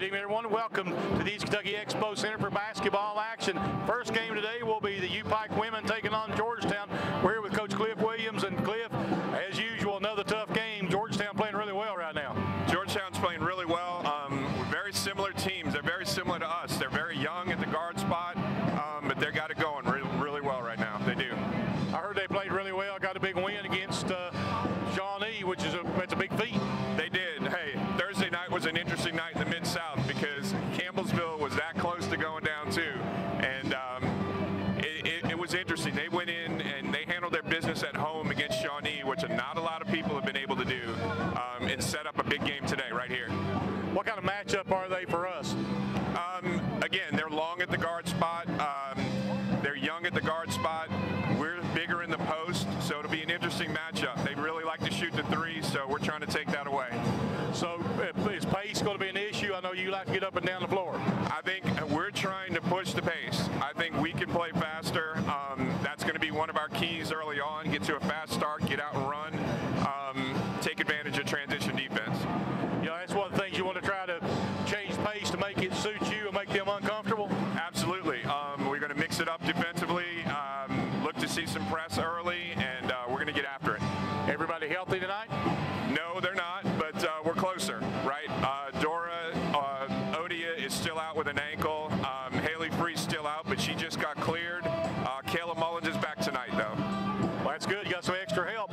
Good evening, everyone. Welcome to the East Kentucky Expo Center for basketball action. First game today will be the UPIKE women taking on Georgetown. We're here with Coach Cliff Williams. And Cliff, as usual, another tough game. Georgetown playing really well right now. Georgetown's playing really well. We're very similar teams. They're very similar to us. They're very young at the guard spot, but they got it going really well right now. They do. I heard they played really well. Got a big win against Shawnee, which is that's a big feat. They did. Hey, Thursday night was an interesting night in the Mid-South because Campbellsville was that close to going down too, and it was interesting. They went in and they handled their business at home against Shawnee, which not a lot of people have been able to do, and set up a big game today right here. What kind of matchup are they for us? Again, they're long at the guard spot. They're young at the guard spot. We're bigger in the post, so it'll be an interesting matchup. They really like to shoot the three, so we're trying to take that away. So is pace going to be an issue? I know you like to get up and down the floor. I think we're trying to push the pace. I think we can play faster. That's going to be one of our keys early on. Get to a fast start, get out and run, take advantage of transition defense. You know, that's one of the things you want to try to change pace to make it suit you and make them uncomfortable. Absolutely. We're going to mix it up defensively, look to see some press early, and we're going to get after it. Everybody healthy tonight? No, they're not, but we're closer, right? Dora Odia is still out with an ankle. Haley Free's still out, but she just got cleared. Kayla Mullins is back tonight, though. Well, that's good. You got some extra help.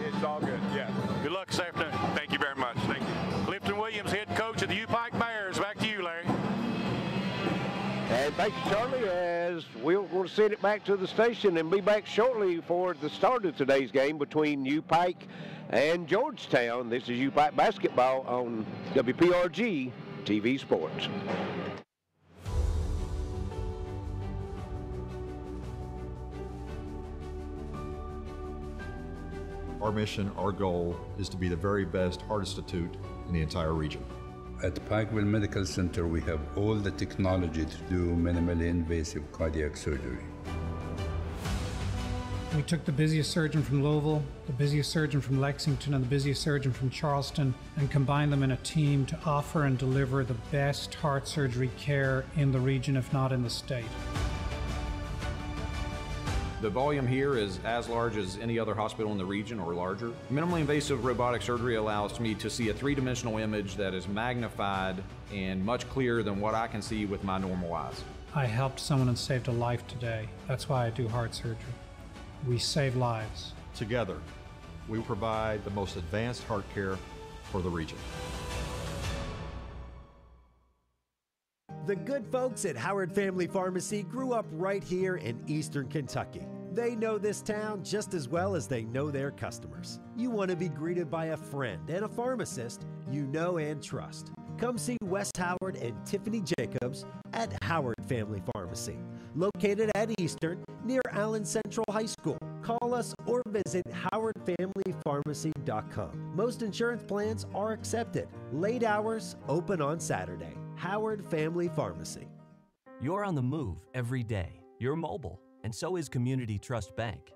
It's all good, yeah. Good luck this afternoon. Thank you very much. Thank you. Clifton Williams, head coach of the UPIKE Bears. Back to you, Larry. And thank you, Charlie, as we're going to send it back to the station and be back shortly for the start of today's game between UPIKE and Georgetown. This is UPIKE basketball on WPRG TV Sports. Our mission, our goal, is to be the very best heart institute in the entire region. At Pikeville Medical Center, we have all the technology to do minimally invasive cardiac surgery. We took the busiest surgeon from Louisville, the busiest surgeon from Lexington, and the busiest surgeon from Charleston, and combined them in a team to offer and deliver the best heart surgery care in the region, if not in the state. The volume here is as large as any other hospital in the region or larger. Minimally invasive robotic surgery allows me to see a three-dimensional image that is magnified and much clearer than what I can see with my normal eyes. I helped someone and saved a life today. That's why I do heart surgery. We save lives. Together, we provide the most advanced heart care for the region. The good folks at Howard Family Pharmacy grew up right here in Eastern Kentucky. They know this town just as well as they know their customers. You want to be greeted by a friend and a pharmacist you know and trust. Come see Wes Howard and Tiffany Jacobs at Howard Family Pharmacy, located at Eastern near Allen Central High School. Call us or visit howardfamilypharmacy.com. Most insurance plans are accepted. Late hours, open on Saturday. Howard Family Pharmacy. You're on the move every day. You're mobile, and so is Community Trust Bank.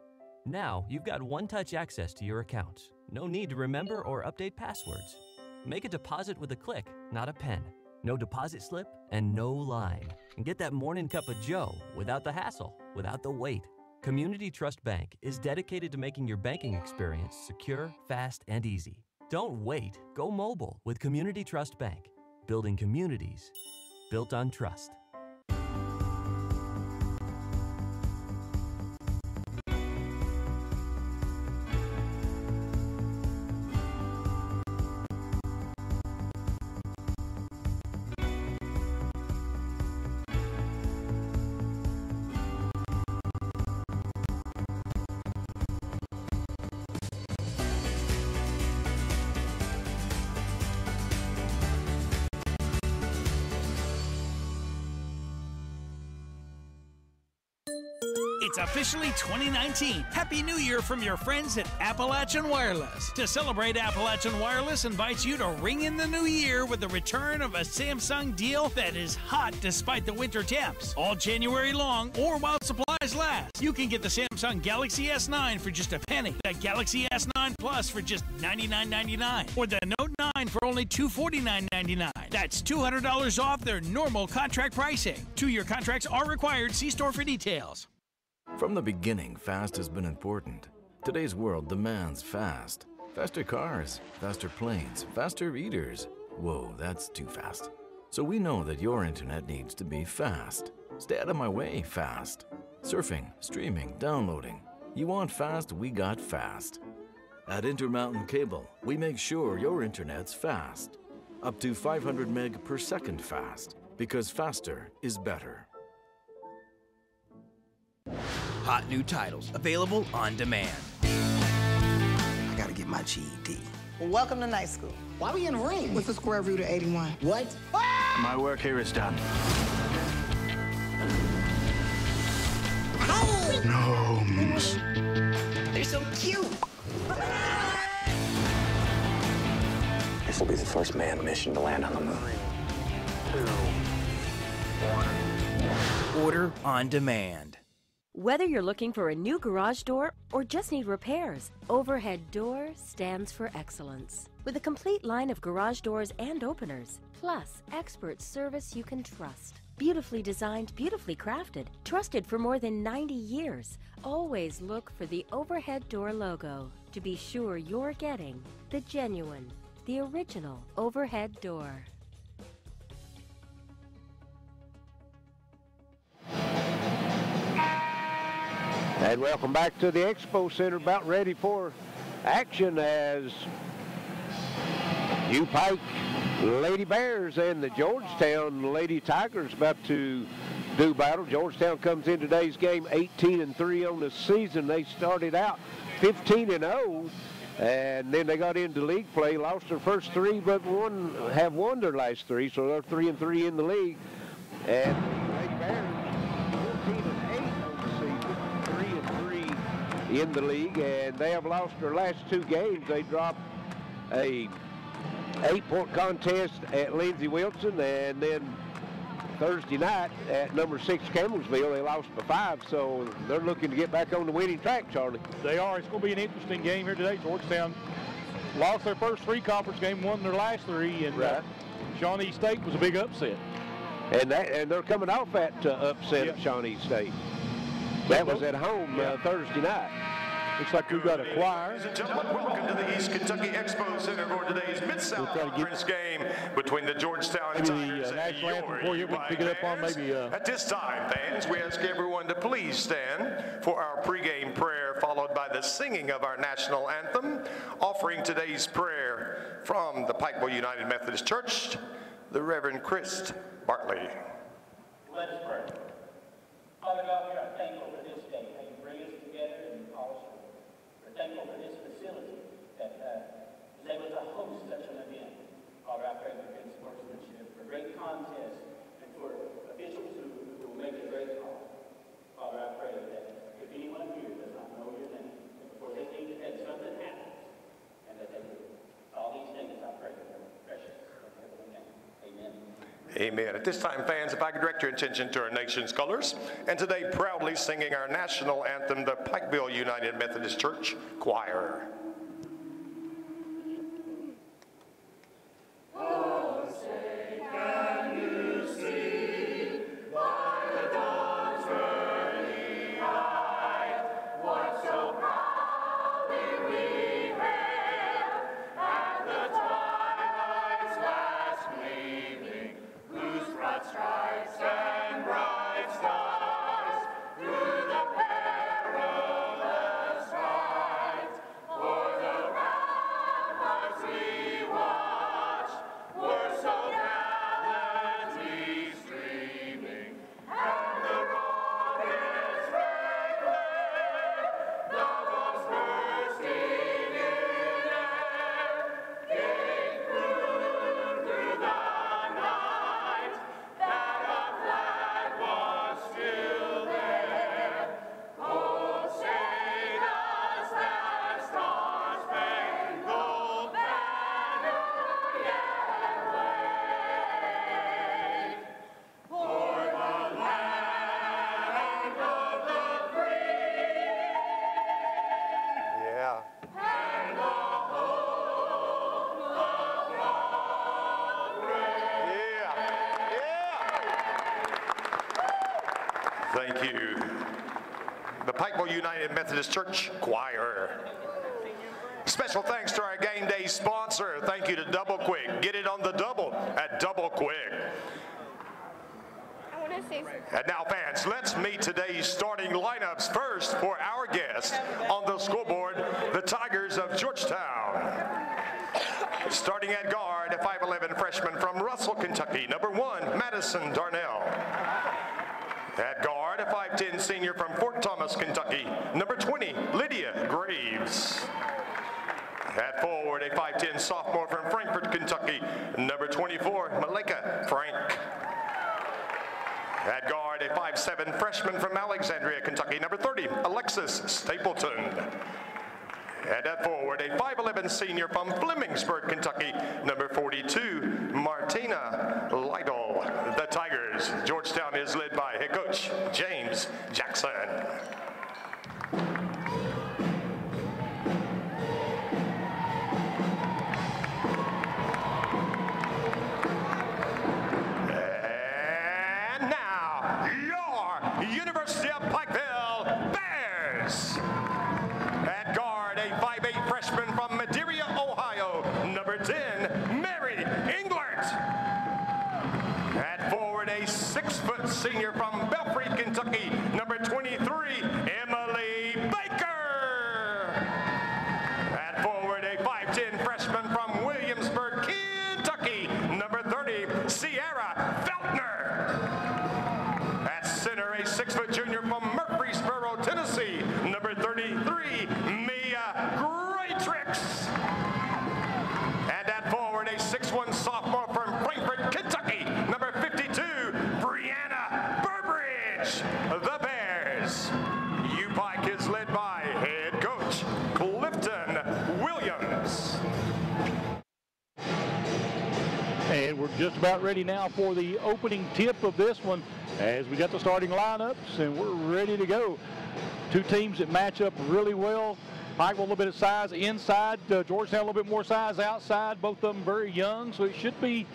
Now you've got one-touch access to your accounts. No need to remember or update passwords. Make a deposit with a click, not a pen. No deposit slip and no line. And get that morning cup of joe without the hassle, without the wait. Community Trust Bank is dedicated to making your banking experience secure, fast, and easy. Don't wait. Go mobile with Community Trust Bank. Building communities built on trust. It's officially 2019. Happy New Year from your friends at Appalachian Wireless. To celebrate, Appalachian Wireless invites you to ring in the new year with the return of a Samsung deal that is hot despite the winter temps. All January long or while supplies last. You can get the Samsung Galaxy S9 for just a penny, the Galaxy S9 Plus for just $99.99, or the Note 9 for only $249.99. That's $200 off their normal contract pricing. 2-year contracts are required. See store for details. From the beginning, fast has been important. Today's world demands fast. Faster cars, faster planes, faster eaters. Whoa, that's too fast. So we know that your internet needs to be fast. Stay out of my way, fast. Surfing, streaming, downloading. You want fast, we got fast. At Intermountain Cable, we make sure your internet's fast. Up to 500 meg per second fast, because faster is better. Hot new titles, available on demand. I gotta get my GED. Well, welcome to night school. Why are we in a ring? What's the square root of 81? What? My work here is done. Gnomes. They're so cute. This will be the first manned mission to land on the moon. 3, 2, 1. Order on demand. Whether you're looking for a new garage door or just need repairs, Overhead Door stands for excellence. With a complete line of garage doors and openers, plus expert service you can trust. Beautifully designed, beautifully crafted, trusted for more than 90 years. Always look for the Overhead Door logo to be sure you're getting the genuine, the original Overhead Door. And welcome back to the Expo Center, about ready for action as UPIKE Lady Bears and the Georgetown Lady Tigers about to do battle. Georgetown comes in today's game 18-3 on the season. They started out 15-0, and then they got into league play, lost their first 3, but have won their last 3, so they're 3-3 in the league. And Lady Bears 14-8 on the season, 3-3 in the league, and they have lost their last 2 games. They dropped a 8-point contest at Lindsey Wilson, and then Thursday night at number 6 Campbellsville, they lost by 5, so they're looking to get back on the winning track, Charlie. They are. It's going to be an interesting game here today. Georgetown lost their first 3 conference games, won their last 3, and right. Shawnee State was a big upset. And they're coming off that upset of Shawnee State. That was at home Thursday night. Looks like we've got a choir. Ladies and gentlemen, welcome to the East Kentucky Expo Center for today's Mid-South Conference game between the Georgetown Tigers and your UPIKE. At this time, fans, we ask everyone to please stand for our pregame prayer, followed by the singing of our national anthem. Offering today's prayer from the Pikeville United Methodist Church, the Reverend Chris Bartley. Let us pray. Father God, we are thankful for this day, how you bring us together and call us home. We're thankful for this facility that is able to host such an event. Father, I pray for good sportsmanship, for great contests, and for officials who will make a great call. Father, I pray that if anyone here does not know your name, before they think that something happens, and that they do. All these things I pray in your precious and heavenly name. Amen. Amen. At this time, fans, if I could direct your attention to our nation's colors, and today proudly singing our national anthem, the Pikeville United Methodist Church Choir. Through the perilous fight, for Thank you. The Pikeville United Methodist Church Choir. Special thanks to our game day sponsor. Thank you to Double Quick. Get it on the double at Double Quick. And now, fans, let's meet today's starting lineups. First, for our guest on the scoreboard, the Tigers of Georgetown. Starting at guard, a 5'11" freshman from Russell, Kentucky, number 1, Madison Darnell. At guard, a 5'10" senior from Fort Thomas, Kentucky, number 20, Lydia Graves. At forward, a 5'10" sophomore from Frankfort, Kentucky, number 24, Malika Frank. At guard, a 5'7" freshman from Alexandria, Kentucky, number 30, Alexis Stapleton. And at forward, a 5'11" senior from Flemingsburg, Kentucky, number 42, Martina Lytle. The Tigers, Georgetown, is led by head coach James Jackson. And now, your University of Pikeville Bears. At guard, a 5'8" freshman from Madeira, Ohio, number 10, Mary Englert. At forward, a 6' senior from Belfry, Kentucky, number 23, Emily Baker. At forward, a 5'10" freshman from Williamsburg, Kentucky, number 30, Sierra Feltner. At center, a 6' junior from Murfreesboro, Tennessee, number 33, Mia Greatrix. And at forward, a 6'1" sophomore from Frankfort, Kentucky, number 52, Brianna Burbridge. The Bears. UPIKE is led by head coach Clifton Williams. And we're just about ready now for the opening tip of this one as we got the starting lineups and we're ready to go. Two teams that match up really well. Pikeville a little bit of size inside, Georgetown a little bit more size outside. Both of them very young, so it should be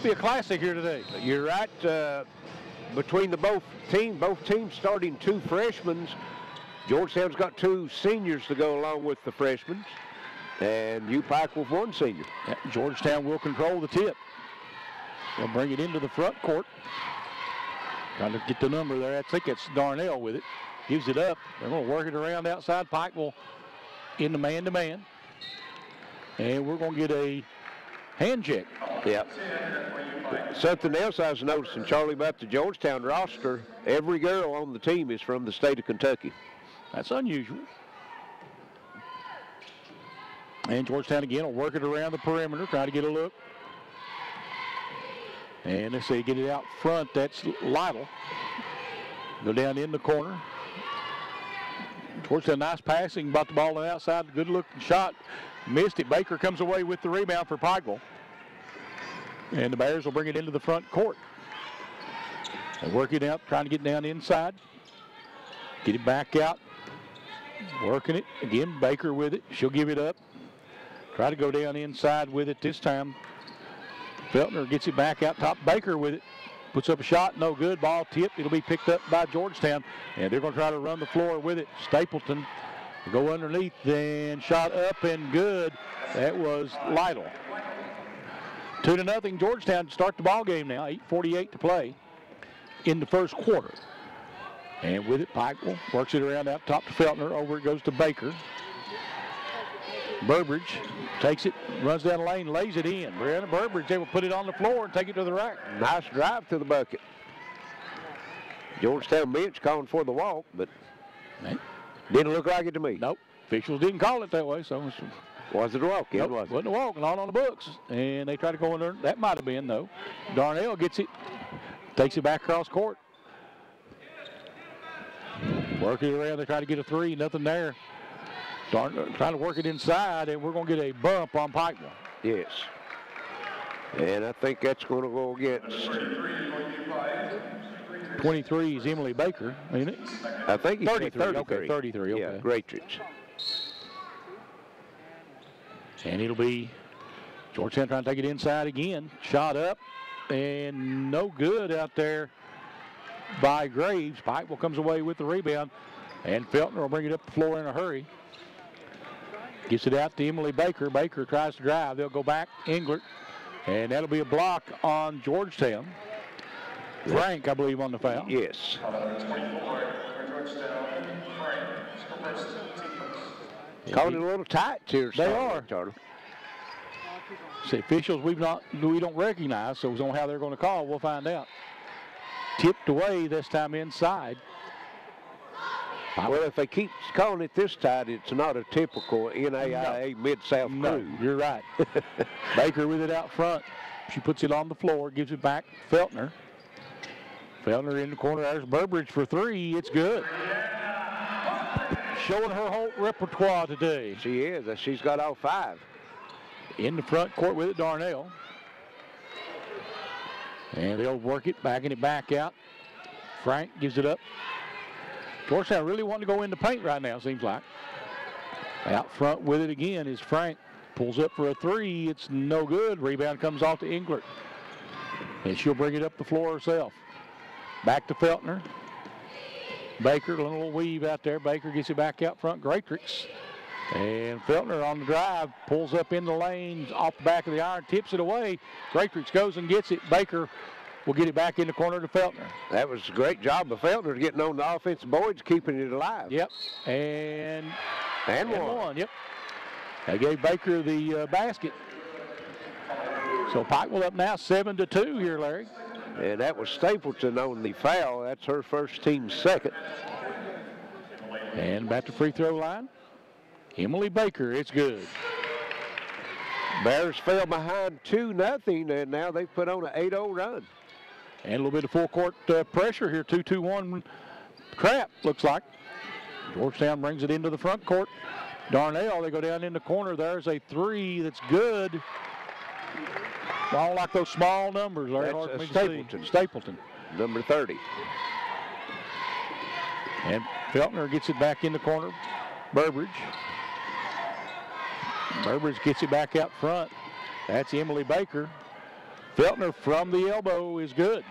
a classic here today. You're right. Between both teams starting 2 freshmen. Georgetown's got 2 seniors to go along with the freshmen, and UPIKE with 1 senior. Yeah, Georgetown will control the tip. They'll bring it into the front court. Trying to get the number there. I think it's Darnell with it. Gives it up. They're going to work it around outside. Pikeville in the man-to-man. And we're going to get a hand check. Yep. Something else I was noticing, Charlie, about the Georgetown roster, every girl on the team is from the state of Kentucky. That's unusual. And Georgetown again will work it around the perimeter, try to get a look. And they say get it out front. That's Lytle. Go down in the corner. Georgetown, nice passing, about the ball on the outside. Good looking shot. Missed it. Baker comes away with the rebound for Pikeville. And the Bears will bring it into the front court. They work it out, trying to get down inside. Get it back out. Working it. Again, Baker with it. She'll give it up. Try to go down inside with it this time. Feltner gets it back out top. Baker with it. Puts up a shot. No good. Ball tipped. It'll be picked up by Georgetown. And they're going to try to run the floor with it. Stapleton will go underneath. Then shot up and good. That was Lytle. 2-0 Georgetown to start the ball game now. 8:48 to play in the first quarter. And with it, Pikeville works it around out top to Feltner. Over it goes to Baker. Burbridge takes it, runs down the lane, lays it in. Brianna Burbridge able to put it on the floor and take it to the rack. Nice drive to the bucket. Georgetown bench calling for the walk, but didn't look like it to me. Nope. Officials didn't call it that way, so was it a walk? Nope, it wasn't a walk, not on the books. And they try to go in there. That might have been, though. Darnell gets it, takes it back across court. Working around, they try to get a 3, nothing there. Trying to work it inside, and we're going to get a bump on Pikeville. Yes. And I think that's going to go against 23 is Emily Baker, ain't it? I think he's 33. Okay, 33. Okay. Yeah, Greatrix. And it'll be Georgetown trying to take it inside again. Shot up, and no good out there. by Graves. Pikeville comes away with the rebound, and Feltner will bring it up the floor in a hurry. Gets it out to Emily Baker. Baker tries to drive. They'll go back. Englert. And that'll be a block on Georgetown. Frank, I believe, on the foul. Yes. Calling it a little tight here. They are. Charlie. See, officials we don't recognize, so on how they're going to call, we'll find out. Tipped away this time inside. Well, if they keep calling it this tight, it's not a typical NAIA Mid-South crew. No, you're right. Baker with it out front. She puts it on the floor, gives it back. Feltner. Feltner in the corner. There's Burbridge for three. It's good. Showing her whole repertoire today. She is. She's got all five. In the front court with it, Darnell. And they'll work it, backing it back out. Frank gives it up. Georgetown really wanting to go in the paint right now, seems like. Out front with it again is Frank. Pulls up for a three. It's no good. Rebound comes off to Englert. And she'll bring it up the floor herself. Back to Feltner. Baker, a little weave out there. Baker gets it back out front. Greatrix. And Feltner on the drive. Pulls up in the lane. Off the back of the iron. Tips it away. Greatrix goes and gets it. Baker will get it back in the corner to Feltner. That was a great job of Feltner getting on the offensive boards, keeping it alive. Yep. And one. Yep. They gave Baker the basket. So Pikeville up now 7-2 here, Larry. And that was Stapleton on the foul. That's her first, team's second. And back to free throw line. Emily Baker, it's good. Bears fell behind 2-0, and now they've put on an 8-0 run. And a little bit of full court pressure here. 2-2-1 trap, looks like. Georgetown brings it into the front court. Darnell, they go down in the corner. There's a three that's good. I don't like those small numbers. That's Stapleton. Stapleton. Number 30. And Feltner gets it back in the corner. Burbridge. Burbridge gets it back out front. That's Emily Baker. Feltner from the elbow is good.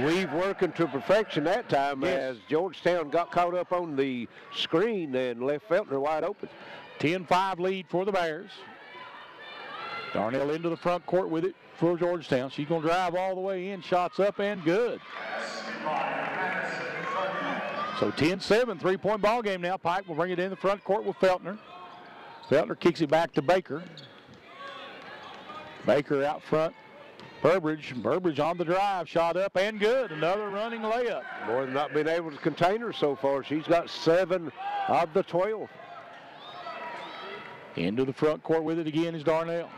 We've working to perfection that time, yes, as Georgetown got caught up on the screen and left Feltner wide open. 10-5 lead for the Bears. Darnell into the front court with it for Georgetown. She's going to drive all the way in. Shots up and good. So 10-7, three-point ball game now. Pike will bring it in the front court with Feltner. Feltner kicks it back to Baker. Baker out front. Burbridge on the drive. Shot up and good. Another running layup. More than not been able to contain her so far. She's got 7 of the 12. Into the front court with it again is Darnell.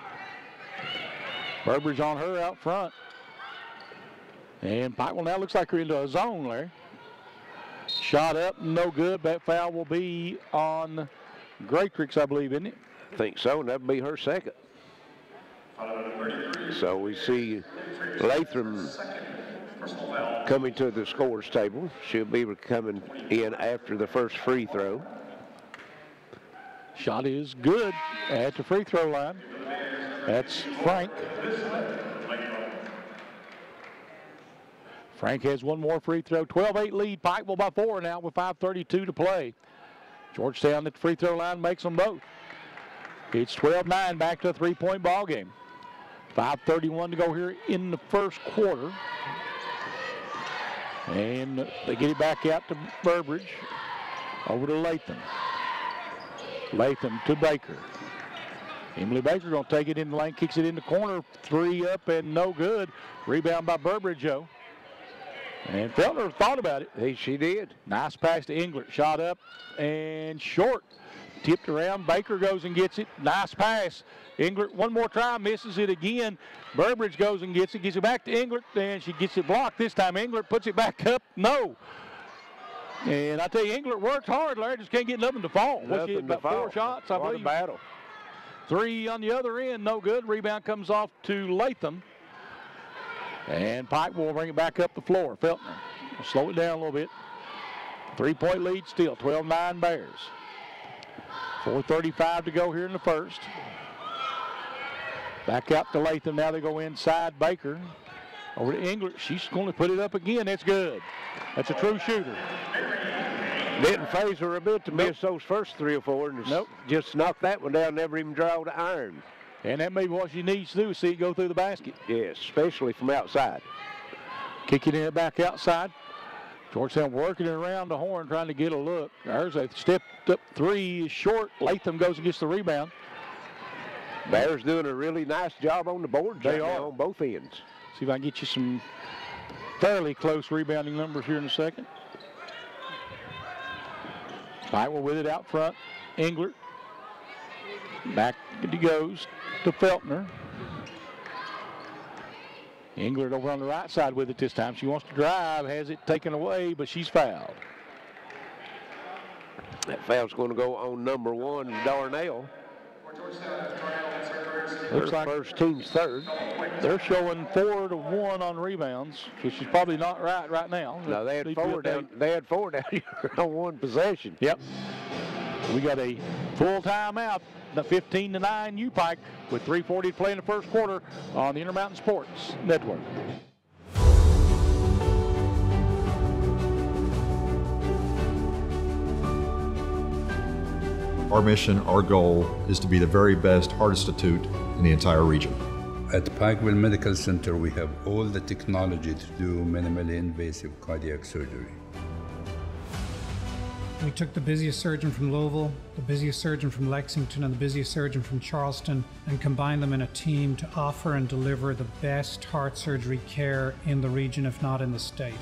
Burbridge on her out front. And Pikeville now looks like we're into a zone, Larry. Shot up, no good. That foul will be on Greatrix, I believe, isn't it? I think so, and that'll be her second. So we see Latham coming to the scores table. She'll be coming in after the first free throw. Shot is good at the free throw line. That's Frank. Frank has one more free throw. 12-8 lead. Pikeville by 4 now with 5:32 to play. Georgetown at the free throw line makes them both. It's 12-9, back to a three-point ball game. 5:31 to go here in the first quarter. And they get it back out to Burbridge. Over to Latham. Latham to Baker. Emily Baker going to take it in the lane, kicks it in the corner. Three up and no good. Rebound by Burbridge, Joe. And Feltner thought about it. Hey, she did. Nice pass to Englert. Shot up and short. Tipped around. Baker goes and gets it. Nice pass. Englert one more try, misses it again. Burbridge goes and gets it back to Englert, and she gets it blocked. This time Englert puts it back up. No. And I tell you, Englert worked hard, Larry, just can't get nothing to fall. Nothing to about fall. 4 shots, I believe. What a battle. 3 on the other end, no good. Rebound comes off to Latham. And Pike will bring it back up the floor. Feltner will slow it down a little bit. 3-point lead still, 12-9 Bears. 4:35 to go here in the first. Back out to Latham. Now they go inside Baker. Over to Engler. She's going to put it up again. That's good. That's a true shooter. Didn't phase her a bit to miss those first 3 or 4. And just knocked that one down, never even draw the iron. And that may be what she needs to do is see it go through the basket. Yes, especially from outside. Kicking it back outside. Georgetown working it around the horn, trying to get a look. There's a stepped up 3 is short. Latham goes and gets the rebound. Bears doing a really nice job on the boards. They are on both ends. See if I can get you some fairly close rebounding numbers here in a second. Iowa with it out front. Englert. Back it goes to Feltner. Englert over on the right side with it this time. She wants to drive, has it taken away, but she's fouled. That foul's going to go on number 1, Darnell. Looks like first team's third. They're showing 4-1 on rebounds, which is probably not right now. No, they had 4 down. They had 4 down here on 1 possession. Yep. We got a full timeout. The 15-9 UPIKE with 3:40 to play in the first quarter on the Intermountain Sports Network. Our mission, our goal is to be the very best heart institute in the entire region. At Pikeville Medical Center, we have all the technology to do minimally invasive cardiac surgery. We took the busiest surgeon from Louisville, the busiest surgeon from Lexington, and the busiest surgeon from Charleston and combined them in a team to offer and deliver the best heart surgery care in the region, if not in the state.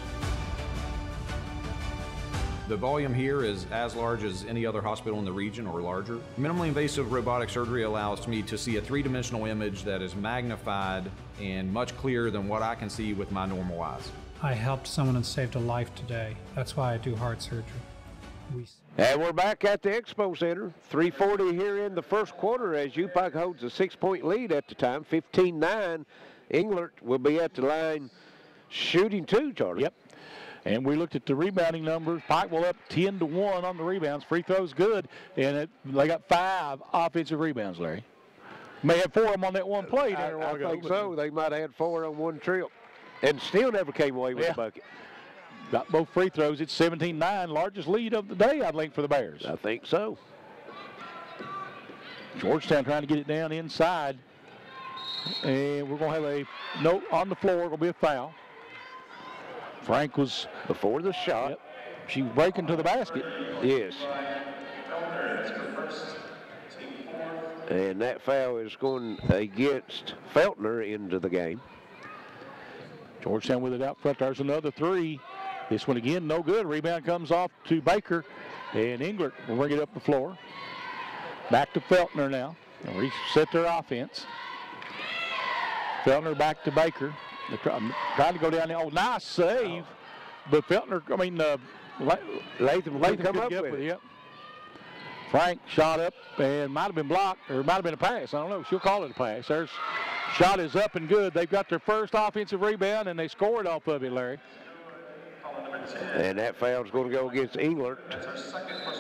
The volume here is as large as any other hospital in the region or larger. Minimally invasive robotic surgery allows me to see a 3-dimensional image that is magnified and much clearer than what I can see with my normal eyes. I helped someone and saved a life today. That's why I do heart surgery. And we're back at the Expo Center. 3:40 here in the first quarter as UPIKE holds a 6-point lead at the time. 15-9. Englert will be at the line shooting 2, Charlie. Yep. And we looked at the rebounding numbers. Pikeville up 10-1 on the rebounds. Free throws good. And they got 5 offensive rebounds, Larry. May have 4 of them on that one play there a while ago. I think so. They might have had 4 on one trip. And still never came away with a bucket. Got both free throws. It's 17-9, largest lead of the day, I think, for the Bears. I think so. Georgetown trying to get it down inside. And we're going to have a note on the floor. Going to be a foul. Frank was before the shot. Yep. She was breaking to the basket. Yes. And that foul is going against Feltner into the game. Georgetown with it out front. There's another 3. This one again, no good. Rebound comes off to Baker, and Englert will bring it up the floor. Back to Feltner now. They'll reset their offense. Feltner back to Baker. They're trying to go down there. Oh, nice save. But Feltner, Latham come up with it. Yep. Frank shot up and might have been blocked, or it might have been a pass. I don't know. She'll call it a pass. There's shot is up and good. They've got their first offensive rebound, and they scored off of it, Larry. And that foul's going to go against Englert.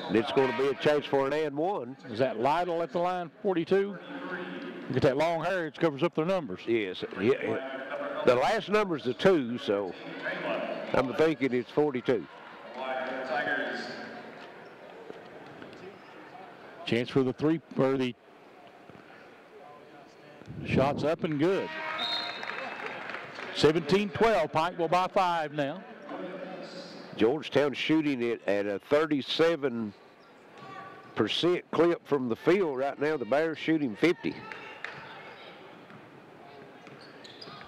And it's going to be a chance for an and 1. Is that Lytle at the line, 42? Get that long hair, it covers up their numbers. Yes. Yeah. The last number's a 2, so I'm thinking it's 42. Chance for the 3, or the shot's up and good. 17-12, Pikeville by 5 now. Georgetown shooting it at a 37% clip from the field right now. The Bears shooting 50.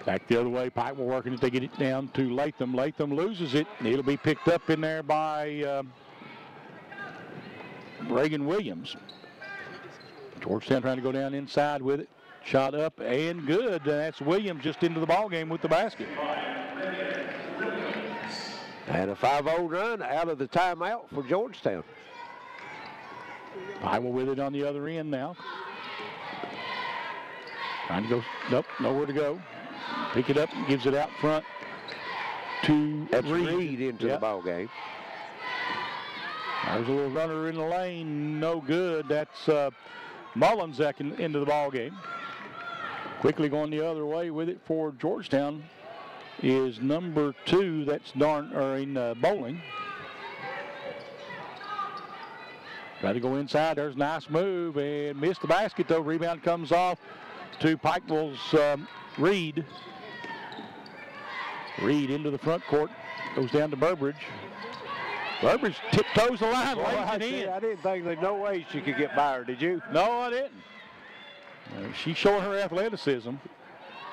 Back the other way, Pikeville working it. They get it down to Latham. Latham loses it. It'll be picked up in there by Reagan Williams. Georgetown trying to go down inside with it. Shot up and good. That's Williams just into the ball game with the basket. And a 5-0 run out of the timeout for Georgetown. Pikeville with it on the other end now. Trying to go, nope, nowhere to go. Pick it up and gives it out front to Reed into the ball game. There's a little runner in the lane, no good. That's Mullins into the ball game. Quickly going the other way with it for Georgetown. is number 2. That's Bowling. Try to go inside. There's a nice move and missed the basket, though. Rebound comes off to Pikeville's Reed. Reed into the front court. Goes down to Burbridge. Burbridge tiptoes the line, lays it in. I didn't think there's no way she could get by her, did you? No, I didn't. She's showing her athleticism.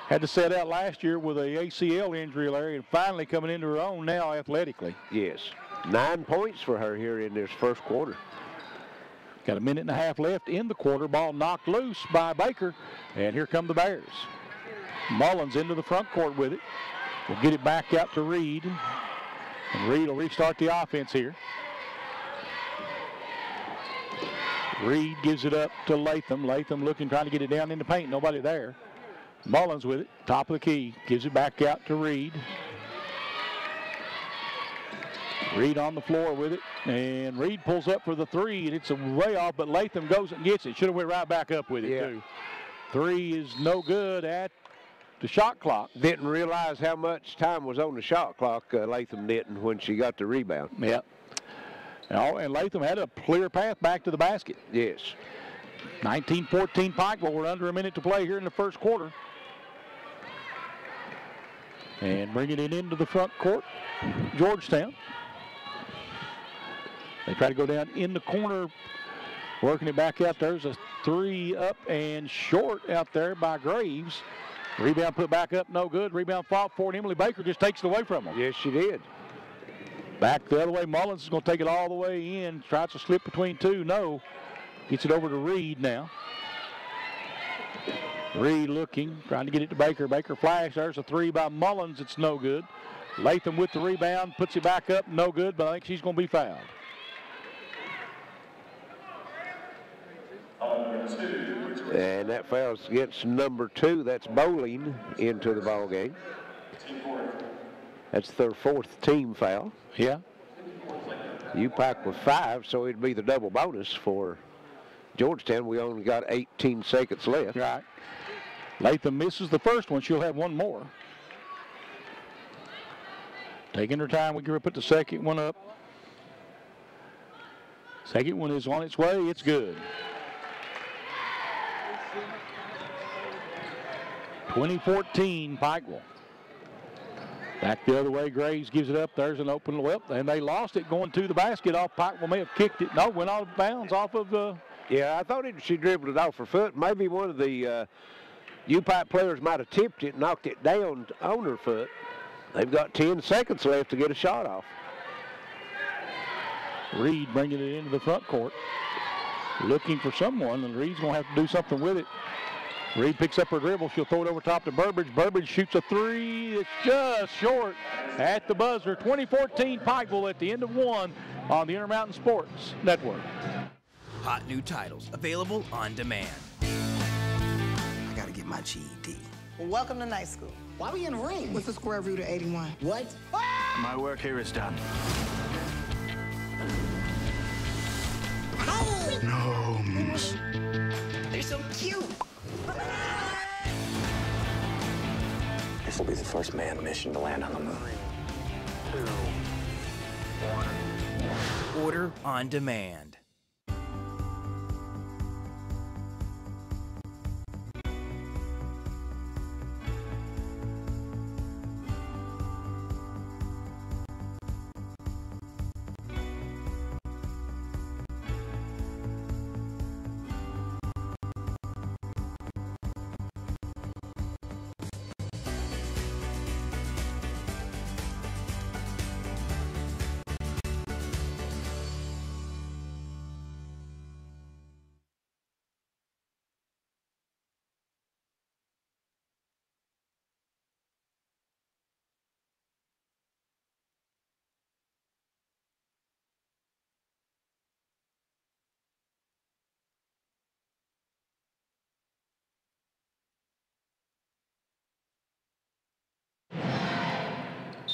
Had to set out last year with a ACL injury, Larry, and finally coming into her own now athletically. Yes. 9 points for her here in this first quarter. Got a minute and a half left in the quarter. Ball knocked loose by Baker, and here come the Bears. Mullins into the front court with it. We'll get it back out to Reed, and Reed will restart the offense here. Reed gives it up to Latham. Latham looking, trying to get it down in the paint. Nobody there. Mullins with it, top of the key. Gives it back out to Reed. Reed on the floor with it, and Reed pulls up for the 3, and it's a way off, but Latham goes and gets it. Should have went right back up with it, too. 3 is no good at the shot clock. Didn't realize how much time was on the shot clock, Latham didn't, when she got the rebound. Yeah. Oh, and Latham had a clear path back to the basket. Yes. 19-14 Pikeville. We're under a minute to play here in the first quarter. And bringing it into the front court, Georgetown. They try to go down in the corner, working it back out. There's a 3 up and short out there by Graves. Rebound put back up, no good. Rebound fought for it. Emily Baker just takes it away from them. Yes, she did. Back the other way. Mullins is going to take it all the way in. Tries to slip between 2. No. Gets it over to Reed now. Reed looking, trying to get it to Baker. Baker flash. There's a 3 by Mullins. It's no good. Latham with the rebound. Puts it back up. No good, but I think she's going to be fouled. And that foul against number 2. That's Bowling into the ball game. That's their 4th team foul. Yeah. UPIKE with 5, so it'd be the double bonus for Georgetown. We only got 18 seconds left. Right. Latham misses the first one. She'll have one more. Taking her time. We can put the second one up. Second one is on its way. It's good. 20-14 Pikeville. Back the other way, Graves gives it up. There's an open lip, and they lost it going to the basket off. Pikeville may have kicked it. No, went out of bounds off of yeah, I thought she dribbled it off her foot. Maybe one of the UPIKE players might have tipped it, knocked it down on her foot. They've got 10 seconds left to get a shot off. Reed bringing it into the front court. Looking for someone, and Reed's going to have to do something with it. Reed picks up her dribble. She'll throw it over top to Burbridge. Burbridge shoots a 3. It's just short at the buzzer. 20-14 Pikeville at the end of 1 on the Intermountain Sports Network. Hot new titles available on demand. I gotta get my GED. Well, welcome to night school. Why are we in the ring? What's the square root of 81? What? My work here is done. Gnomes. They're so cute. This will be the first manned mission to land on the moon. 3, 2, 1. Order on demand.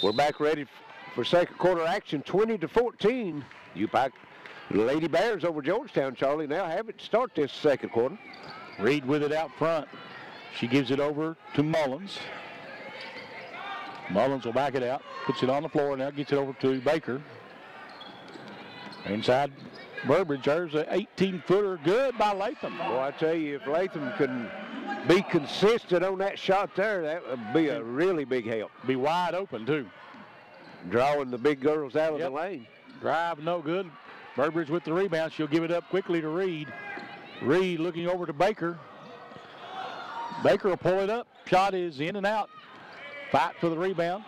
We're back ready for second quarter action. 20-14. UPIKE Lady Bears over Georgetown. Charlie now have it to start this second quarter. Reed with it out front. She gives it over to Mullins. Mullins will back it out, puts it on the floor, now gets it over to Baker. Inside Burbridge, there's an 18-footer, good by Latham. Well, I tell you, if Latham can be consistent on that shot there, that would be a really big help. Be wide open, too. Drawing the big girls out of the lane. Drive, no good. Burbridge with the rebound. She'll give it up quickly to Reed. Reed looking over to Baker. Baker will pull it up. Shot is in and out. Fight for the rebound.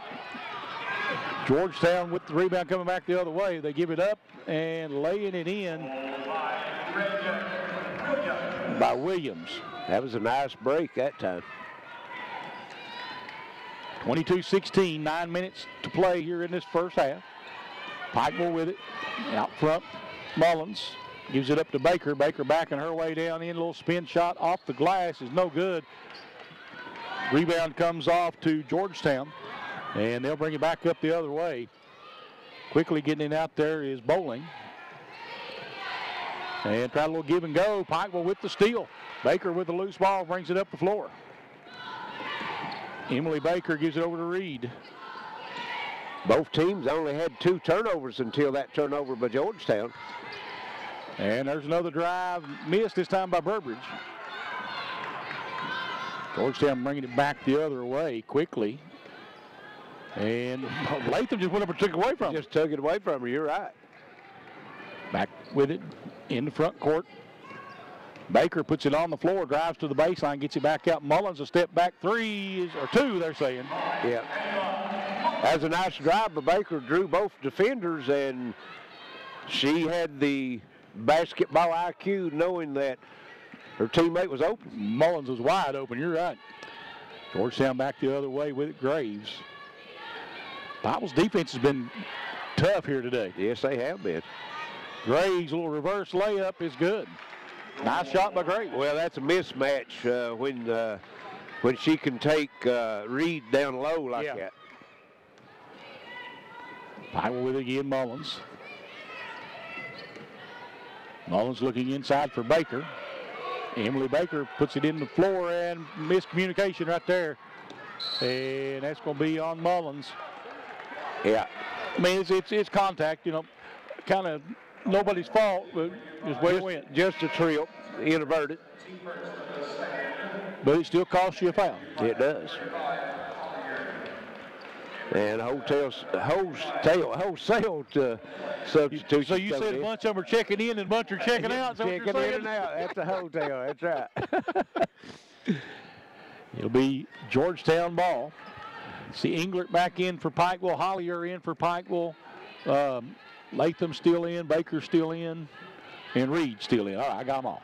Georgetown with the rebound coming back the other way. They give it up and laying it in by Williams. That was a nice break that time. 22-16, 9 minutes to play here in this first half. Pikeville with it. Out front, Mullins gives it up to Baker. Baker backing her way down in. A little spin shot off the glass is no good. Rebound comes off to Georgetown, and they'll bring it back up the other way. Quickly getting it out there is Bowling. And try a little give and go. Pikeville with the steal. Baker with the loose ball brings it up the floor. Emily Baker gives it over to Reed. Both teams only had 2 turnovers until that turnover by Georgetown. And there's another drive missed, this time by Burbridge. Georgetown bringing it back the other way quickly. And Latham just went up and took it away from her. Just took it away from her, you're right. Back with it in the front court. Baker puts it on the floor, drives to the baseline, gets it back out. Mullins a step back, 3 or 2, they're saying. Yeah. That was a nice drive, but Baker drew both defenders, and she had the basketball IQ knowing that her teammate was open. Mullins was wide open, you're right. Georgetown back the other way with it, Graves. Pikeville's defense has been tough here today. Yes, they have been. Graves' little reverse layup is good. Nice shot by Graves. Well, that's a mismatch when she can take Reed down low like that. Pikeville with it again, Mullins. Mullins looking inside for Baker. Emily Baker puts it in the floor, and miscommunication right there. And that's going to be on Mullins. Yeah. I mean, it's contact, you know, kind of nobody's fault, but just where it went. Just a trip, inadvertent. But it still costs you a foul. It does. And wholesale substitution. So you said a bunch of them are checking in and a bunch are checking out. Checking in and out. That's a hotel. That's right. It'll be Georgetown ball. See Englert back in for Pikeville. Hollier in for Pikeville. Latham still in. Baker still in. And Reed still in. All right, I got them all.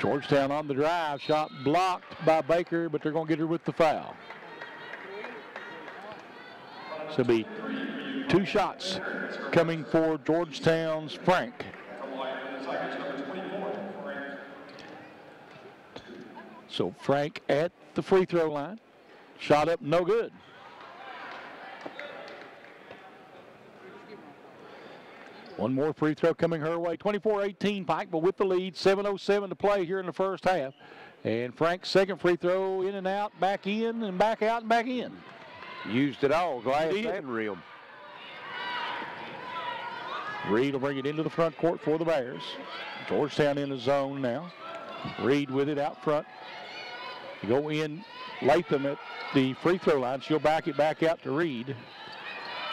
Georgetown on the drive. Shot blocked by Baker, but they're going to get her with the foul. So it'll be 2 shots coming for Georgetown's Frank. So Frank at the free throw line. Shot up, no good. One more free throw coming her way. 24-18, Pikeville with the lead. 7:07 to play here in the first half. And Frank's second free throw in and out, back in and back out and back in. Used it all, glass and rim. Reed will bring it into the front court for the Bears. Georgetown in the zone now. Reed with it out front. You go in, Latham at the free throw line. She'll back it back out to Reed.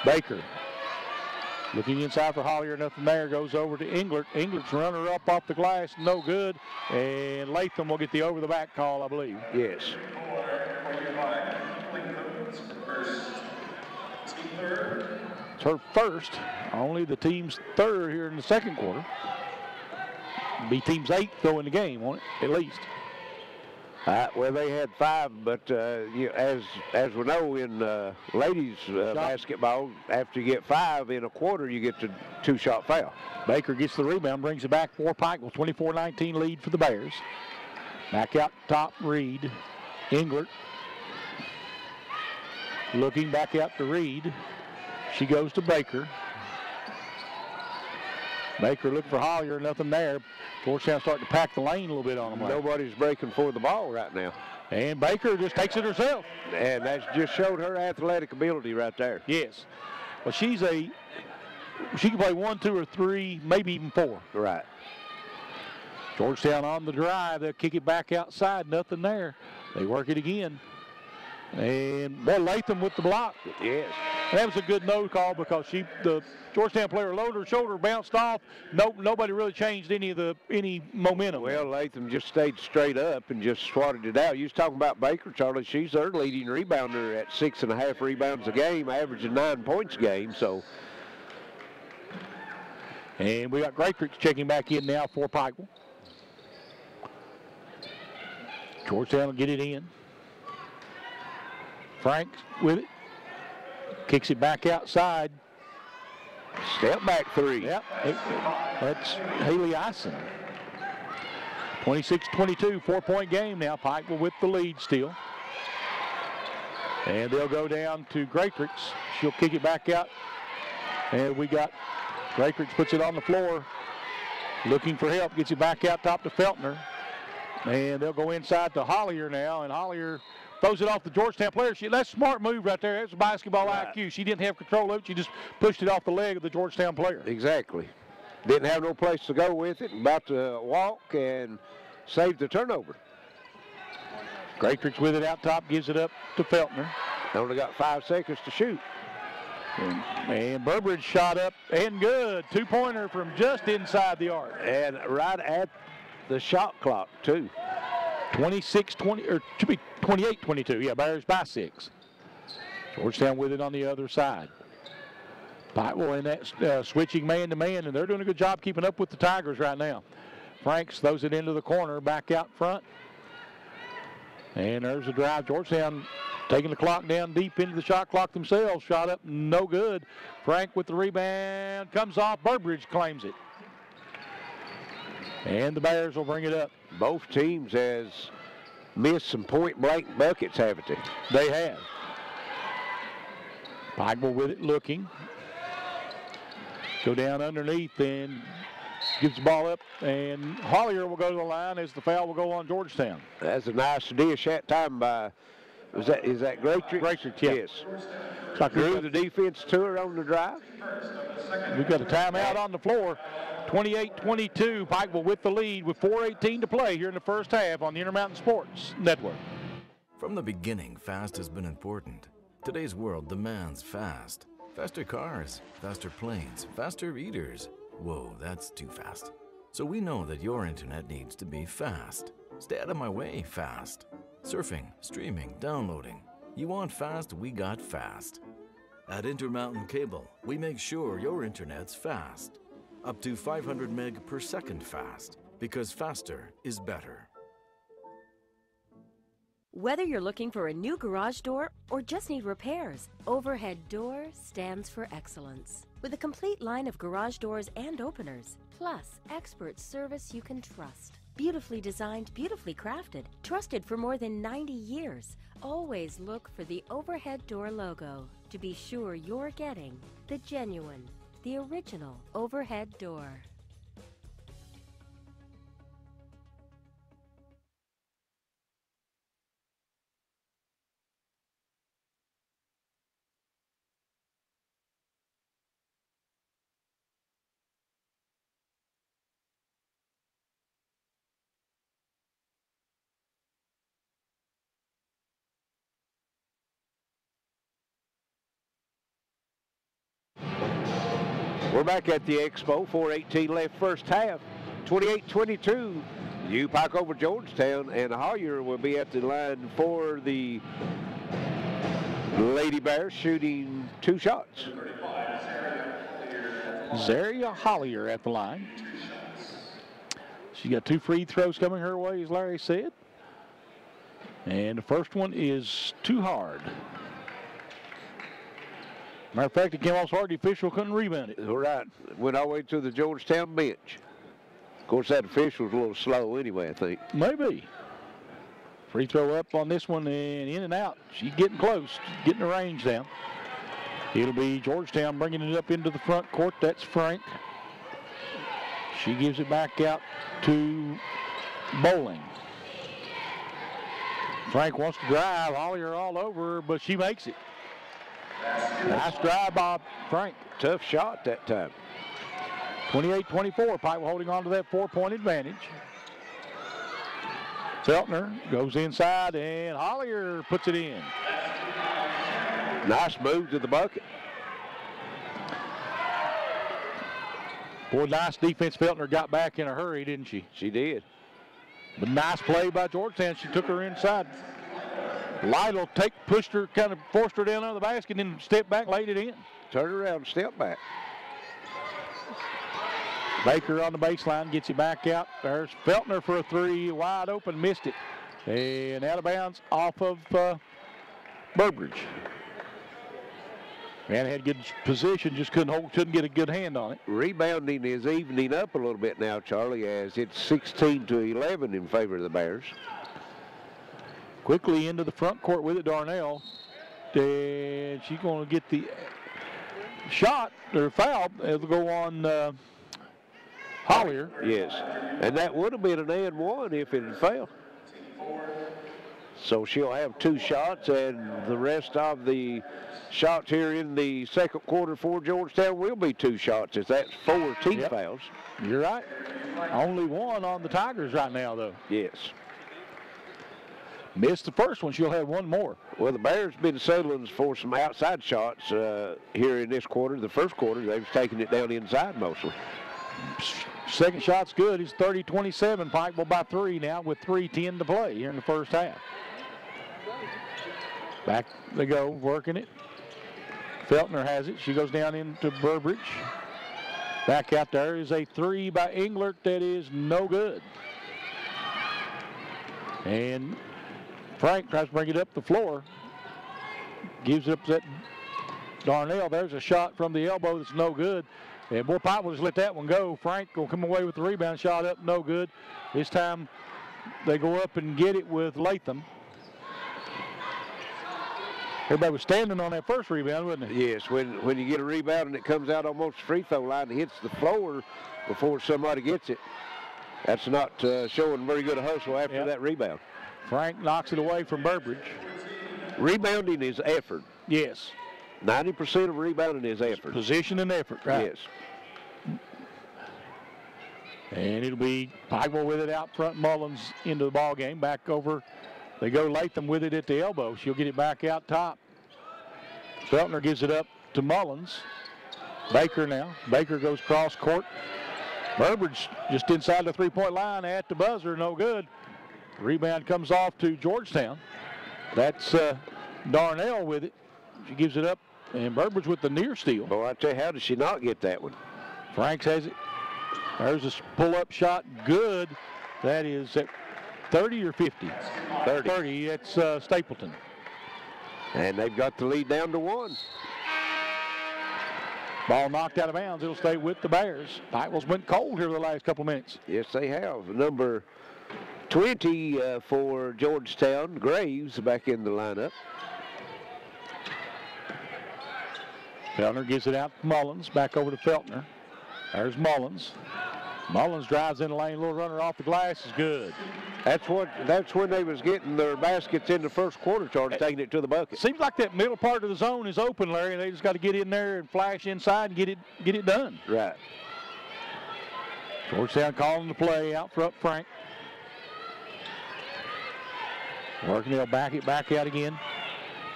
Baker looking inside for Hollier, nothing there. Goes over to Englert. Englert's runner up off the glass, no good. And Latham will get the over the back call, I believe. Yes. It's her first, only the team's third here in the second quarter. Be team's 8th though in the game, won't it? At least. Well, they had 5, but as we know in ladies basketball, after you get 5 in a quarter, you get the 2-shot foul. Baker gets the rebound, brings it back for Pikeville. 24-19 lead for the Bears. Back out top, Reed. Englert looking back out to Reed. She goes to Baker. Baker looking for Hollier, nothing there. Georgetown starting to pack the lane a little bit on them. Nobody's breaking for the ball right now. And Baker just takes it herself. And that's just showed her athletic ability right there. Yes. Well, she can play 1, 2, or 3, maybe even 4. Right. Georgetown on the drive. They'll kick it back outside. Nothing there. They work it again. And boy, Latham with the block. Yes. That was a good no call because the Georgetown player lowered her shoulder, bounced off. Nobody really changed any momentum. Well, Latham just stayed straight up and just swatted it out. You was talking about Baker, Charlie. She's their leading rebounder at 6.5 rebounds a game, averaging 9 points a game. So. And we got Greatrix checking back in now for Pikeville. Georgetown will get it in. Frank with it. Kicks it back outside. Step back 3. Yep. That's Haley Ison. 26-22, 4-point game now. Pikeville with the lead still. And they'll go down to Greatrix. She'll kick it back out. And we got Greatrix puts it on the floor. Looking for help. Gets it back out top to Feltner. And they'll go inside to Hollier now. And Hollier throws it off the Georgetown player. That's a smart move right there. That's a basketball IQ. She didn't have control of it. She just pushed it off the leg of the Georgetown player. Exactly. Didn't have no place to go with it. About to walk and save the turnover. Greatrix with it out top. Gives it up to Feltner. Only got 5 seconds to shoot. And Burbridge shot up and good. 2-pointer from just inside the arc. And right at the shot clock, too. 26-20, or to be 28-22. Yeah, Bears by 6. Georgetown with it on the other side. Pikeville in that switching man-to-man, and they're doing a good job keeping up with the Tigers right now. Franks throws it into the corner, back out front. And there's a drive. Georgetown taking the clock down deep into the shot clock themselves. Shot up, no good. Frank with the rebound, comes off. Burbridge claims it. And the Bears will bring it up. Both teams has missed some point-blank buckets, haven't they? They have. Pikeville with it, looking. Go down underneath and gives the ball up. And Hollier will go to the line as the foul will go on Georgetown. That's a nice dish that time by, is that Greatrix? Greatrix, yeah. Yes. Like drew the defense to her on the drive. We've got a timeout on the floor. 28-22, Pikeville with the lead with 4:18 to play here in the first half on the Intermountain Sports Network. From the beginning, fast has been important. Today's world demands fast. Faster cars, faster planes, faster eaters. Whoa, that's too fast. So we know that your internet needs to be fast. Stay out of my way, fast. Surfing, streaming, downloading. You want fast, we got fast. At Intermountain Cable, we make sure your internet's fast. Up to 500 meg per second fast, because faster is better. Whether you're looking for a new garage door or just need repairs, Overhead Door stands for excellence. With a complete line of garage doors and openers, plus expert service you can trust. Beautifully designed, beautifully crafted, trusted for more than 90 years. Always look for the Overhead Door logo to be sure you're getting the genuine, the original Overhead Door. We're back at the Expo, 4:18 left first half, 28-22. UPIKE over Georgetown, and Hollier will be at the line for the Lady Bears, shooting 2 shots. Zaria Hollier at the line. She got 2 free throws coming her way, as Larry said. And the first one is too hard. Matter of fact, it came off so hard, the official couldn't rebound it. All right. Went all the way to the Georgetown bench. Of course, that official's a little slow anyway, I think. Maybe. Free throw up on this one and in and out. She's getting close, getting the range down. It'll be Georgetown bringing it up into the front court. That's Frank. She gives it back out to Bowling. Frank wants to drive. Hollier all over, but she makes it. Nice drive by Frank. Tough shot that time. 28-24. Pikeville holding on to that 4-point advantage. Feltner goes inside, and Hollier puts it in. Nice move to the bucket. Boy, nice defense. Feltner got back in a hurry, didn't she? She did. But nice play by Georgetown. She took her inside. Lytle pushed her, kind of forced her down under the basket, and then stepped back, laid it in. Turn around, step back. Baker on the baseline, gets it back out. There's Feltner for a three, wide open, missed it. And out of bounds off of Burbridge. Man had good position, just couldn't get a good hand on it. Rebounding is evening up a little bit now, Charlie, as it's 16-11 in favor of the Bears. Quickly into the front court with it, Darnell. And she's going to get the shot, or foul. It'll go on Hollier. Yes, and that would have been an and one if it had failed. So she'll have 2 shots, and the rest of the shots here in the second quarter for Georgetown will be 2 shots, as that's 4 team fouls. You're right. Only 1 on the Tigers right now, though. Yes. Missed the first one. She'll have 1 more. Well, the Bears been settling for some outside shots here in this quarter. The first quarter, they've taken it down inside mostly. Second shot's good. It's 30-27. Pikeville by 3 now with 3:10 to play here in the first half. Back they go, working it. Feltner has it. She goes down into Burbridge. Back out there is a 3 by Englert that is no good. And Frank tries to bring it up the floor. Gives it up to that Darnell. There's a shot from the elbow that's no good. And boy, Pikeville just let that one go. Frank will come away with the rebound. Shot up, no good. This time they go up and get it with Latham. Everybody was standing on that first rebound, wasn't it? Yes, when you get a rebound and it comes out almost the free throw line and hits the floor before somebody gets it, that's not showing very good a hustle after that rebound. Frank knocks it away from Burbridge. Rebounding is effort. Yes. 90% of rebounding is effort. Position and effort, right? Yes. And it'll be Pikeville with it out front. Mullins into the ball game. Back over. They go Latham with it at the elbow. She'll get it back out top. Feltner gives it up to Mullins. Baker now. Baker goes cross court. Burbridge just inside the 3-point line at the buzzer. No good. Rebound comes off to Georgetown. That's Darnell with it. She gives it up. And Burbridge with the near steal. Boy, I tell you, how did she not get that one? Franks has it. There's a pull-up shot. Good. That is at 30 or 50? 30. 30. It's Stapleton. And they've got the lead down to 1. Ball knocked out of bounds. It'll stay with the Bears. Pikeville's went cold here the last couple of minutes. Yes, they have. Number 20 for Georgetown, Graves, back in the lineup. Feltner gives it out to Mullins. Back over to Feltner. There's Mullins. Mullins drives in the lane. Little runner off the glass is good. That's when they was getting their baskets in the first quarter, Charlie, taking it to the bucket. Seems like that middle part of the zone is open, Larry. They just got to get in there and flash inside and get it done. Right. Georgetown calling the play out front. Frank. Working, they'll back it back out again.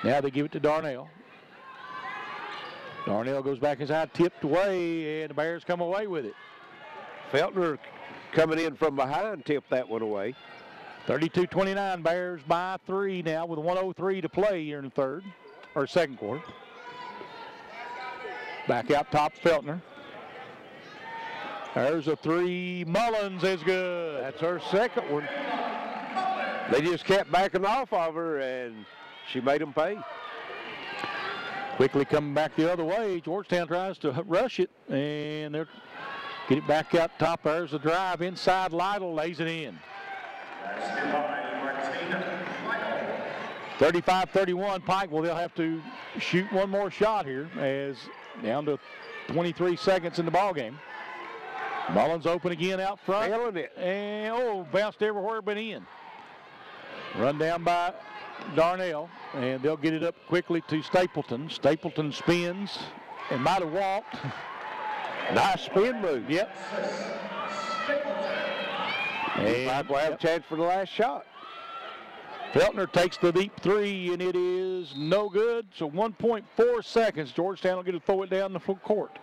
Now they give it to Darnell. Darnell goes back inside, tipped away, and the Bears come away with it. Feltner coming in from behind, tipped that one away. 32-29, Bears by 3 now with 1:03 to play here in the third, or second quarter. Back out top, Feltner. There's a 3, Mullins is good. That's her second one. They just kept backing off of her, and she made them pay. Quickly coming back the other way. Georgetown tries to rush it, and they're get it back out top. There's a drive inside. Lytle lays it in. 35-31, Pikeville. They'll have to shoot one more shot here as down to 23 seconds in the ball game. Mullins open again out front. Failing it. And, bounced everywhere but in. Run down by Darnell, and they'll get it up quickly to Stapleton. Stapleton spins and might have walked. Nice spin move. Yep. And we'll have a chance for the last shot. Feltner takes the deep three, and it is no good. So 1.4 seconds. Georgetown will get to throw it down the full court.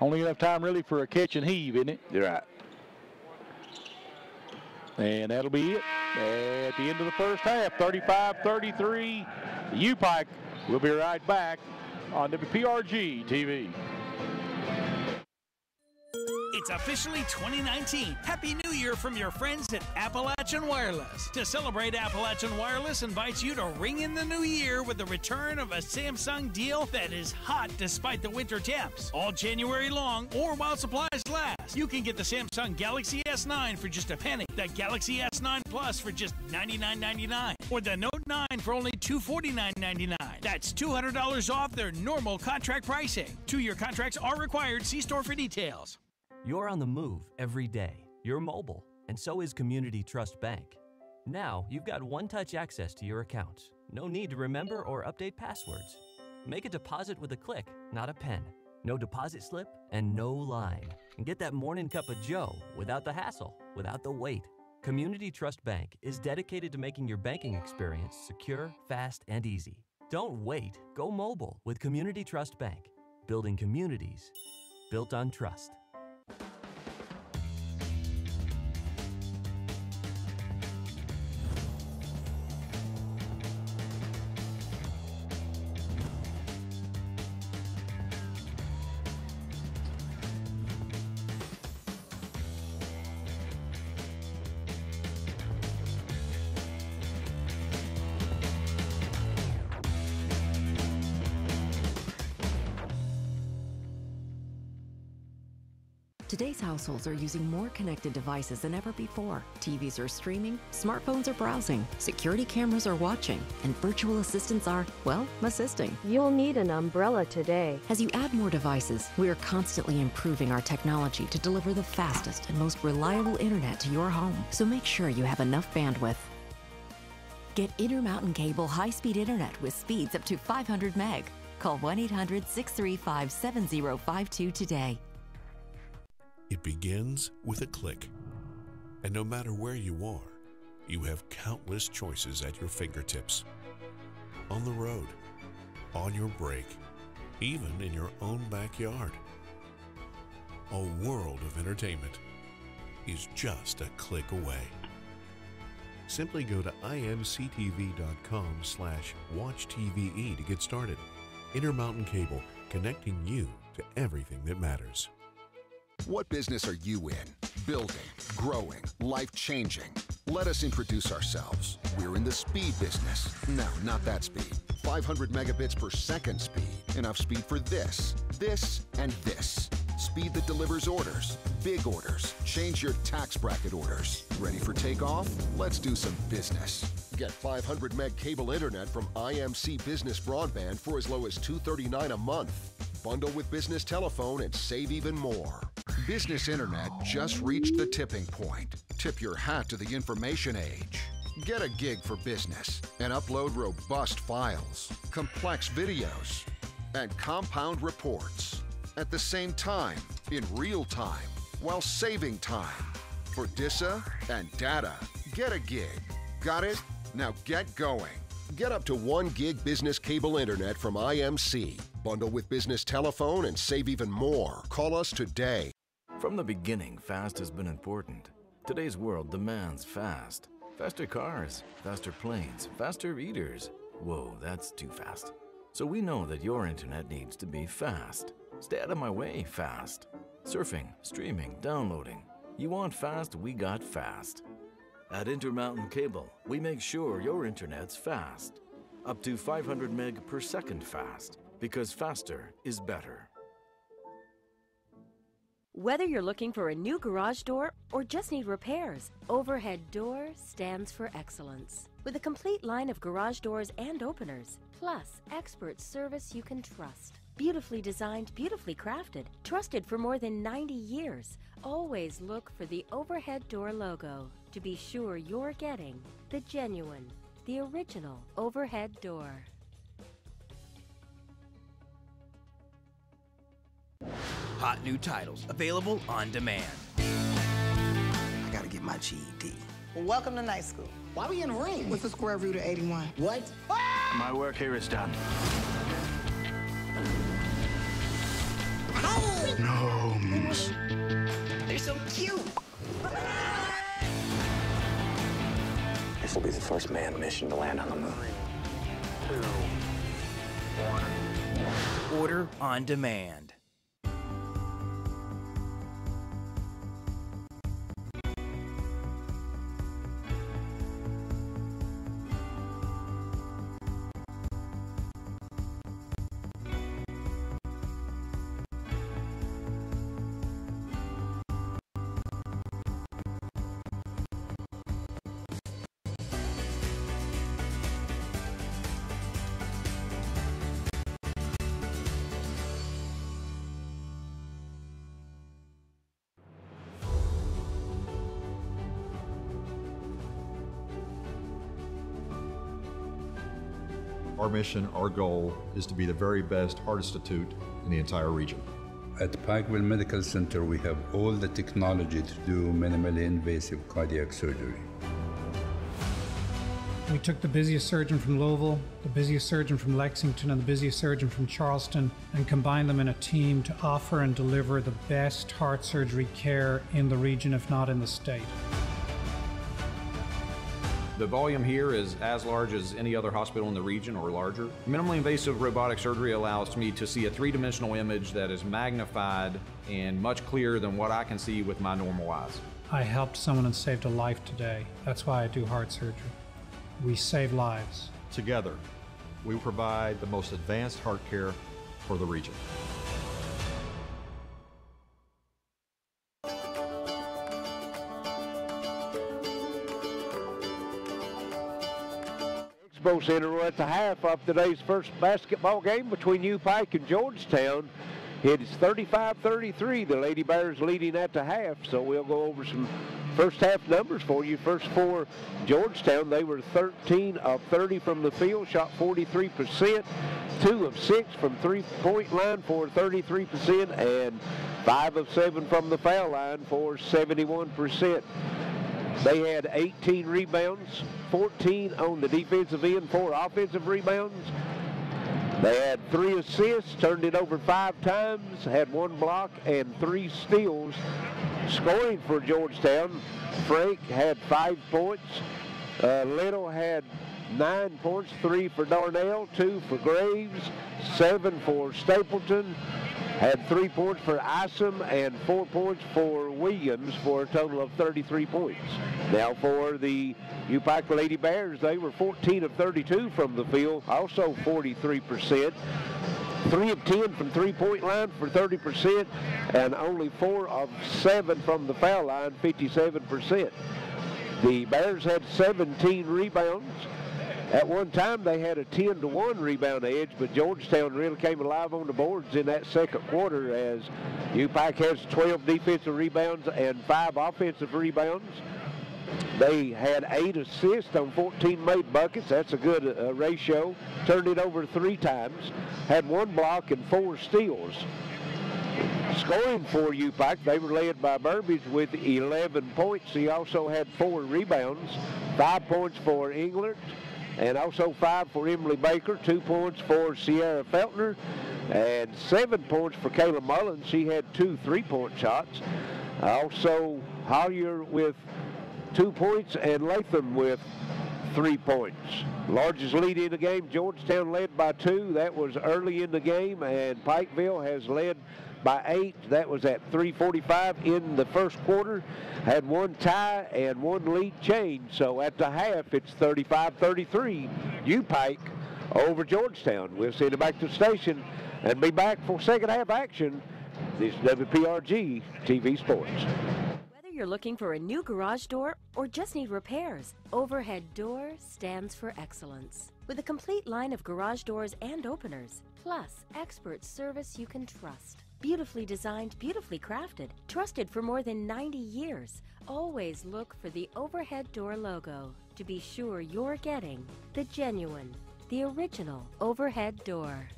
Only enough time really for a catch and heave, isn't it? You're right. And that'll be it at the end of the first half, 35-33. The UPIKE will be right back on WPRG TV. It's officially 2019. Happy New Year from your friends at Appalachian Wireless. To celebrate, Appalachian Wireless invites you to ring in the new year with the return of a Samsung deal that is hot despite the winter temps. All January long or while supplies last. You can get the Samsung Galaxy S9 for just a penny, the Galaxy S9 Plus for just $99.99, or the Note 9 for only $249.99. That's $200 off their normal contract pricing. 2-year contracts are required. See store for details. You're on the move every day. You're mobile, and so is Community Trust Bank. Now, you've got one-touch access to your accounts. No need to remember or update passwords. Make a deposit with a click, not a pen. No deposit slip and no line. And get that morning cup of joe without the hassle, without the wait. Community Trust Bank is dedicated to making your banking experience secure, fast, and easy. Don't wait. Go mobile with Community Trust Bank. Building communities built on trust. Today's households are using more connected devices than ever before. TVs are streaming, smartphones are browsing, security cameras are watching, and virtual assistants are, well, assisting. You'll need an umbrella today. As you add more devices, we are constantly improving our technology to deliver the fastest and most reliable internet to your home. So make sure you have enough bandwidth. Get Intermountain Cable high-speed internet with speeds up to 500 meg. Call 1-800-635-7052 today. It begins with a click. And no matter where you are, you have countless choices at your fingertips. On the road, on your break, even in your own backyard. A world of entertainment is just a click away. Simply go to imctv.com/watchtve to get started. Intermountain Cable, connecting you to everything that matters. What business are you in? Building, growing, life-changing. Let us introduce ourselves. We're in the speed business. No, not that speed. 500 megabits per second speed. Enough speed for this, and this. Speed that delivers orders, big orders. Change your tax bracket orders. Ready for takeoff? Let's do some business. Get 500 meg cable internet from IMC Business Broadband for as low as $239 a month. Bundle with business telephone and save even more. Business internet just reached the tipping point. Tip your hat to the information age. Get a gig for business and upload robust files, complex videos, and compound reports at the same time, in real time, while saving time. For DISA and data, get a gig. Got it? Now get going. Get up to 1 gig business cable internet from IMC. Bundle with business telephone and save even more. Call us today. From the beginning, fast has been important. Today's world demands fast. Faster cars, faster planes, faster eaters. Whoa, that's too fast. So we know that your internet needs to be fast. Stay out of my way, fast. Surfing, streaming, downloading. You want fast, we got fast. At Intermountain Cable, we make sure your internet's fast. Up to 500 meg per second fast. Because faster is better. Whether you're looking for a new garage door or just need repairs, Overhead Door stands for excellence. With a complete line of garage doors and openers, plus expert service you can trust. Beautifully designed, beautifully crafted, trusted for more than 90 years. Always look for the Overhead Door logo. to be sure you're getting the genuine, the original overhead door. Hot new titles available on demand. I gotta get my GED. Well, welcome to night school. Why we in the ring? What's the square root of 81? What? My work here is done. Gnomes. They're so cute. This will be the first manned mission to land on the moon. 3, 2, 1. Order on demand. Our mission, our goal, is to be the very best heart institute in the entire region. At Pikeville Medical Center, we have all the technology to do minimally invasive cardiac surgery. We took the busiest surgeon from Louisville, the busiest surgeon from Lexington, and the busiest surgeon from Charleston and combined them in a team to offer and deliver the best heart surgery care in the region, if not in the state. The volume here is as large as any other hospital in the region or larger. Minimally invasive robotic surgery allows me to see a three-dimensional image that is magnified and much clearer than what I can see with my normal eyes. I helped someone and saved a life today. That's why I do heart surgery. We save lives. Together, we provide the most advanced heart care for the region. Expo Center, we're at the half of today's first basketball game between UPIKE and Georgetown. It is 35-33. The Lady Bears leading at the half, so we'll go over some first half numbers for you. First for Georgetown, they were 13 of 30 from the field, shot 43%, 2 of 6 from three-point line for 33%, and 5 of 7 from the foul line for 71%. They had 18 rebounds, 14 on the defensive end, 4 offensive rebounds. They had 3 assists, turned it over 5 times, had 1 block and 3 steals. Scoring for Georgetown, Frank had 5 points. Little had 9 points, 3 for Darnell, 2 for Graves, 7 for Stapleton. Had 3 points for Isom and 4 points for Williams for a total of 33 points. Now for the UPIKE Lady Bears, they were 14 of 32 from the field, also 43%. 3 of 10 from three-point line for 30%, and only 4 of 7 from the foul line, 57%. The Bears had 17 rebounds. At one time, they had a 10-1 rebound edge, but Georgetown really came alive on the boards in that second quarter as UPIKE has 12 defensive rebounds and 5 offensive rebounds. They had 8 assists on 14 made buckets. That's a good ratio. Turned it over 3 times. Had 1 block and 4 steals. Scoring for UPIKE, they were led by Burbage with 11 points. He also had 4 rebounds, 5 points for Englert, and also 5 for Emily Baker, 2 points for Sierra Feltner, and 7 points for Kayla Mullins. She had 2 3-point shots. Also Hollier with 2 points and Latham with 3 points. Largest lead in the game, Georgetown led by 2. That was early in the game, and Pikeville has led by 8. That was at 3:45 in the first quarter. Had 1 tie and 1 lead change. So at the half, it's 35-33. UPIKE over Georgetown. We'll send it back to the station and be back for second half action. This is WPRG TV Sports. Whether you're looking for a new garage door or just need repairs, Overhead Door stands for excellence. With a complete line of garage doors and openers, plus expert service you can trust. Beautifully designed, beautifully crafted, trusted for more than 90 years. Always look for the overhead door logo to be sure you're getting the genuine, the original overhead door.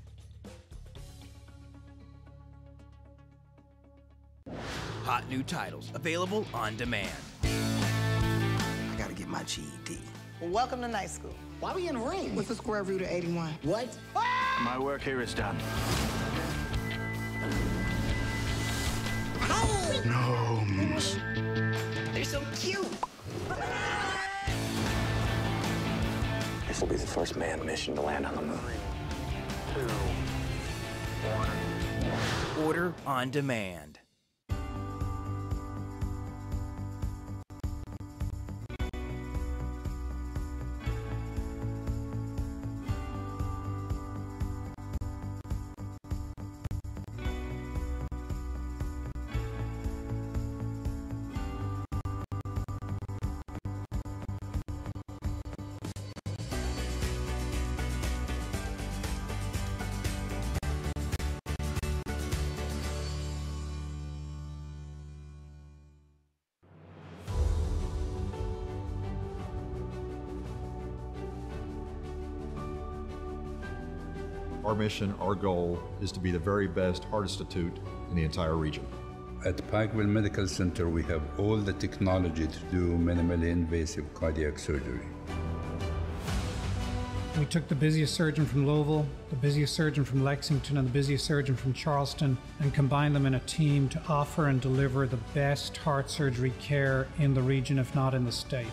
Hot new titles available on demand. I gotta get my GED. Well, welcome to night school. Why we in the ring? What's the square root of 81? What? My work here is done. Gnomes. They're so cute. This will be the first manned mission to land on the moon. 2, 1. Order on demand. Our mission, our goal, is to be the very best heart institute in the entire region. At Pikeville Medical Center, we have all the technology to do minimally invasive cardiac surgery. We took the busiest surgeon from Louisville, the busiest surgeon from Lexington, and the busiest surgeon from Charleston, and combined them in a team to offer and deliver the best heart surgery care in the region, if not in the state.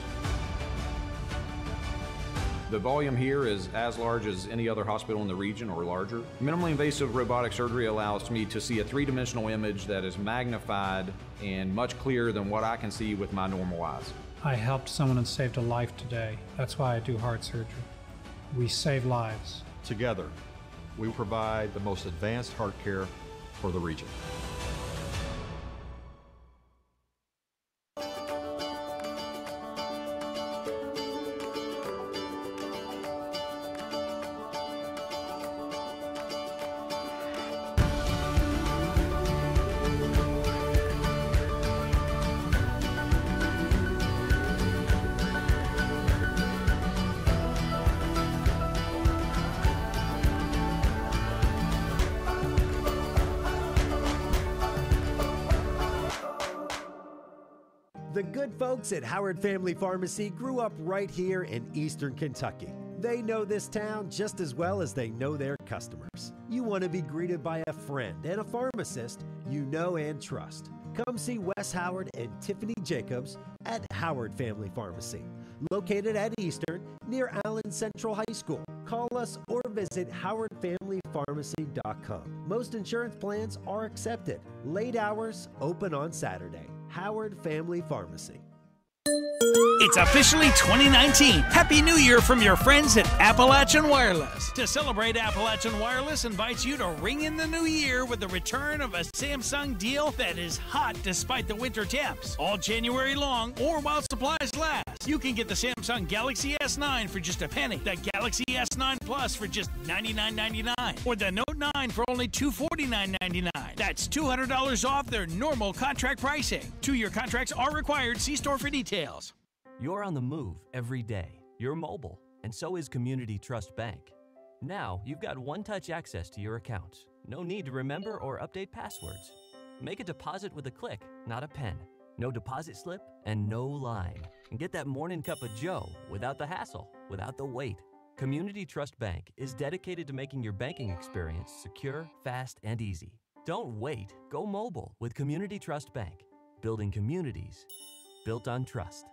The volume here is as large as any other hospital in the region or larger. Minimally invasive robotic surgery allows me to see a three-dimensional image that is magnified and much clearer than what I can see with my normal eyes. I helped someone and saved a life today. That's why I do heart surgery. We save lives. Together, we provide the most advanced heart care for the region. The good folks at Howard Family Pharmacy grew up right here in Eastern Kentucky. They know this town just as well as they know their customers. You want to be greeted by a friend and a pharmacist you know and trust. Come see Wes Howard and Tiffany Jacobs at Howard Family Pharmacy, located at Eastern near Allen Central High School. Call us or visit howardfamilypharmacy.com. Most insurance plans are accepted. Late hours, open on Saturday. Howard Family Pharmacy. It's officially 2019. Happy New Year from your friends at Appalachian Wireless. To celebrate, Appalachian Wireless invites you to ring in the new year with the return of a Samsung deal that is hot despite the winter temps. All January long or while supplies last. You can get the Samsung Galaxy S9 for just a penny, the Galaxy S9 Plus for just $99.99, or the Note 9 for only $249.99. That's $200 off their normal contract pricing. 2-year contracts are required. See store for details. You're on the move every day. You're mobile, and so is Community Trust Bank. Now, you've got one-touch access to your accounts. No need to remember or update passwords. Make a deposit with a click, not a pen. No deposit slip and no line. And get that morning cup of joe without the hassle, without the wait. Community Trust Bank is dedicated to making your banking experience secure, fast, and easy. Don't wait. Go mobile with Community Trust Bank. Building communities built on trust.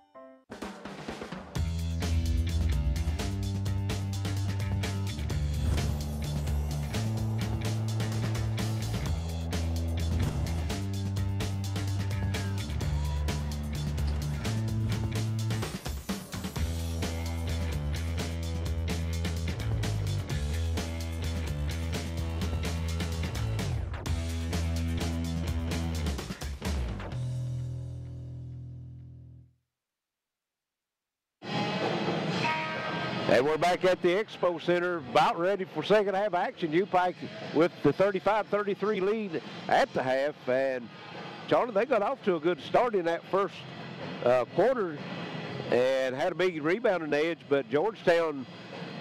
And we're back at the Expo Center, about ready for second half action. UPIKE with the 35-33 lead at the half. And Charlie, they got off to a good start in that first quarter and had a big rebounding edge, but Georgetown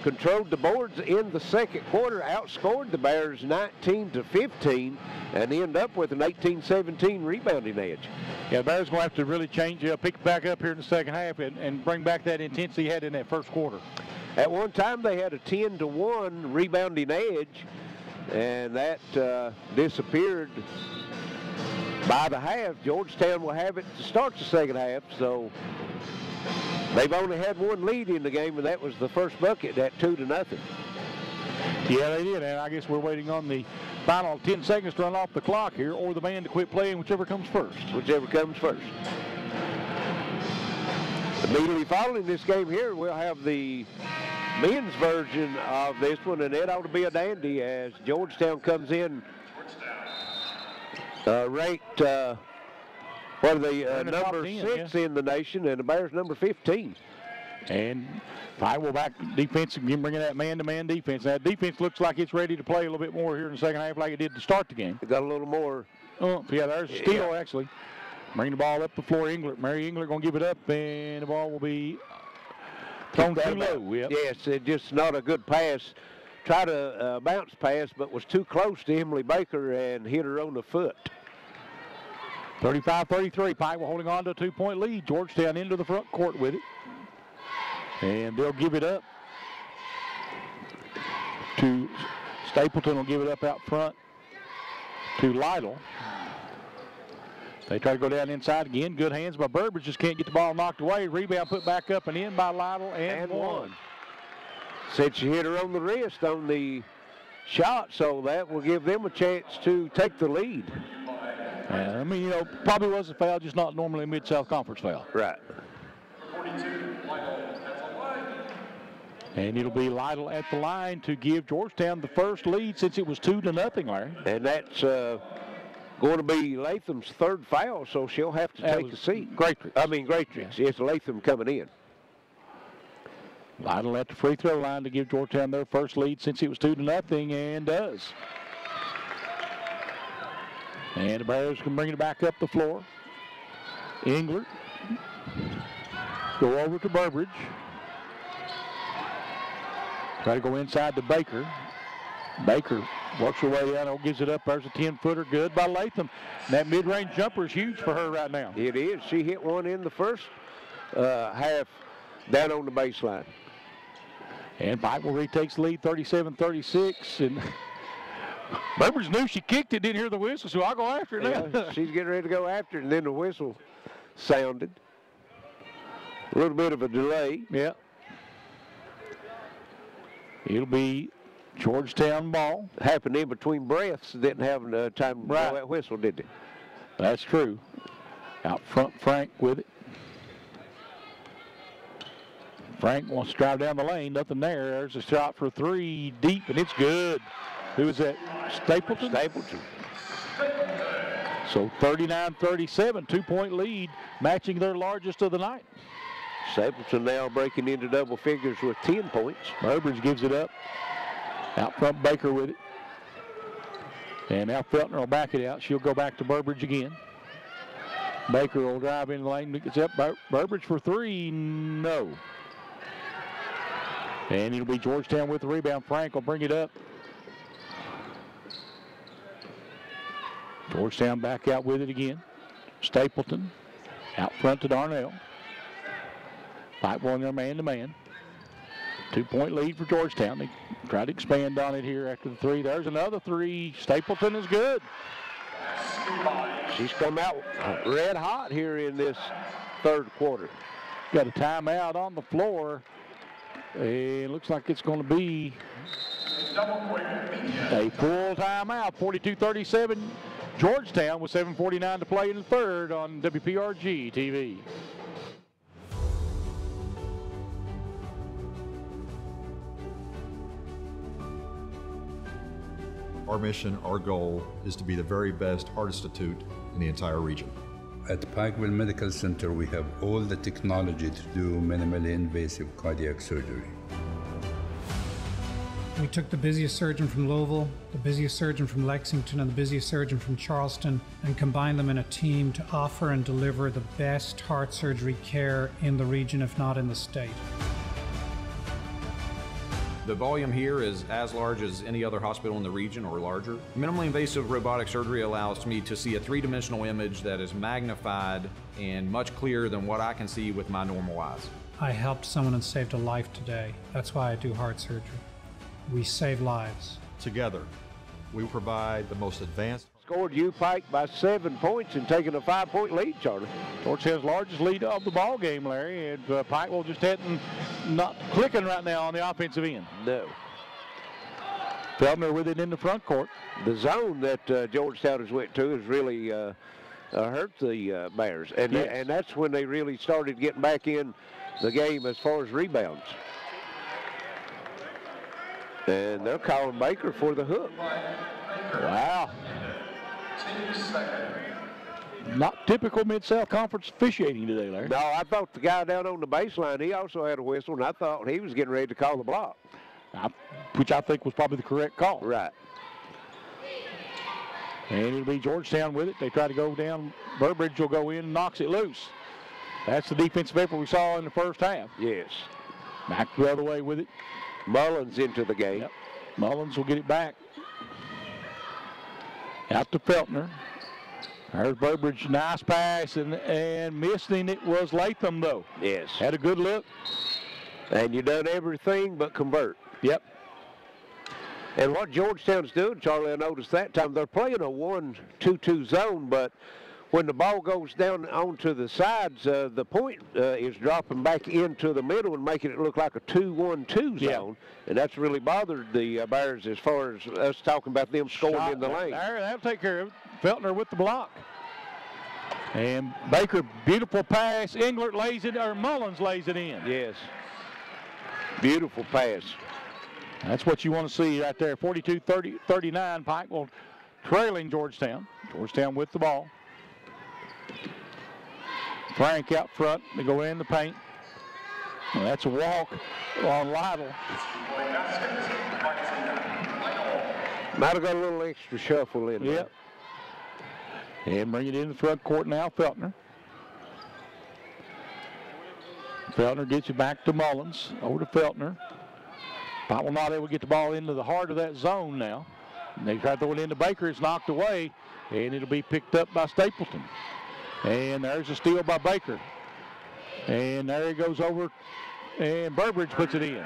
controlled the boards in the second quarter, outscored the Bears 19-15, and ended up with an 18-17 rebounding edge. Yeah, the Bears going to have to really change, pick back up here in the second half and bring back that intensity they had in that first quarter. At one time, they had a 10-1 rebounding edge, and that disappeared by the half. Georgetown will have it to start the second half, so they've only had one lead in the game, and that was the first bucket at 2-0. Yeah, they did, and I guess we're waiting on the final 10 seconds to run off the clock here, or the band to quit playing, whichever comes first. Whichever comes first. Immediately following this game here, we'll have the men's version of this one, and it ought to be a dandy as Georgetown comes in ranked number 6 in the nation, and the Bears number 15. And Pike will back defense again, bringing that man-to-man defense. That defense looks like it's ready to play a little bit more here in the second half like it did to start the game. It got a little more. Yeah, there's a steal, actually. Bringing the ball up the floor, Englert. Mary Englert going to give it up, and the ball will be thrown too low. Yep. Yes, it's just not a good pass. Tried a bounce pass, but was too close to Emily Baker and hit her on the foot. 35-33. Pike will holding on to a 2-point lead. Georgetown into the front court with it. And they'll give it up to Stapleton. Will give it up out front to Lytle. They try to go down inside again. Good hands by Burbridge. Just can't get the ball knocked away. Rebound put back up and in by Lytle and one. Said she hit her on the wrist on the shot, so that will give them a chance to take the lead. I mean, probably was a foul, just not normally a Mid-South Conference foul. Right. And it'll be Lytle at the line to give Georgetown the first lead since it was 2-0, Larry. And that's going to be Latham's third foul, so she'll have to take a seat. Greatrix. Yes, Latham coming in. Lytle at the free throw line to give Georgetown their first lead since it was 2-0, and does. And the Bears can bring it back up the floor. Englert. Go over to Burbridge. Try to go inside to Baker. Baker works her way down, gives it up. There's a 10-footer, good by Latham. And that mid-range jumper is huge for her right now. It is. She hit one in the first half down on the baseline. And Pike will retakes the lead 37-36. And Burbridge knew she kicked it, didn't hear the whistle, so I'll go after it now. She's getting ready to go after it, and then the whistle sounded. A little bit of a delay. Yeah. It'll be Georgetown ball. Happened in between breaths. Didn't have time to blow that whistle, did they? That's true. Out front, Frank with it. Frank wants to drive down the lane. Nothing there. There's a shot for three deep, and it's good. Who is that? Stapleton? Stapleton. So 39-37, 2-point lead, matching their largest of the night. Stapleton now breaking into double figures with 10 points. Burbridge gives it up. Out front, Baker with it. And now Feltner will back it out. She'll go back to Burbridge again. Baker will drive in the lane. Gets up. Burbridge for three. No. And it'll be Georgetown with the rebound. Frank will bring it up. Georgetown back out with it again. Stapleton out front to Darnell. Pike one there man-to-man. 2-point lead for Georgetown. They try to expand on it here after the three. There's another three. Stapleton is good. She's come out red hot here in this third quarter. Got a timeout on the floor. It looks like it's going to be a full timeout. 42-37. Georgetown with 7:49 to play in the third on WPRG TV. Our mission, our goal is to be the very best heart institute in the entire region. At Pikeville Medical Center, we have all the technology to do minimally invasive cardiac surgery. We took the busiest surgeon from Louisville, the busiest surgeon from Lexington, and the busiest surgeon from Charleston and combined them in a team to offer and deliver the best heart surgery care in the region, if not in the state. The volume here is as large as any other hospital in the region or larger. Minimally invasive robotic surgery allows me to see a three-dimensional image that is magnified and much clearer than what I can see with my normal eyes. I helped someone and saved a life today. That's why I do heart surgery. We save lives. Together, we provide the most advanced. Scored UPIKE by 7 points and taking a 5-point lead, Charlie. Georgetown's largest lead of the ball game, Larry, and Pikeville just hadn't not clicking right now on the offensive end. No. Feldner with it in the front court. The zone that Georgetown has went to has really hurt the Bears, and yes. And that's when they really started getting back in the game as far as rebounds. And they're calling Baker for the hook. Wow. Not typical Mid-South Conference officiating today, Larry. No, I thought the guy down on the baseline, he also had a whistle, and I thought he was getting ready to call the block. Which I think was probably the correct call. Right. And it'll be Georgetown with it. They try to go down. Burbridge will go in and knocks it loose. That's the defensive effort we saw in the first half. Yes. Back the other way with it. Mullins into the game. Yep. Mullins will get it back. Out to Feltner. There's Burbridge, nice pass, and missing it was Latham, though. Yes. Had a good look. And you done everything but convert. Yep. And what Georgetown's doing, Charlie, I noticed that time, they're playing a 1-2-2 zone, but when the ball goes down onto the sides, the point is dropping back into the middle and making it look like a 2-1-2 zone. And that's really bothered the Bears as far as us talking about them scoring in the lane. That'll take care of it. Feltner with the block. And Baker, beautiful pass. Englert lays it, or Mullins lays it in. Yes. Beautiful pass. That's what you want to see right there. 42-39, Pikeville trailing Georgetown. Georgetown with the ball. Frank out front. They go in the paint. Well, that's a walk on Lytle. Might have got a little extra shuffle in there. Yep. And bring it in the front court now, Feltner. Feltner gets it back to Mullins. Over to Feltner. Pikeville not able to get the ball into the heart of that zone now. And they try to throw it into Baker. It's knocked away, and it'll be picked up by Stapleton. And there's a steal by Baker. And there he goes over, and Burbridge puts it in.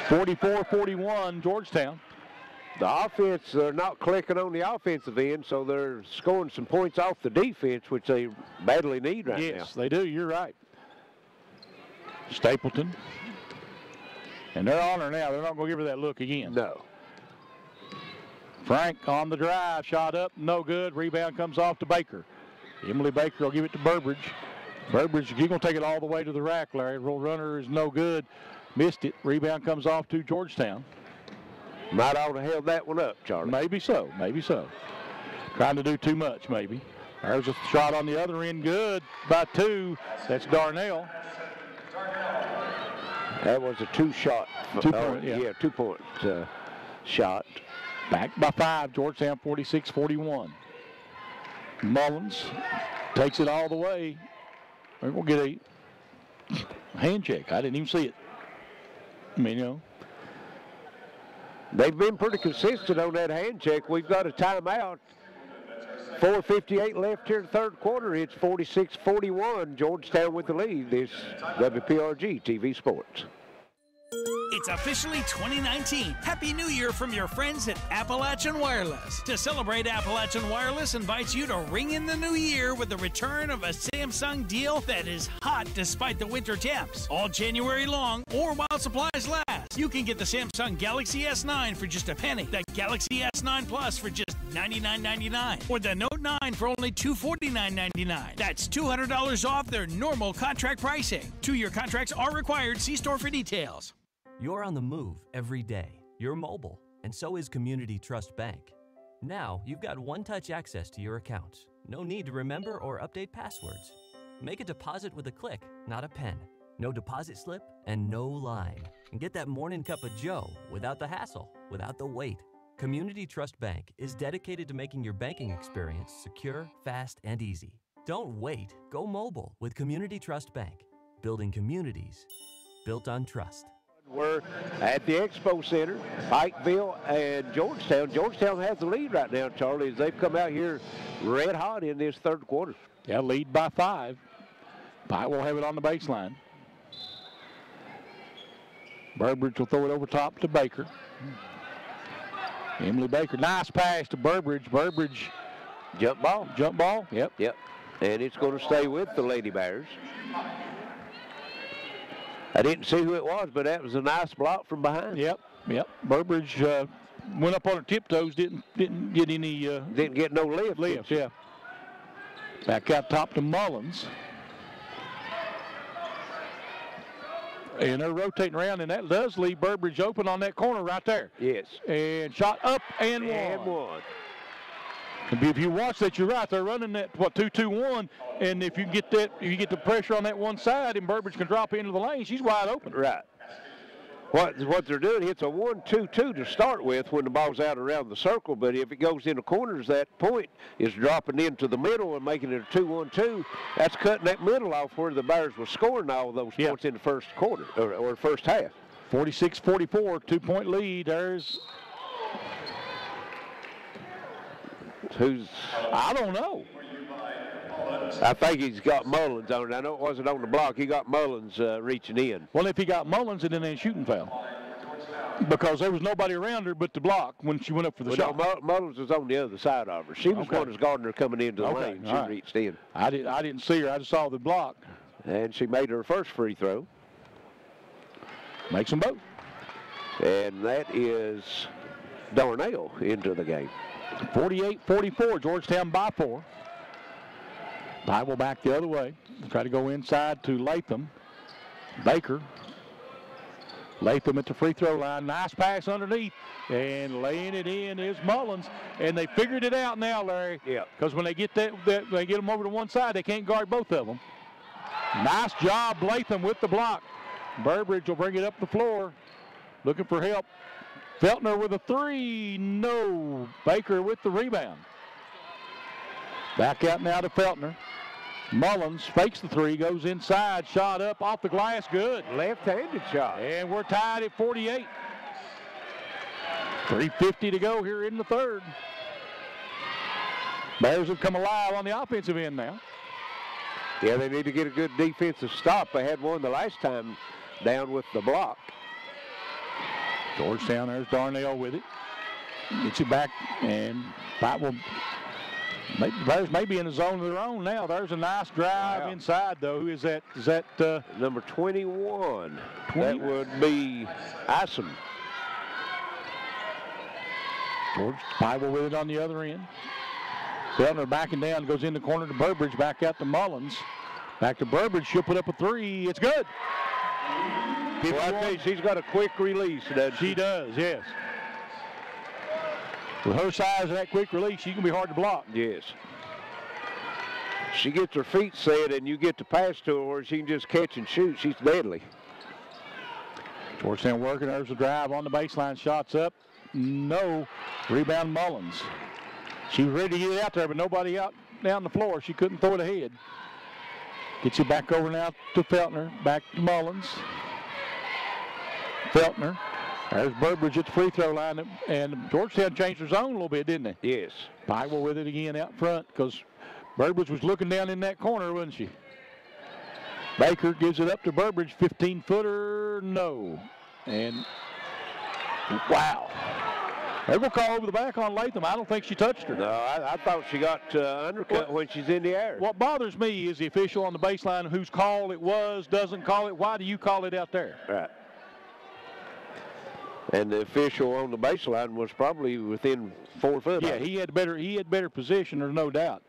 44-41, Georgetown. The offense, they're not clicking on the offensive end, so they're scoring some points off the defense, which they badly need right now. Yes, they do. You're right. Stapleton. And they're on her now. They're not going to give her that look again. No. Frank on the drive. Shot up. No good. Rebound comes off to Baker. Emily Baker will give it to Burbridge. Burbridge, you're going to take it all the way to the rack, Larry. Roll runner is no good. Missed it. Rebound comes off to Georgetown. Might ought to held that one up, Charlie. Maybe so. Maybe so. Trying to do too much, maybe. There's a shot on the other end. Good by two. That's Darnell. That was a two-shot. 2 point, yeah. Yeah, 2-point shot. Back by 5. Georgetown 46-41. Mullins takes it all the way. We're going to get a hand check. I didn't even see it. I mean, you know. They've been pretty consistent on that hand check. We've got a timeout. 4:58 left here in the third quarter. It's 46-41. Georgetown with the lead. This WPRG TV Sports. It's officially 2019. Happy New Year from your friends at Appalachian Wireless. To celebrate, Appalachian Wireless invites you to ring in the new year with the return of a Samsung deal that is hot despite the winter temps. All January long or while supplies last. You can get the Samsung Galaxy S9 for just a penny, the Galaxy S9 Plus for just $99.99, or the Note 9 for only $249.99. That's $200 off their normal contract pricing. 2-year contracts are required. See store for details. You're on the move every day. You're mobile, and so is Community Trust Bank. Now, you've got one-touch access to your accounts. No need to remember or update passwords. Make a deposit with a click, not a pen. No deposit slip and no line. and get that morning cup of joe without the hassle, without the wait. Community Trust Bank is dedicated to making your banking experience secure, fast, and easy. Don't wait. Go mobile with Community Trust Bank. Building communities built on trust. We're at the Expo Center, Pikeville and Georgetown. Georgetown has the lead right now, Charlie, as they've come out here red hot in this third quarter. Yeah, lead by 5. Pike will have it on the baseline. Burbridge will throw it over top to Baker. Emily Baker, nice pass to Burbridge. Burbridge, jump ball. Jump ball, yep. Yep, and it's going to stay with the Lady Bears. I didn't see who it was, but that was a nice block from behind. Yep. Burbridge went up on her tiptoes, didn't get any. Didn't get no lift. Lifts, yeah. Back out top to Mullins. And they're rotating around, and that does leave Burbridge open on that corner right there. Yes. And shot up and one. And if you watch that, you're right. They're running that, 2-2-1, and if you get that, you get the pressure on that one side, and Burbridge can drop into the lane, she's wide open. Right. What they're doing, it's a 1-2-2 to start with when the ball's out around the circle, but if it goes in the corners, that point is dropping into the middle and making it a 2-1-2. That's cutting that middle off where the Bears were scoring all those points in the first quarter, or first half. 46-44, 2-point lead. There's I don't know. I think he's got Mullins on it. I know it wasn't on the block. He got Mullins reaching in. Well, if he got Mullins, and then a shooting foul. Because there was nobody around her but the block when she went up for the shot. No, Mullins was on the other side of her. She was one as Gardner coming into the lane. She reached in. I didn't see her. I just saw the block. And she made her first free throw. Makes them both. And that is Darnell into the game. 48-44, Georgetown by 4. Bible back the other way. Try to go inside to Latham. Baker. Latham at the free throw line. Nice pass underneath. And laying it in is Mullins. And they figured it out now, Larry. Yeah. Because when they get they get them over to one side, they can't guard both of them. Nice job, Latham with the block. Burbridge will bring it up the floor. Looking for help. Feltner with a 3. No. Baker with the rebound. Back out now to Feltner. Mullins fakes the 3, goes inside, shot up off the glass, good. Left-handed shot. And we're tied at 48. 3:50 to go here in the third. Bears have come alive on the offensive end now. Yeah, they need to get a good defensive stop. They had one the last time down with the block. Georgetown, there's Darnell with it. Gets it back, and Fight will. The Bears may be in the zone of their own now. There's a nice drive inside, though. Who is that? Is that number 21? That would be Isom. George Bible with it on the other end. Feltner backing down, goes in the corner to Burbridge, back out to Mullins. Back to Burbridge, she'll put up a 3. It's good. Well, I tell you, she's got a quick release, doesn't she? She does, yes. With her size and that quick release, she can be hard to block. Yes. She gets her feet set, and you get to pass to her where she can just catch and shoot. She's deadly. Georgetown working. There's a drive on the baseline. Shots up. No. Rebound Mullins. She was ready to get it out there, but nobody out down the floor. She couldn't throw it ahead. Gets you back over now to Feltner. Back to Mullins. Feltner. There's Burbridge at the free throw line, and Georgetown changed their zone a little bit, didn't they? Yes. Pygel with it again out front because Burbridge was looking down in that corner, wasn't she? Baker gives it up to Burbridge, 15-footer, no. And, wow. They will call over the back on Latham. I don't think she touched her. No, I thought she got undercut when she's in the air. What bothers me is the official on the baseline whose call it was, doesn't call it. Why do you call it out there? Right. And the official on the baseline was probably within 4 foot. Yeah, he had better position, there's no doubt.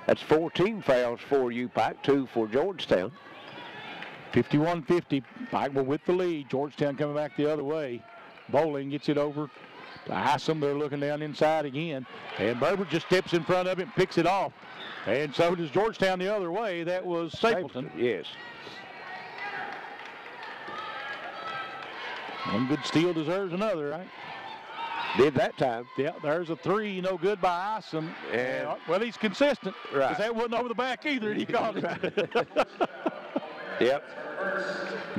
That's 14 fouls for UPIKE, 2 for Georgetown. 51-50, Pikeville with the lead. Georgetown coming back the other way. Bowling gets it over to Isom. They're looking down inside again. And Burbridge just steps in front of it and picks it off. And so does Georgetown the other way. That was Stapleton. Yes. One good steal deserves another, right? Did that time. Yeah, there's a three, no good by Isom. And well, he's consistent. Right. Because that wasn't over the back either, and he caught it. Yep.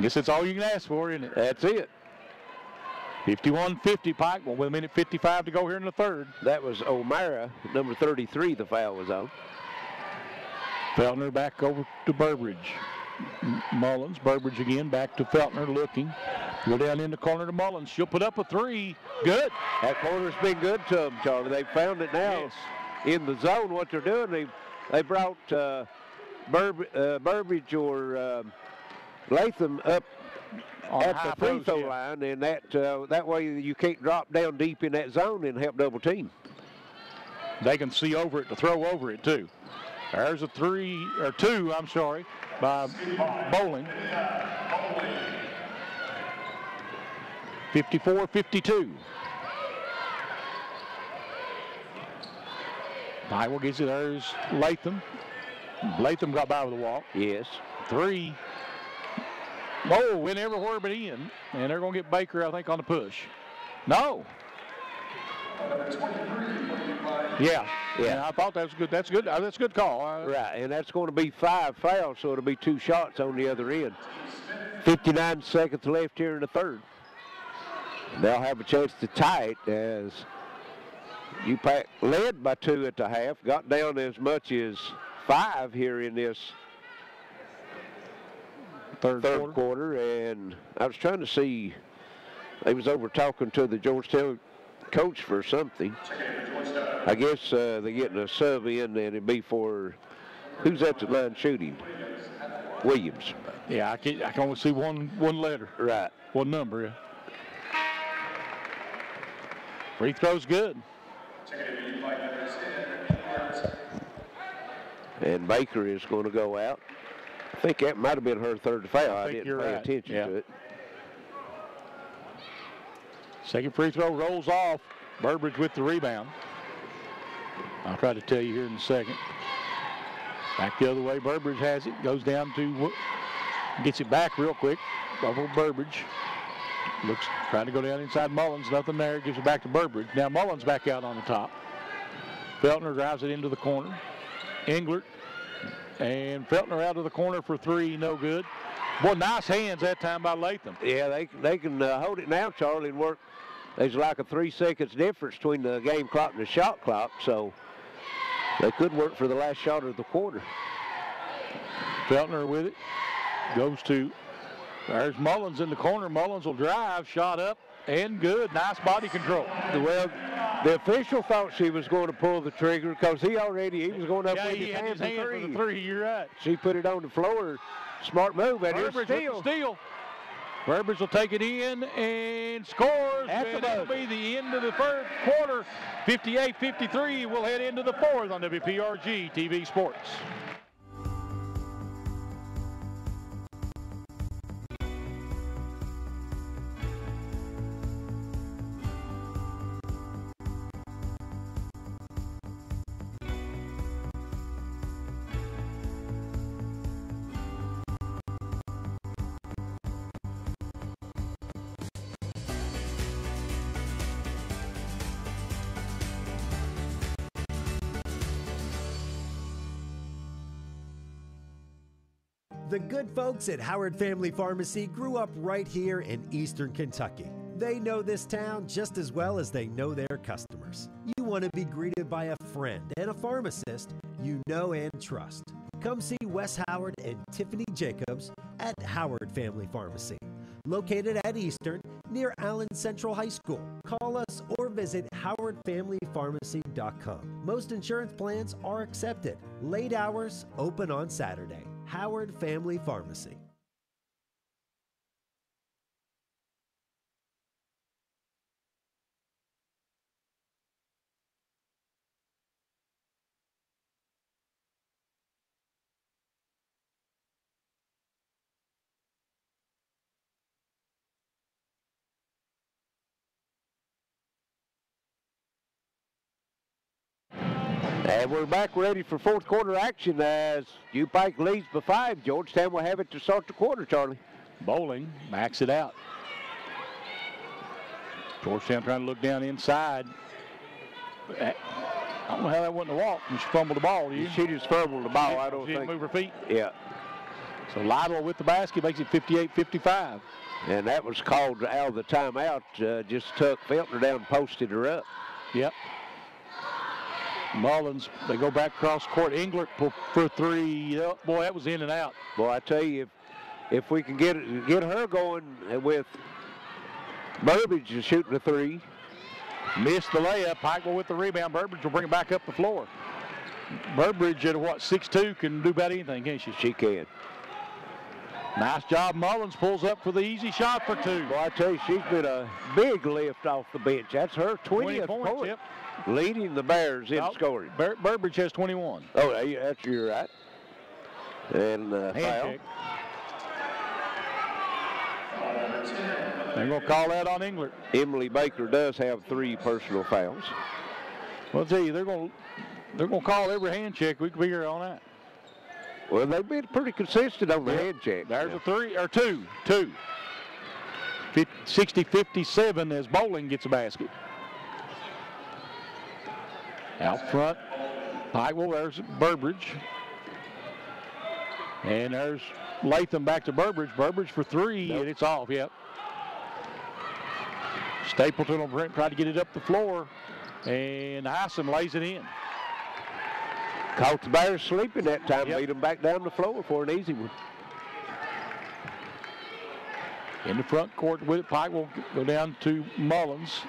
Guess that's all you can ask for, isn't it? That's it. 51-50 Pike. Well, with a minute 55 to go here in the third. That was O'Mara, number 33, the foul was on. Feltner back over to Burbridge. Mullins, Burbridge again, back to Feltner looking. Go down in the corner to Mullins. She'll put up a three. Good. That corner's been good to them, Charlie. They've found it now in the zone. What they're doing, they brought Burbridge or Latham up at the free throw line, and that way you can't drop down deep in that zone and help double team. They can see over it to throw over it too. There's a two, by Bowling. 54-52. Iowa gets it. There's Latham. Latham got by with a walk. Yes. Three. Oh, went everywhere but in. And they're going to get Baker, I think, on the push. No. Yeah. I thought that was good. That's good. That's a good call. Right, and that's going to be 5 fouls, so it'll be 2 shots on the other end. 59 seconds left here in the third. They'll have a chance to tie it as UPIKE led by 2 at the half, got down as much as 5 here in this third quarter, and I was trying to see, they was over talking to the Georgetown coach for something. I guess they're getting a sub in, and it'd be for, who's at the line shooting? Williams. Yeah, I can only see one letter. Right. One number, yeah. Free throw's good. And Baker is going to go out. I think that might have been her third foul. I didn't pay attention to it. Second free throw rolls off. Burbridge with the rebound. I'll try to tell you here in a second. Back the other way. Burbridge has it. Goes down to, gets it back real quick. Over Burbridge. Looks, trying to go down inside Mullins. Nothing there. Gives it back to Burbridge. Now Mullins back out on the top. Feltner drives it into the corner. Englert. And Feltner out of the corner for 3. No good. Boy, nice hands that time by Latham. Yeah, they can hold it now, Charlie, and work. There's like a 3 seconds difference between the game clock and the shot clock, so they could work for the last shot of the quarter. Feltner with it. Goes to, there's Mullins in the corner. Mullins will drive, shot up, and good. Nice body control. Well, the official thought she was going to pull the trigger because he was going up with his hand for the 3. You're right. She put it on the floor. Smart move. And Burbridge with the steal. Burbridge will take it in and scores. And that'll be the end of the third quarter. 58-53. We'll head into the fourth on WPRG TV Sports. The good folks at Howard Family Pharmacy grew up right here in Eastern Kentucky. They know this town just as well as they know their customers. You want to be greeted by a friend and a pharmacist you know and trust. Come see Wes Howard and Tiffany Jacobs at Howard Family Pharmacy, located at Eastern near Allen Central High School. Call us or visit howardfamilypharmacy.com. Most insurance plans are accepted. Late hours, open on Saturday. Howard Family Pharmacy. And we're back ready for fourth quarter action as UPIKE leads by 5. Georgetown will have it to start the quarter, Charlie. Bowling backs it out. Georgetown trying to look down inside. I don't know how that wasn't a walk when she fumbled the ball, do you? She just fumbled the ball. I don't she think. didn't move her feet. Yeah. So Lytle with the basket makes it 58-55. And that was called out of the timeout. Just took Feltner down and posted her up. Yep. Mullins, they go back across court. Englert for three. Oh, boy, that was in and out. Boy, I tell you, if we can get her going with Burbridge shooting a three. Missed the layup. Pikeville with the rebound. Burbridge will bring it back up the floor. Burbridge at 6'2", can do about anything, can't she? She can. Nice job. Mullins pulls up for the easy shot for two. Well, I tell you, she's been a big lift off the bench. That's her 20th point. Yep. Leading the Bears in scoring. Burbridge has 21. Oh, you're right. And foul. Check. They're going to call that on Englert. Emily Baker does have 3 personal fouls. Well, I'll tell you, they're going to call every hand check. We can figure on that. Well, they've been pretty consistent on the hand check. There's a 3 or 2. 60-57 as Bowling gets a basket. Out front, Pikeville, there's Burbridge. And there's Latham back to Burbridge. Burbridge for 3, and it's off, yep. Stapleton will try to get it up the floor, and Hyson lays it in. Caught the Bears sleeping that time, beat them back down the floor for an easy one. In the front court with it, Pike will go down to Mullins.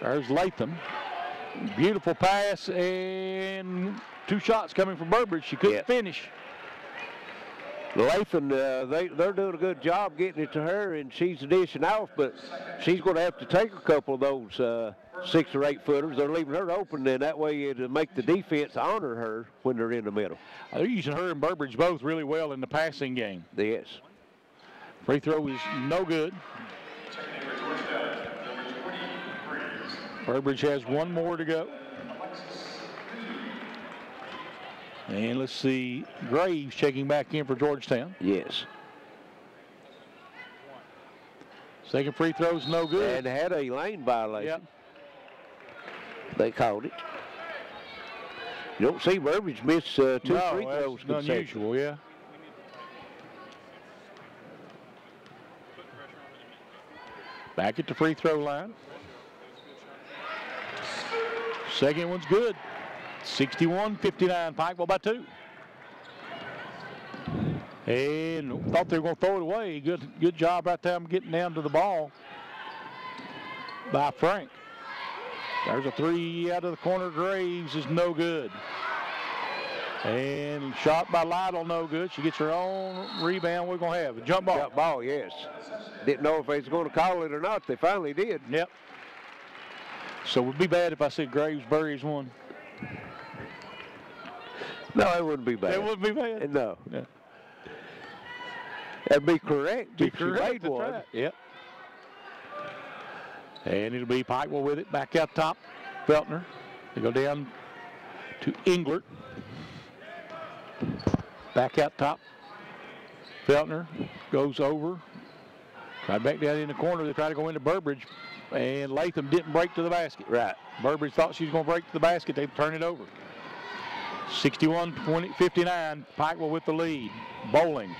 There's Latham. Beautiful pass, and 2 shots coming from Burbridge. She couldn't finish. Latham, they're doing a good job getting it to her, and she's dishing off, but she's going to have to take a couple of those 6 or 8 footers. They're leaving her open, and that way it'll make the defense honor her when they're in the middle. They're using her and Burbridge both really well in the passing game. Yes. Free throw is no good. Burbridge has 1 more to go. And let's see, Graves checking back in for Georgetown. Yes. Second free throw's no good. And had a lane violation. Yep. They called it. You don't see Burbridge miss 2 free throws. That's unusual, yeah. Back at the free throw line. Second one's good. 61-59, Pikeville by 2. And thought they were going to throw it away. Good job right there getting down to the ball by Frank. There's a 3 out of the corner. Graves is no good. And shot by Lytle, no good. She gets her own rebound. We're going to have a jump ball. Jump ball, yes. Didn't know if they was going to call it or not. They finally did. Yep. So it would be bad if I said Graves buries one. No, it wouldn't be bad. It wouldn't be bad? No. Yeah. That'd be correct. Be if correct. She made one. Right. Yep. And it'll be Pikeville with it. Back out top, Feltner. They go down to Englert. Back out top. Feltner goes over. Right back down in the corner. They try to go into Burbridge. And Latham didn't break to the basket. Right. Burbridge thought she was going to break to the basket. They turn it over. 61-59. Pikeville with the lead. Bowling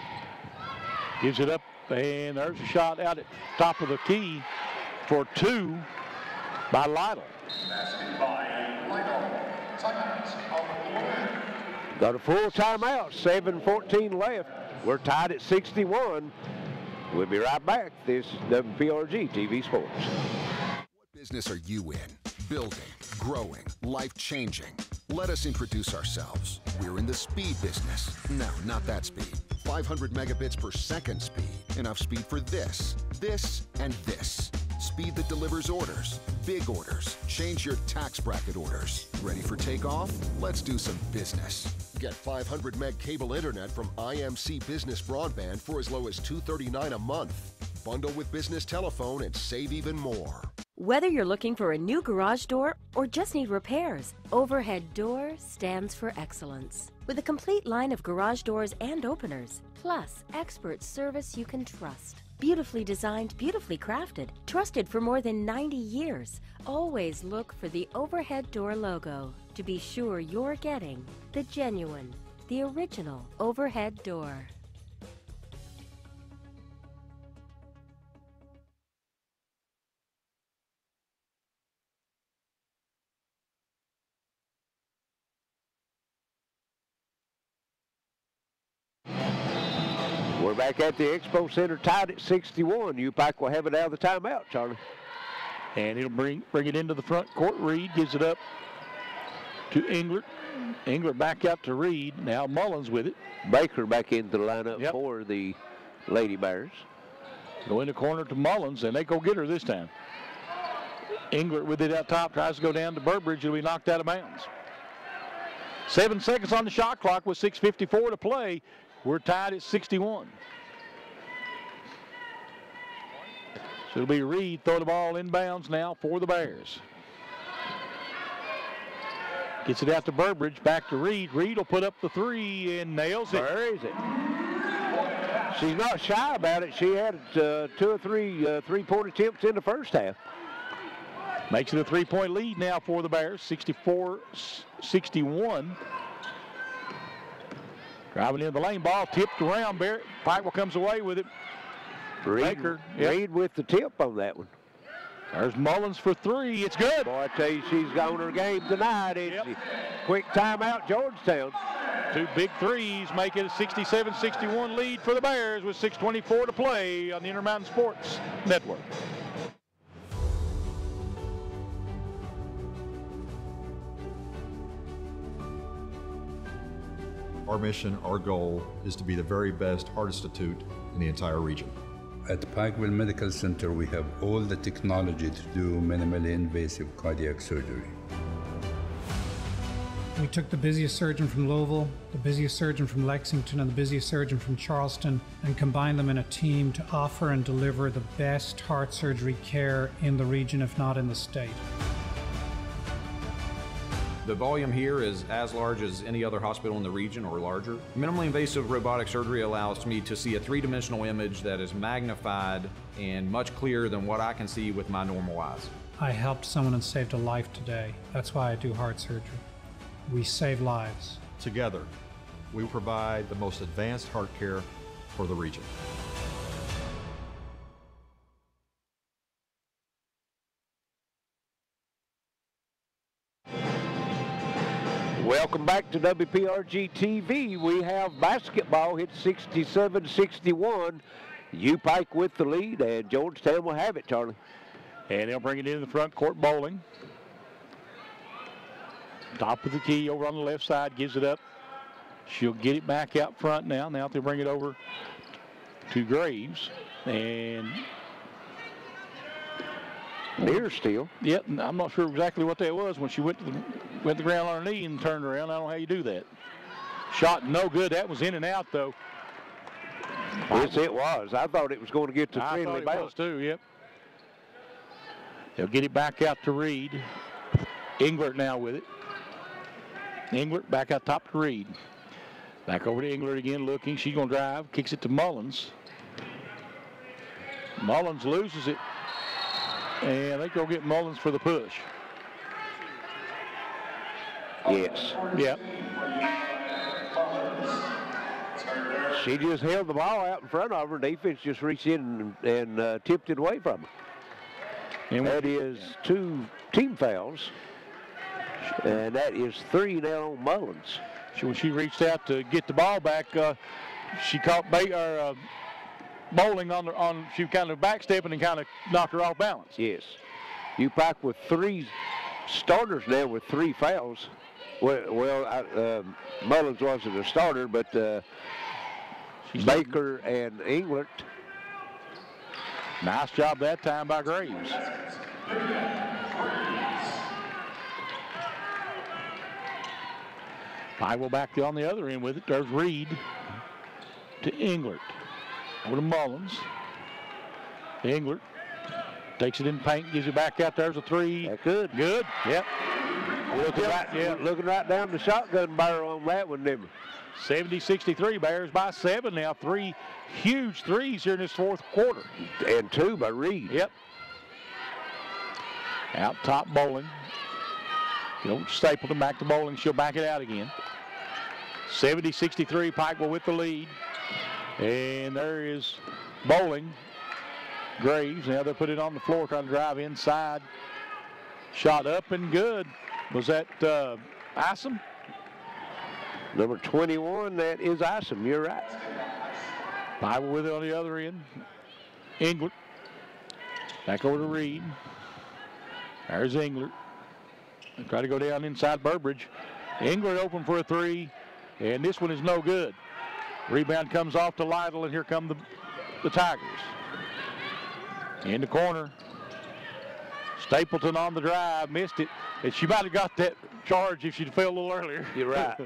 gives it up. And there's a shot out at top of the key for 2 by Lytle. Got a full timeout. 7:14 left. We're tied at 61. We'll be right back. This is WPRG TV Sports. What business are you in? Building, growing, life-changing. Let us introduce ourselves. We're in the speed business. No, not that speed. 500 megabits per second speed. Enough speed for this, and this. Speed that delivers orders, big orders. Change your tax bracket orders. Ready for takeoff? Let's do some business. Get 500 meg cable internet from IMC Business Broadband for as low as $239 a month. Bundle with business telephone and save even more. Whether you're looking for a new garage door or just need repairs, Overhead Door stands for excellence. With a complete line of garage doors and openers, plus expert service you can trust. Beautifully designed, beautifully crafted, trusted for more than 90 years. Always look for the overhead door logo to be sure you're getting the genuine, the original overhead door. We're back at the Expo Center, tied at 61. UPIKE will have it out of the timeout, Charlie. And he'll bring it into the front court. Reed gives it up to Englert. Englert back out to Reed. Now Mullins with it. Baker back into the lineup for the Lady Bears. Go in the corner to Mullins, and they go get her this time. Englert with it out top, tries to go down to Burbridge. It'll be knocked out of bounds. 7 seconds on the shot clock with 6:54 to play. We're tied at 61. So it'll be Reed throwing the ball inbounds now for the Bears. Gets it out to Burbridge, back to Reed. Reed will put up the three and nails it. Where is it? She's not shy about it. She had 2 or 3 three-point attempts in the first half. Makes it a 3-point lead now for the Bears, 64-61. Driving in the lane, ball tipped around. Pikewell comes away with it. Baker. Reed with the tip on that one. There's Mullins for three. It's good. Boy, I tell you, she's got her game tonight, isn't she? Quick timeout, Georgetown. 2 big threes make it a 67-61 lead for the Bears with 6:24 to play on the Intermountain Sports Network. Our mission, our goal, is to be the very best heart institute in the entire region. At Pikeville Medical Center, we have all the technology to do minimally invasive cardiac surgery. We took the busiest surgeon from Louisville, the busiest surgeon from Lexington, and the busiest surgeon from Charleston, and combined them in a team to offer and deliver the best heart surgery care in the region, if not in the state. The volume here is as large as any other hospital in the region or larger. Minimally invasive robotic surgery allows me to see a three-dimensional image that is magnified and much clearer than what I can see with my normal eyes. I helped someone and saved a life today. That's why I do heart surgery. We save lives. Together, we provide the most advanced heart care for the region. Welcome back to WPRG TV. We have basketball hit 67-61. UPIKE with the lead, and Georgetown will have it, Charlie. And they'll bring it in the front court. Bowling. Top of the key over on the left side, gives it up. She'll get it back out front now. Now they'll bring it over to Graves. And near steal. Yep, I'm not sure exactly what that was when she went to the ground on her knee and turned around. I don't know how you do that. Shot no good. That was in and out, though. Yes, it was. I thought it was going to get to friendly bounce. I thought it was, too, yep. They'll get it back out to Reed. Englert now with it. Englert back out top to Reed. Back over to Englert again looking. She's going to drive. Kicks it to Mullins. Mullins loses it. And they go get Mullins for the push. Yes. Yep. She just held the ball out in front of her. Defense just reached in and tipped it away from her. And that is 2 team fouls. And that is 3 now on Mullins. When she reached out to get the ball back, she caught Bowling on she kind of backstepping and kind of knocked her off balance. Yes. UPIKE with 3 starters now with 3 fouls. Mullins wasn't a starter, but Baker and Englert. Nice job that time by Graves. Pikewell back on the other end with it. There's Reed to Englert. Over to Mullins. Englert takes it in paint, gives it back out. There's a 3. That's good. Good. Yep. Looking right down the shotgun barrel on that one, didn't we? 70-63, Bears by 7 now. 3 huge threes here in this fourth quarter. And 2 by Reed. Yep. Out top Bowling. Stapleton back to Bowling. She'll back it out again. 70-63, Pikeville with the lead. And there is Bowling. Graves, now they put it on the floor, trying to drive inside. Shot up and good. Was that Isom? Number 21, that is Isom. You're right. Pikeville with it on the other end. Englert. Back over to Reed. There's Englert. They try to go down inside Burbridge. Englert open for a 3, and this one is no good. Rebound comes off to Lytle, and here come the Tigers. In the corner. Stapleton on the drive, missed it. And she might have got that charge if she'd fell a little earlier. You're right.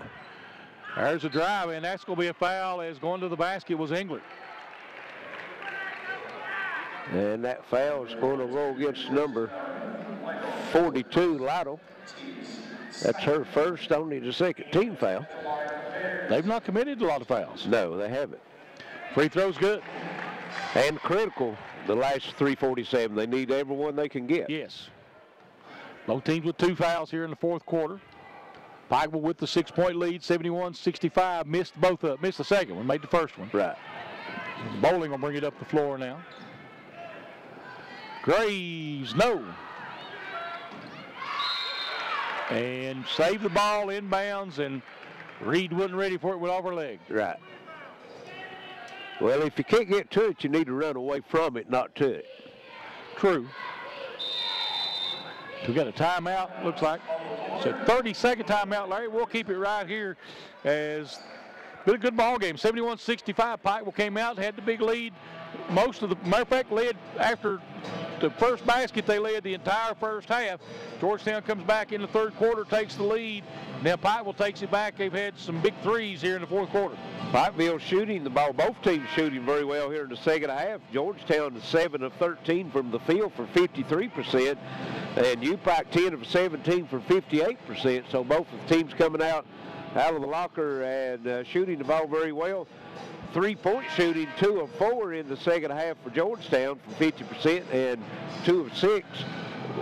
There's a drive, and that's going to be a foul as going to the basket was Englert. And that foul is going to roll against number 42, Lytle. That's her first, only the second team foul. They've not committed a lot of fouls. No, they haven't. Free throw's good. And critical, the last 3:47. They need everyone they can get. Yes. Both teams with 2 fouls here in the fourth quarter. Pikeville with the 6-point lead, 71-65. Missed the second one, made the first one. Right. Bowling will bring it up the floor now. Graves, no. And saved the ball inbounds, and Reed wasn't ready for it, went over her leg. Right. Well, if you can't get to it, you need to run away from it, not to it. True. We got a timeout, looks like. It's a 30-second timeout, Larry. We'll keep it right here as been a good ball game. 71-65. Pikeville came out, had the big lead. Matter of fact, led after the first basket, they led the entire first half. Georgetown comes back in the third quarter, takes the lead. Now Pikeville takes it back. They've had some big threes here in the fourth quarter. Pikeville shooting the ball. Both teams shooting very well here in the second half. Georgetown is 7 of 13 from the field for 53%. And UPIKE 10 of 17 for 58%. So both of the teams coming out of the locker and shooting the ball very well. 3-point shooting, 2 of 4 in the second half for Georgetown for 50%, and 2 of 6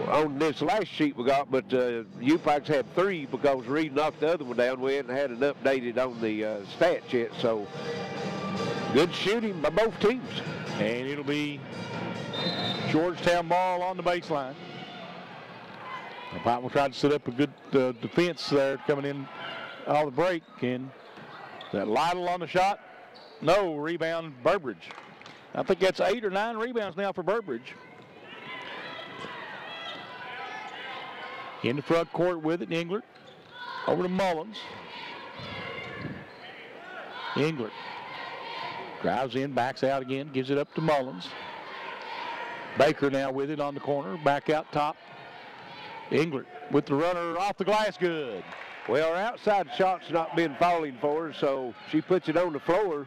on this last sheet we got, but UPIKE's had 3 because Reed knocked the other one down. We hadn't had it updated on the stats yet, so good shooting by both teams. And it'll be Georgetown ball on the baseline. Pikeville tried to set up a good defense there coming in all the break, and that Lytle on the shot. No, rebound Burbridge. I think that's 8 or 9 rebounds now for Burbridge. In the front court with it, Englert. Over to Mullins. Englert drives in, backs out again, gives it up to Mullins. Baker now with it on the corner, back out top. Englert with the runner off the glass, good. Well, her outside shot's not been falling for her, so she puts it on the floor,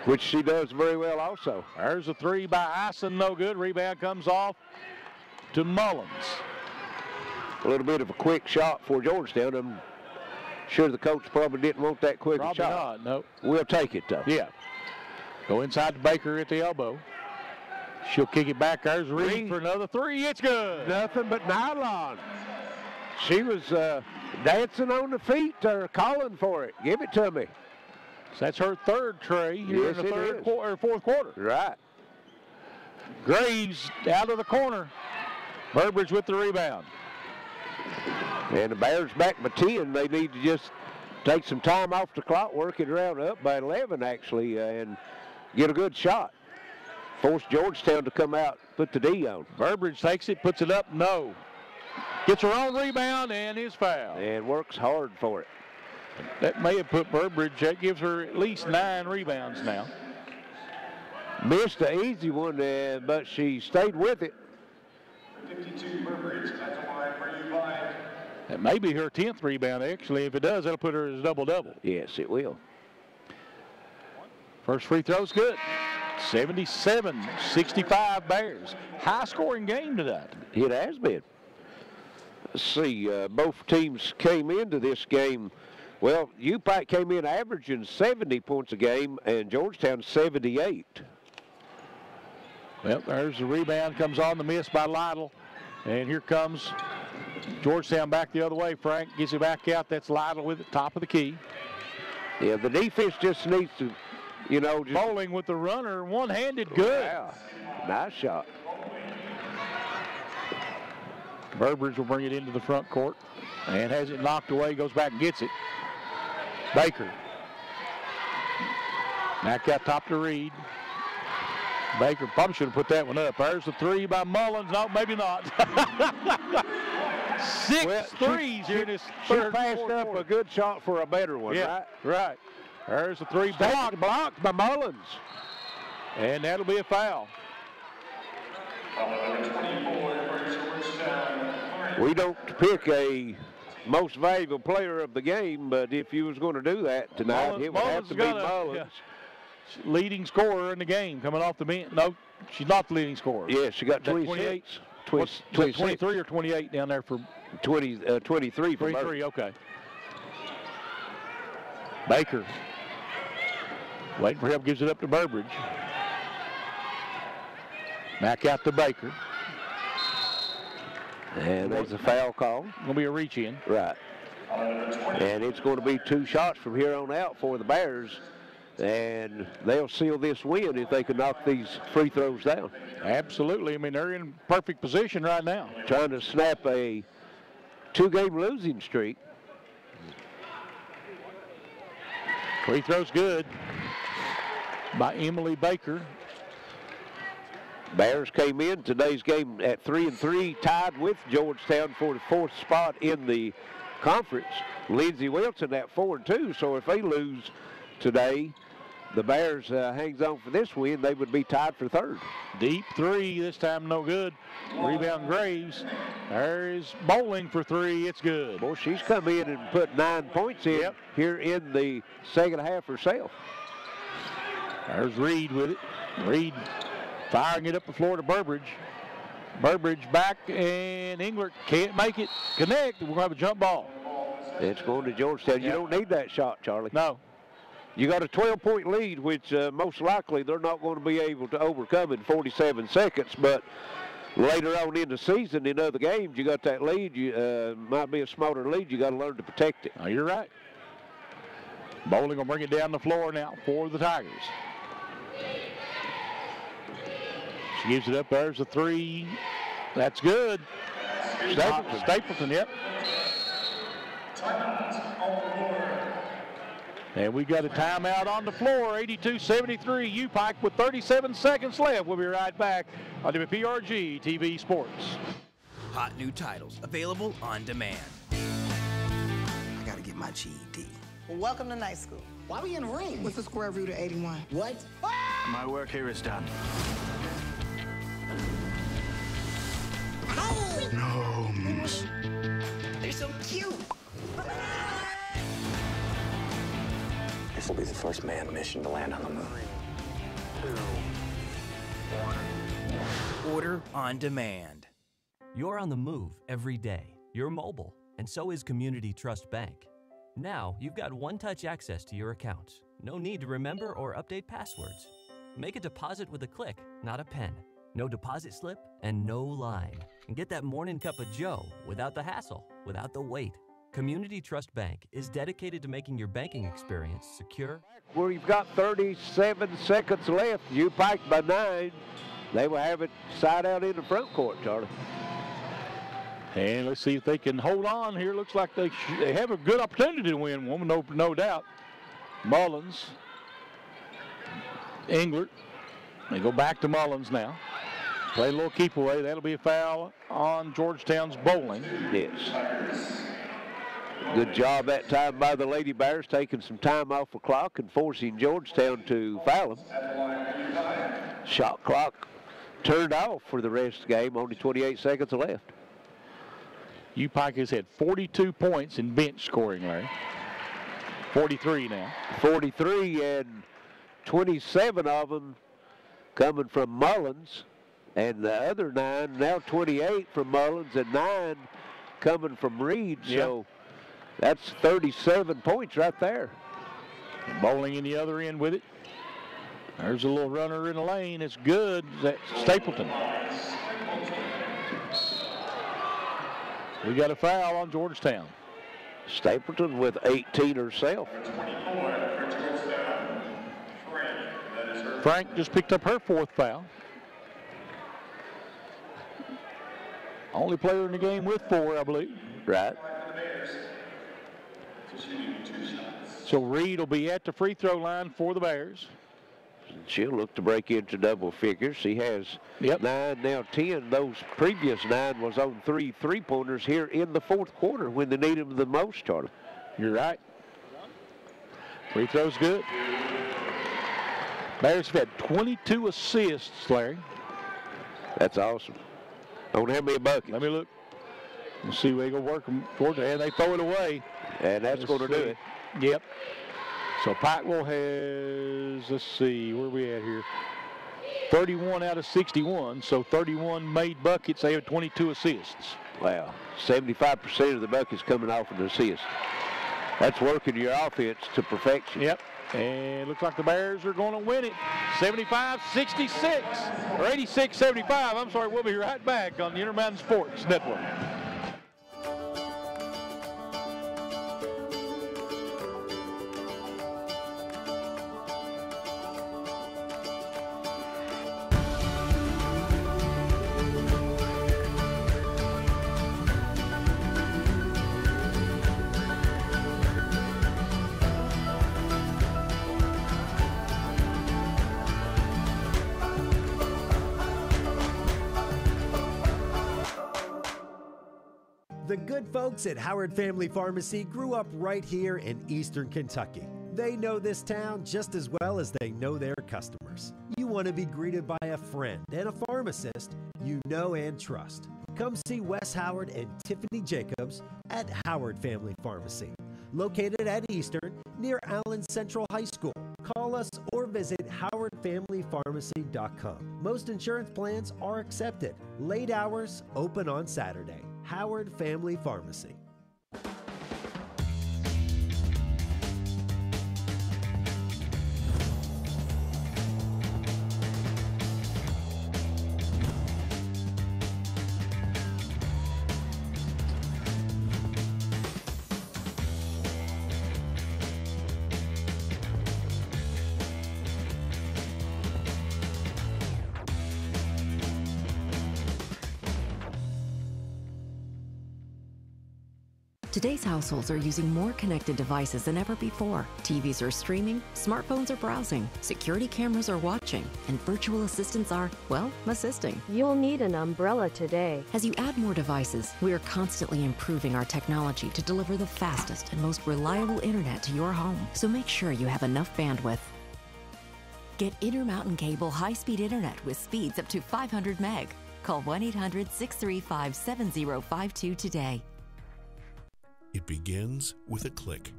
which she does very well also. There's a 3 by Ison, no good. Rebound comes off to Mullins. A little bit of a quick shot for Georgetown. I'm sure the coach probably didn't want that quick shot. Probably not, no. We'll take it, though. Yeah. Go inside to Baker at the elbow. She'll kick it back. There's Reed for another 3. It's good. Nothing but nylon. She was dancing on the feet or calling for it. Give it to me. So that's her third tray here in the fourth quarter. Right. Graves out of the corner. Burbridge with the rebound. And the Bears back by 10. They need to just take some time off the clock, work it around up by 11 actually, and get a good shot. Force Georgetown to come out, put the D on. Burbridge takes it, puts it up, no. Gets her own rebound and is fouled. And works hard for it. That may have put Burbridge, that gives her at least 9 rebounds now. Missed an easy one, but she stayed with it. 52 Burbridge, that's a line for UPIKE. That may be her 10th rebound, actually. If it does, that'll put her as double-double. Yes, it will. First free throw's good. 77-65 Bears. High-scoring game tonight. It has been. Let's see, both teams came into this game Well, UPIKE came in averaging 70 points a game, and Georgetown 78. Well, there's the rebound, comes on the miss by Lytle. And here comes Georgetown back the other way. Frank gets it back out. That's Lytle with it, top of the key. Yeah, the defense just needs to, you know. Just bowling with the runner, one-handed, good. Wow. Nice shot. Burbridge will bring it into the front court and has it knocked away, goes back and gets it. Baker. Back out top to Reed. Baker probably should have put that one up. There's the three by Mullins. No, maybe not. Six threes here in this third. She passed up a good shot for a better one, yeah, right? There's the three blocked by Mullins. And that'll be a foul. We don't pick a most valuable player of the game, but if you was going to do that tonight, it would have to be Mullins. Yeah. Leading scorer in the game coming off the bench. No, she's not the leading scorer. Yeah, she got 28. 23 or 28 down there for 23 for 23, okay. Baker. Waiting for help, gives it up to Burbridge. Back out to Baker. And there's a foul call. Going to be a reach in. Right. And it's going to be 2 shots from here on out for the Bears. And they'll seal this win if they can knock these free throws down. Absolutely. I mean, they're in perfect position right now. Trying to snap a 2-game losing streak. Free throw's good by Emily Baker. Bears came in today's game at 3-3, tied with Georgetown for the 4th spot in the conference. Lindsey Wilson at 4-2, so if they lose today, the Bears hangs on for this win, they would be tied for 3rd. Deep three, this time no good. Rebound Graves. There is Bowling for 3, it's good. Boy, she's come in and put 9 points in here in the second half herself. There's Reed with it. Reed firing it up the floor to Burbridge. Burbridge back, and Englert can't make it connect. We're going to have a jump ball. It's going to Georgetown. You don't need that shot, Charlie. No. You got a 12-point lead, which most likely they're not going to be able to overcome in 47 seconds. But later on in the season, in other games, you got that lead. You might be a smaller lead. You got to learn to protect it. Oh, you're right. Bowling will bring it down the floor now for the Tigers. She gives it up. There's a 3. That's good. Stapleton, yep. And we got a timeout on the floor, 82-73, UPIKE with 37 seconds left. We'll be right back on WPRG TV Sports. Hot new titles available on demand. I gotta get my GED. Well, welcome to night school. Why we in the ring? What's the square root of 81? What? My work here is done. Gnomes. They're so cute. This will be the first manned mission to land on the moon. 3, 2, 1. Order on demand. You're on the move every day. You're mobile, and so is Community Trust Bank. Now, you've got one-touch access to your accounts. No need to remember or update passwords. Make a deposit with a click, not a pen. No deposit slip and no line. And get that morning cup of joe without the hassle, without the wait. Community Trust Bank is dedicated to making your banking experience secure. We've got 37 seconds left. UPIKE by 9. They will have it side out in the front court, Charlie. And let's see if they can hold on here. Looks like they have a good opportunity to win one, no doubt. Mullins. Englert. They go back to Mullins now. Play a little keep away. That'll be a foul on Georgetown's Bowling. Yes. Good job that time by the Lady Bears, taking some time off the clock and forcing Georgetown to foul them. Shot clock turned off for the rest of the game. Only 28 seconds left. UPIKE has had 42 points in bench scoring, Larry. 43 now. 43, and 27 of them coming from Mullins. And the other 9, now 28 from Mullins, and 9 coming from Reed. So That's 37 points right there. Bowling in the other end with it. There's a little runner in the lane. It's good. That's Stapleton. We got a foul on Georgetown. Stapleton with 18 herself. Frank just picked up her 4th foul. Only player in the game with 4, I believe. Right. So Reed will be at the free throw line for the Bears. She'll look to break into double figures. She has 9, now 10. Those previous 9 was on 3 3-pointers here in the 4th quarter when they need them the most, Charlie. You're right. Free throw's good. Bears have had 22 assists, Larry. That's awesome. On how many buckets? Let me look. Let's see, we go work them towards it, and they throw it away. And that's going to do it. Yep. So Pikeville has, let's see, where are we at here? 31 out of 61, so 31 made buckets. They have 22 assists. Wow. 75% of the buckets coming off an assist. That's working your offense to perfection. Yep. And looks like the Bears are going to win it. 75-66, or 86-75. I'm sorry, we'll be right back on the Intermountain Sports Network. The good folks at Howard Family Pharmacy grew up right here in Eastern Kentucky. They know this town just as well as they know their customers. You want to be greeted by a friend and a pharmacist you know and trust. Come see Wes Howard and Tiffany Jacobs at Howard Family Pharmacy, located at Eastern near Allen Central High School. Call us or visit howardfamilypharmacy.com. Most insurance plans are accepted. Late hours, open on Saturday. Howard Family Pharmacy. Today's households are using more connected devices than ever before. TVs are streaming, smartphones are browsing, security cameras are watching, and virtual assistants are, well, assisting. You'll need an umbrella today. As you add more devices, we are constantly improving our technology to deliver the fastest and most reliable internet to your home. So make sure you have enough bandwidth. Get Intermountain Cable high-speed internet with speeds up to 500 meg. Call 1-800-635-7052 today. It begins with a click.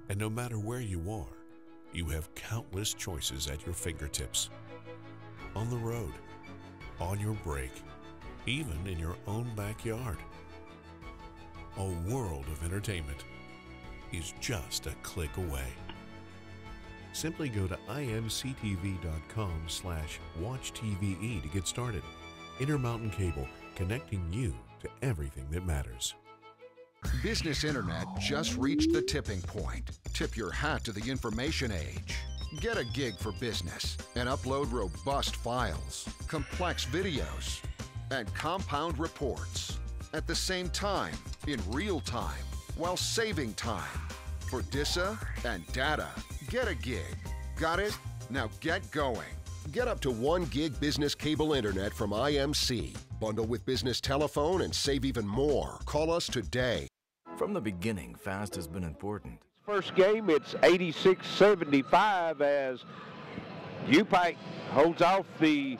And no matter where you are, you have countless choices at your fingertips. On the road, on your break, even in your own backyard. A world of entertainment is just a click away. Simply go to imctv.com/watchtve to get started. Intermountain Cable, connecting you to everything that matters. Business Internet just reached the tipping point. Tip your hat to the information age. Get a gig for business and upload robust files, complex videos, and compound reports at the same time, in real time, while saving time. For DISA and data, get a gig. Got it? Now get going. Get up to 1 gig business cable internet from IMC. Bundle with business telephone and save even more. Call us today. From the beginning, fast has been important. First game, it's 86-75 as UPIKE holds off the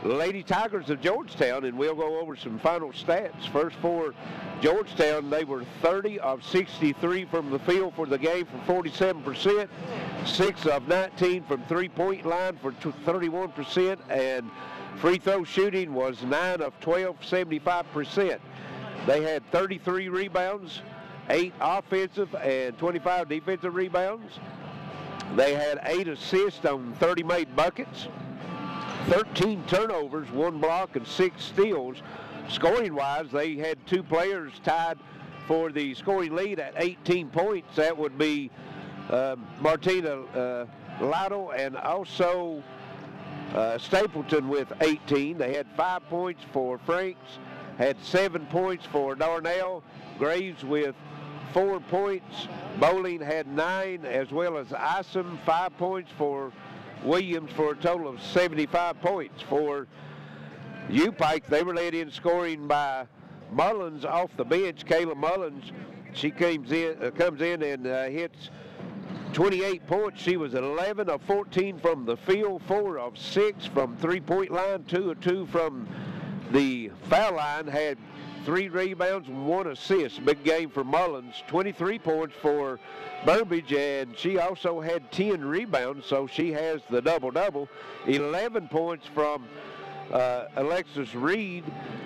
Lady Tigers of Georgetown, and we'll go over some final stats. First for Georgetown, they were 30 of 63 from the field for the game for 47%, 6 of 19 from three-point line for 31%, and free throw shooting was 9 of 12, 75%. They had 33 rebounds, 8 offensive and 25 defensive rebounds. They had 8 assists on 30 made buckets, 13 turnovers, 1 block, and 6 steals. Scoring-wise, they had 2 players tied for the scoring lead at 18 points. That would be Martina Lotto and also Stapleton with 18. They had 5 points for Franks, had 7 points for Darnell. Graves with 4 points. Bowling had 9, as well as Isom, 5 points for Williams, for a total of 75 points. For UPIKE, they were led in scoring by Mullins off the bench. Kayla Mullins, she comes in and hits 28 points. She was 11 of 14 from the field, 4 of 6 from three-point line, 2 of 2 from the foul line, had 3 rebounds and 1 assist. Big game for Mullins. 23 points for Burbage, and she also had 10 rebounds, so she has the double-double. 11 points from Alexis Reed,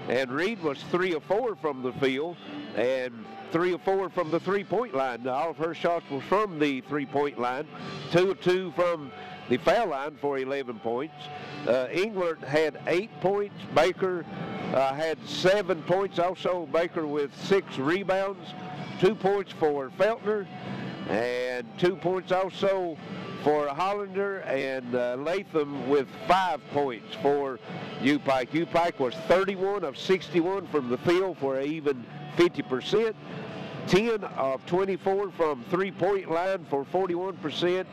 and Reed was 3 of 4 from the field and 3 of 4 from the three-point line. Now, all of her shots were from the three-point line, 2 of 2 from the foul line for 11 points. Englert had 8 points. Baker had 7 points also. Baker with 6 rebounds, 2 points for Feltner, and 2 points also for Hollander, and Latham with 5 points for UPIKE. UPIKE was 31 of 61 from the field for an even 50%. 10 of 24 from three-point line for 41%,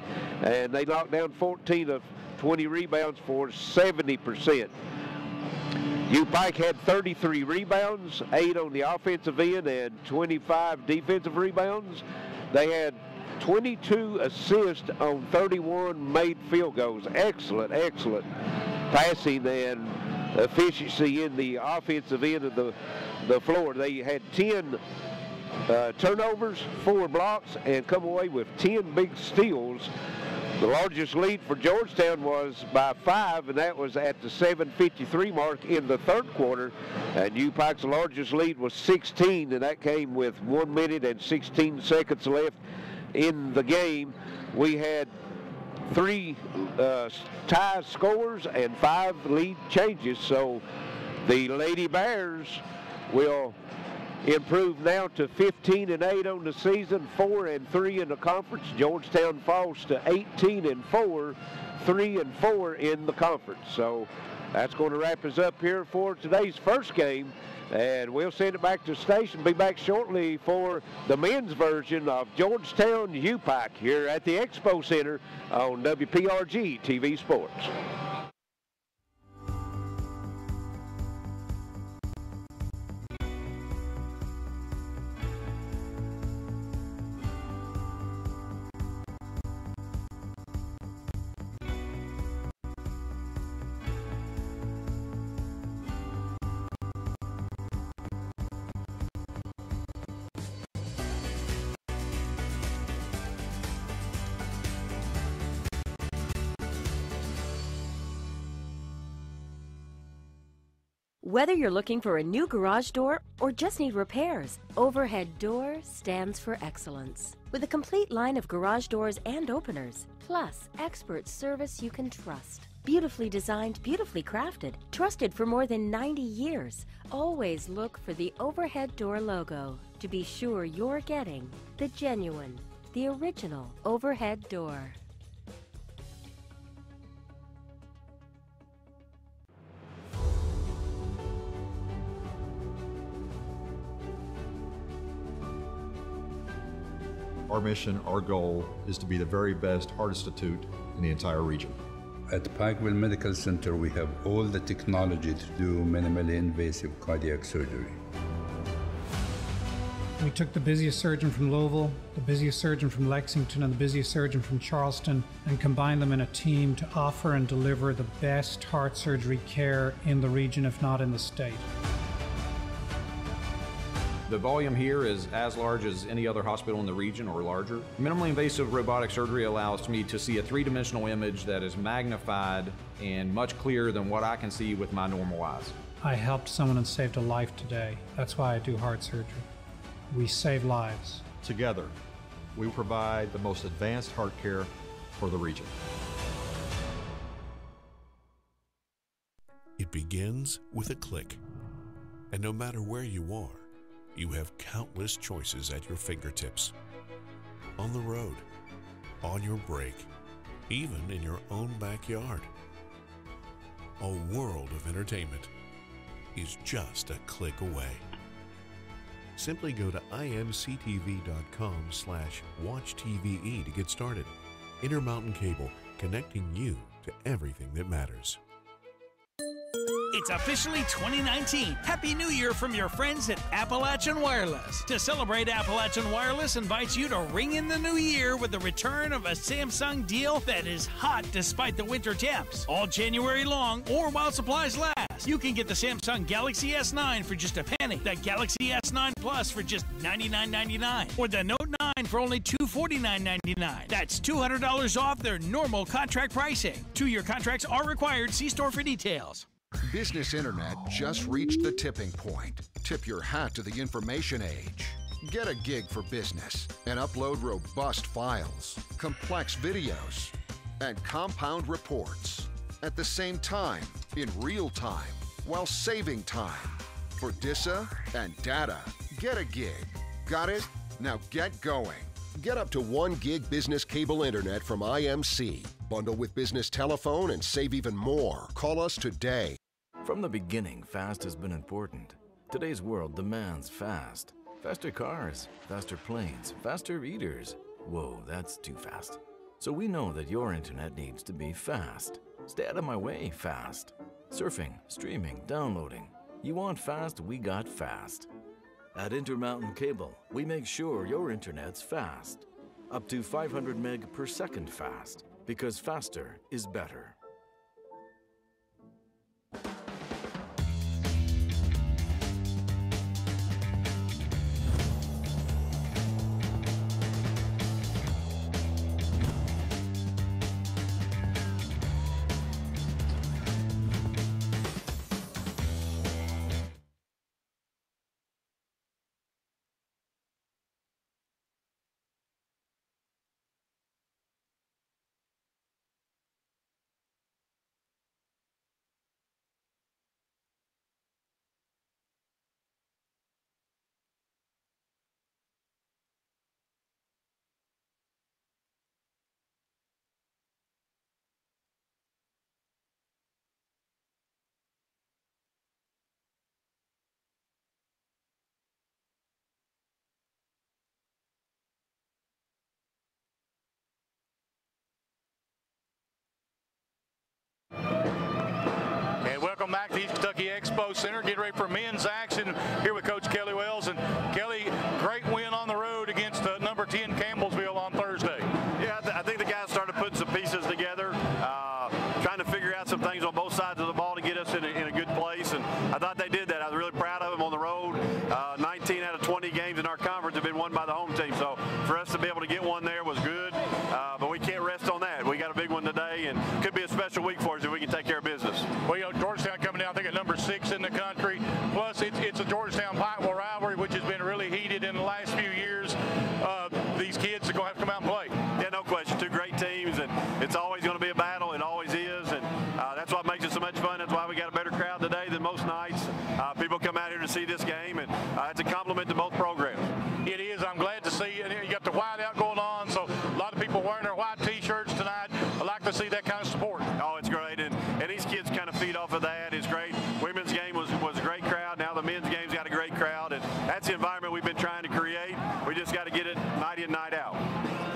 and they knocked down 14 of 20 rebounds for 70%. UPIKE had 33 rebounds, 8 on the offensive end and 25 defensive rebounds. They had 22 assists on 31 made field goals. Excellent, excellent passing and efficiency in the offensive end of the floor. They had 10 turnovers, 4 blocks, and come away with 10 big steals. The largest lead for Georgetown was by 5, and that was at the 7:53 mark in the third quarter. And UPIKE's largest lead was 16, and that came with 1 minute and 16 seconds left in the game. We had 3 tie scores and 5 lead changes, so the Lady Bears will improve now to 15-8 on the season, 4-3 in the conference. Georgetown falls to 18-4, 3-4 in the conference. So that's going to wrap us up here for today's first game, and we'll send it back to the station. Be back shortly for the men's version of Georgetown UPIKE here at the Expo Center on WPRG TV Sports. Whether you're looking for a new garage door or just need repairs, Overhead Door stands for excellence. With a complete line of garage doors and openers, plus expert service you can trust. Beautifully designed, beautifully crafted, trusted for more than 90 years. Always look for the Overhead Door logo to be sure you're getting the genuine, the original Overhead Door. Our mission, our goal, is to be the very best heart institute in the entire region. At Pikeville Medical Center, we have all the technology to do minimally invasive cardiac surgery. We took the busiest surgeon from Louisville, the busiest surgeon from Lexington, and the busiest surgeon from Charleston, and combined them in a team to offer and deliver the best heart surgery care in the region, if not in the state. The volume here is as large as any other hospital in the region or larger. Minimally invasive robotic surgery allows me to see a three-dimensional image that is magnified and much clearer than what I can see with my normal eyes. I helped someone and saved a life today. That's why I do heart surgery. we save lives. Together, we provide the most advanced heart care for the region. It begins with a click. And no matter where you are, you have countless choices at your fingertips. On the road, on your break, even in your own backyard. A world of entertainment is just a click away. Simply go to imctv.com/watchtve to get started. Intermountain Cable, connecting you to everything that matters. It's officially 2019. Happy New Year from your friends at Appalachian Wireless. To celebrate, Appalachian Wireless invites you to ring in the new year with the return of a Samsung deal that is hot despite the winter temps. All January long or while supplies last. You can get the Samsung Galaxy S9 for just a penny, the Galaxy S9 Plus for just $99.99, or the Note 9 for only $249.99. That's $200 off their normal contract pricing. 2-year contracts are required. See store for details. Business Internet just reached the tipping point. Tip your hat to the information age. Get a gig for business and upload robust files, complex videos, and compound reports at the same time, in real time, while saving time. For DISA and data, get a gig. Got it? Now get going. Get up to 1 gig business cable internet from IMC. Bundle with business telephone and save even more. Call us today. From the beginning, fast has been important. Today's world demands fast. Faster cars, faster planes, faster eaters. Whoa, that's too fast. So we know that your internet needs to be fast. Stay out of my way, fast. Surfing, streaming, downloading. You want fast, we got fast. At Intermountain Cable, we make sure your internet's fast. Up to 500 meg per second fast. Because faster is better. Welcome back to East Kentucky Expo Center. Getting ready for men's action here with Coach Kelly Wells. And Kelly, great win on the road against number 10 Campbellsville on Thursday. Yeah, I think the guys started putting some pieces together, trying to figure out some things on both sides of the ball to get us in a good place. And I thought they did that. I was really proud of them on the road. 19 out of 20 games in our conference have been won by the home team. So for us to be able to get one there was good. But we can't rest on that. We got a big one today, and could be a special week for us if we can take care of business. Well, you know, Georgetown coming down, I think, at number 6 in the country. Plus, it's a Georgetown-Pikeville rivalry, which has been really heated in the last few years. These kids are going to have to come out and play. Yeah, no question. 2 great teams, and it's always going to be a battle. It always is, and that's what makes it so much fun. That's why we got a better crowd today than most nights. People come out here to see this game, and it's a compliment to both programs. It is. I'm glad to see. And you got the white out going on, so a lot of people wearing their white T-shirts tonight. I like to see that kind of support. Oh, it's great, and these kids kind of feed off of that. It's great. Women's game was a great crowd. Now the men's game's got a great crowd, and that's the environment we've been trying to create. We just got to get it night in, night out.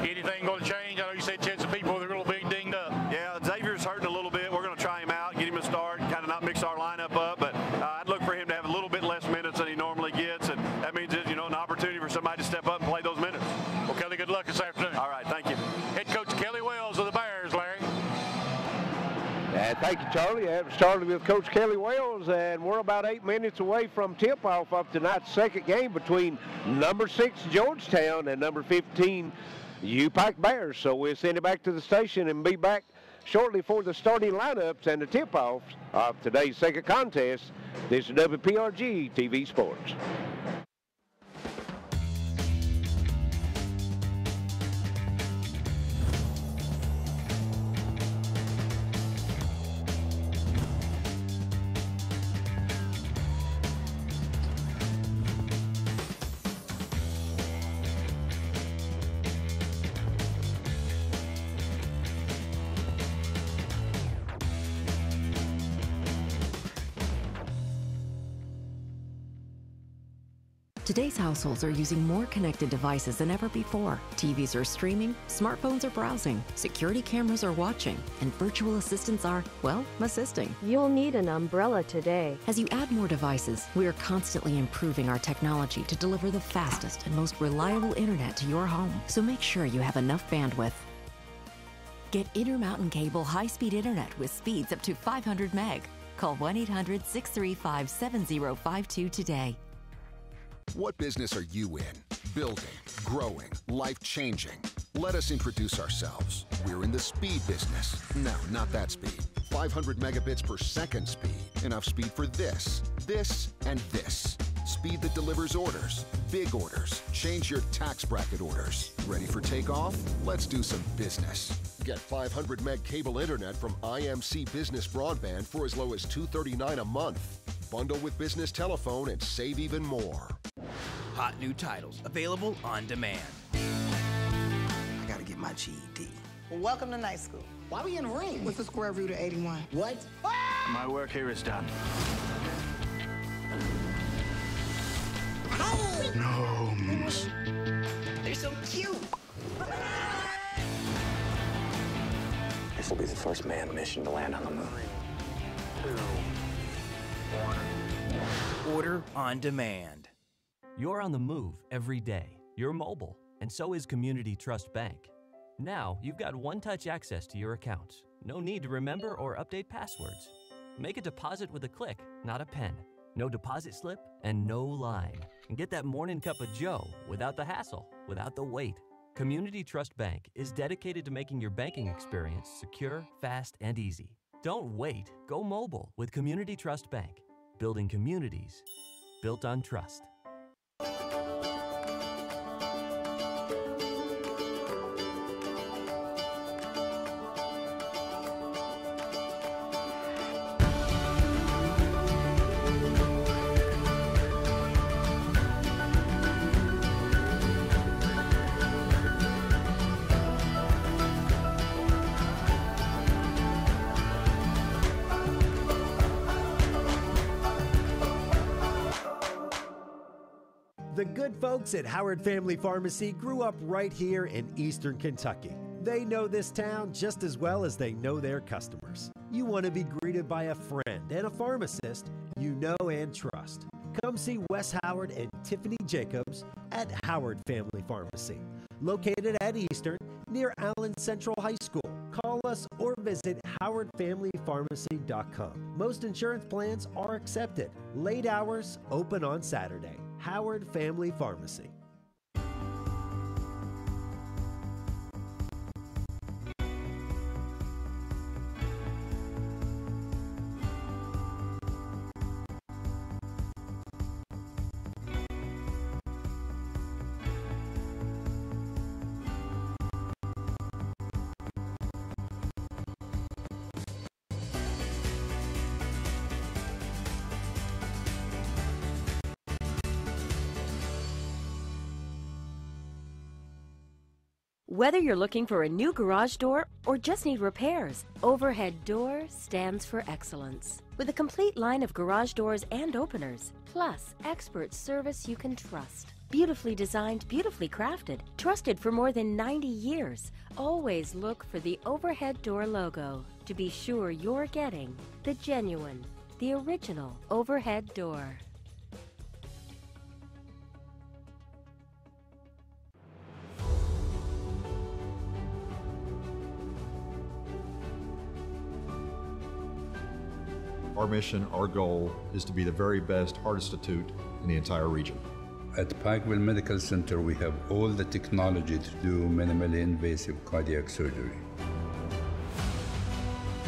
Anything going to change? I know you said you had some people that are a little bit dinged up. Yeah, Xavier's hurting a little bit. We're going to try him out, get him a start, kind of not mix our lineup up, but I'd look for him to have a little bit less minutes than he normally gets, and that means, you know, an opportunity for somebody to step up and play those minutes. Well, Kelly, good luck this afternoon. All right, thank you. Head coach Kelly Wells of the Bears, Larry. Thank you, Charlie. I started with Coach Kelly Wells, and we're about 8 minutes away from tip-off of tonight's second game between number 6 Georgetown and number 15 UPIKE Bears. So we'll send it back to the station and be back shortly for the starting lineups and the tip-offs of today's second contest. This is WPRG TV Sports. Today's households are using more connected devices than ever before. TVs are streaming, smartphones are browsing, security cameras are watching, and virtual assistants are, well, assisting. You'll need an umbrella today. As you add more devices, we are constantly improving our technology to deliver the fastest and most reliable internet to your home. So make sure you have enough bandwidth. Get Intermountain Cable high-speed internet with speeds up to 500 meg. Call 1-800-635-7052 today. What business are you in? Building, growing, life-changing. Let us introduce ourselves. We're in the speed business. No, not that speed. 500 megabits per second speed. Enough speed for this, and this. Speed that delivers orders, big orders. Change your tax bracket orders. Ready for takeoff? Let's do some business. Get 500 meg cable internet from IMC Business Broadband for as low as $239 a month. Bundle with business telephone and save even more. Hot new titles available on demand. I gotta get my GED. Well, welcome to night school. Why we in the ring? What's the square root of 81? What? My work here is done. Gnomes. They're so cute. This will be the first manned mission to land on the moon. 2, 1. Order on demand. You're on the move every day. You're mobile, and so is Community Trust Bank. Now, you've got one-touch access to your accounts. No need to remember or update passwords. Make a deposit with a click, not a pen. No deposit slip and no line. And get that morning cup of joe without the hassle, without the wait. Community Trust Bank is dedicated to making your banking experience secure, fast, and easy. Don't wait. Go mobile with Community Trust Bank. Building communities built on trust. The good folks at Howard Family Pharmacy grew up right here in Eastern Kentucky. They know this town just as well as they know their customers. You want to be greeted by a friend and a pharmacist you know and trust. Come see Wes Howard and Tiffany Jacobs at Howard Family Pharmacy, located at Eastern near Allen Central High School. Call us or visit howardfamilypharmacy.com. Most insurance plans are accepted. Late hours, open on Saturday. Howard Family Pharmacy. Whether you're looking for a new garage door or just need repairs, Overhead Door stands for excellence. With a complete line of garage doors and openers, plus expert service you can trust. Beautifully designed, beautifully crafted, trusted for more than 90 years. Always look for the Overhead Door logo to be sure you're getting the genuine, the original Overhead Door. Our mission, our goal, is to be the very best heart institute in the entire region. At Pikeville Medical Center, we have all the technology to do minimally invasive cardiac surgery.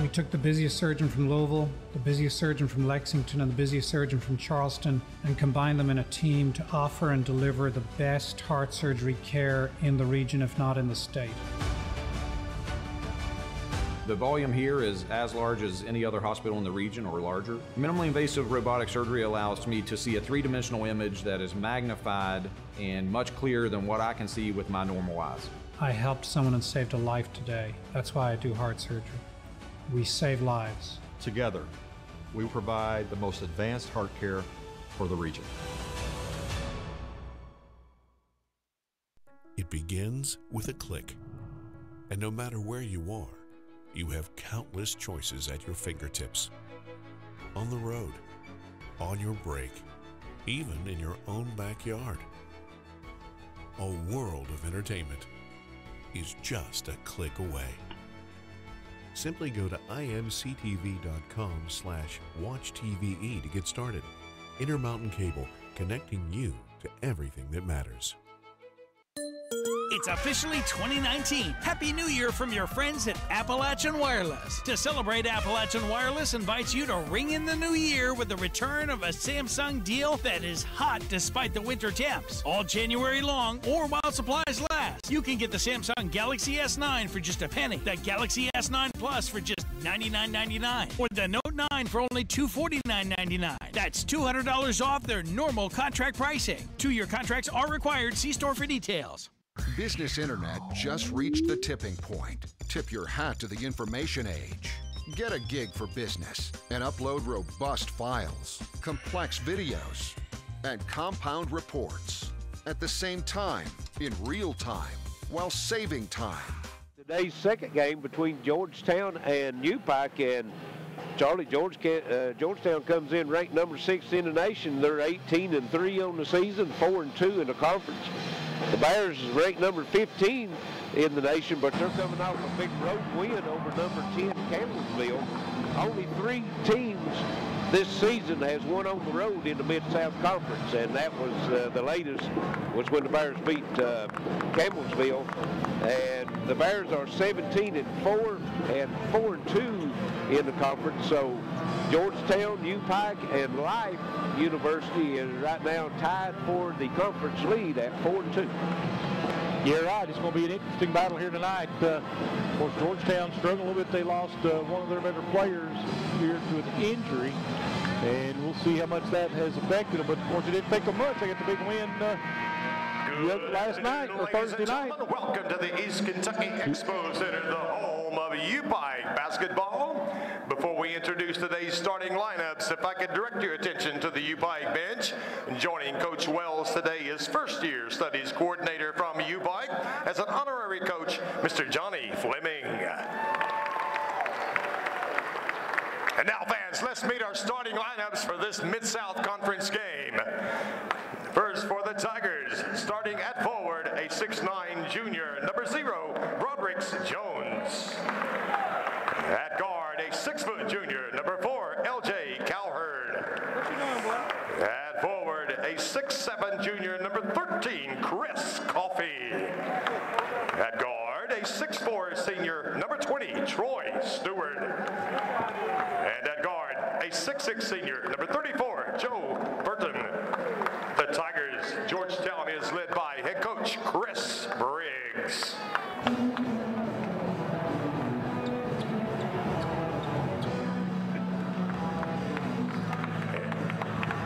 We took the busiest surgeon from Louisville, the busiest surgeon from Lexington, and the busiest surgeon from Charleston, and combined them in a team to offer and deliver the best heart surgery care in the region, if not in the state. The volume here is as large as any other hospital in the region or larger. Minimally invasive robotic surgery allows me to see a three-dimensional image that is magnified and much clearer than what I can see with my normal eyes. I helped someone and saved a life today. That's why I do heart surgery. We save lives. Together, we provide the most advanced heart care for the region. It begins with a click. And no matter where you are, you have countless choices at your fingertips. On the road, on your break, even in your own backyard. A world of entertainment is just a click away. Simply go to imctv.com/watchtve to get started. Intermountain Cable, connecting you to everything that matters. It's officially 2019. Happy New Year from your friends at Appalachian Wireless. To celebrate, Appalachian Wireless invites you to ring in the new year with the return of a Samsung deal that is hot despite the winter temps. All January long or while supplies last. You can get the Samsung Galaxy S9 for just a penny, the Galaxy S9 Plus for just $99.99, or the Note 9 for only $249.99. That's $200 off their normal contract pricing. 2-year contracts are required. See store for details. Business Internet just reached the tipping point. Tip your hat to the information age. Get a gig for business and upload robust files, complex videos, and compound reports at the same time, in real time, while saving time. Today's second game between Georgetown and UPIKE, and Charlie, Georgetown comes in ranked number 6 in the nation. They're 18-3 on the season, 4-2 in the conference. The Bears is ranked number 15 in the nation, but they're coming off a big road win over number 10 Campbellsville. Only 3 teams this season has won on the road in the Mid-South Conference, and that was the latest was when the Bears beat Campbellsville. And the Bears are 17-4 and 4-2 in the conference. So Georgetown, UPIKE, and Life University is right now tied for the conference lead at 4-2. You're right. It's going to be an interesting battle here tonight. Of course, Georgetown struggled a little bit. They lost one of their better players here to an injury, and we'll see how much that has affected them. But, of course, it didn't take them much. They got the big win last night, or Thursday night. Welcome to the East Kentucky Expo Center, the home of UPIKE basketball. Before we introduce today's starting lineups, if I could direct your attention to the UPIKE bench. Joining Coach Wells today is first-year studies coordinator from UPIKE as an honorary coach, Mr. Johnny Fleming. And now, fans, let's meet our starting lineups for this Mid-South Conference game. First for the Tigers, starting at forward, a 6'9" junior, number 0, Broderick Jones. At guard, a 6-foot junior, number 4, LJ Cowherd. At forward, a 6'7" junior, number 13, Chris Coffey. At guard, a 6'4" senior, number 20, Troy Stewart. And at guard, a 6'6" senior, number 34, Joe Burton. The Tigers, Georgetown, is led by head coach Chris Briggs.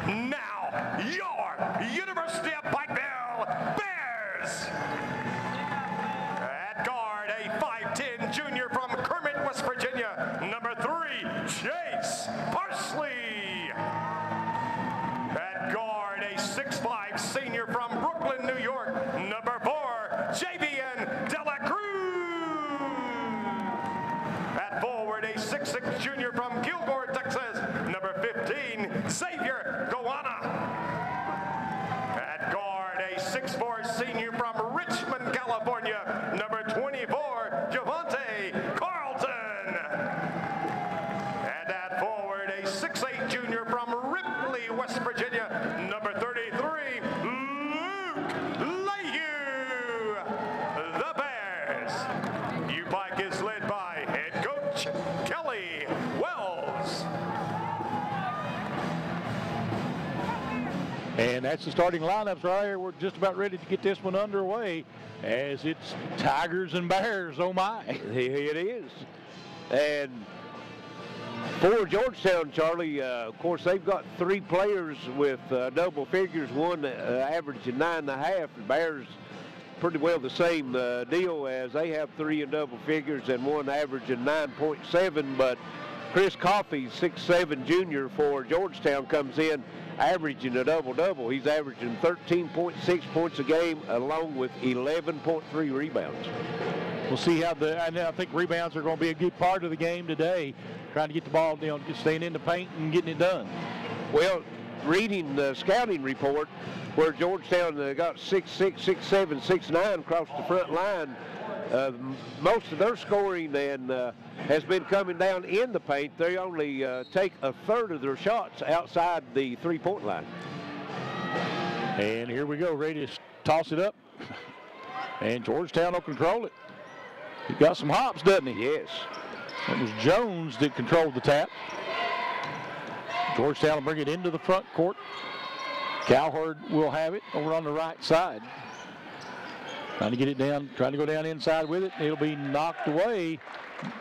Now, your University of Pikeville Bears. At guard, a 5'10" junior from Kermit, West Virginia, number 3, Chase Parsley. At guard, a 6'5" senior from Brooklyn, New York, number 4, Javian De La Cruz. At forward, a 6'6" junior from Gilgore, Texas, number 15, Xavier Gowana. At guard, a 6'4" senior from Richmond, California, number 24, Javante Carlton. And at forward, a 6'8" junior from Ripley, West Virginia, number 33, Luke Layhew. The Bears. UPIKE is led by head coach Kelly Wells. And that's the starting lineups right here. We're just about ready to get this one underway as it's Tigers and Bears. Oh, my. It is. And for Georgetown, Charlie, of course, they've got 3 players with double figures, one averaging 9.5. The Bears pretty well the same deal, as they have 3 in double figures and one averaging 9.7. But Chris Coffey, 6'7" junior for Georgetown, comes in averaging a double-double. He's averaging 13.6 points a game along with 11.3 rebounds. We'll see how I think rebounds are going to be a good part of the game today, trying to get the ball, staying in the paint and getting it done. Well, reading the scouting report where Georgetown got 6'6", 6'7", 6'9" across the front line, most of their scoring and has been coming down in the paint. They only take a third of their shots outside the three-point line. And here we go, ready to toss it up. And Georgetown will control it. He got some hops, doesn't he? Yes. It was Jones that controlled the tap. Georgetown will bring it into the front court. Cowherd will have it over on the right side. Trying to get it down, trying to go down inside with it. It'll be knocked away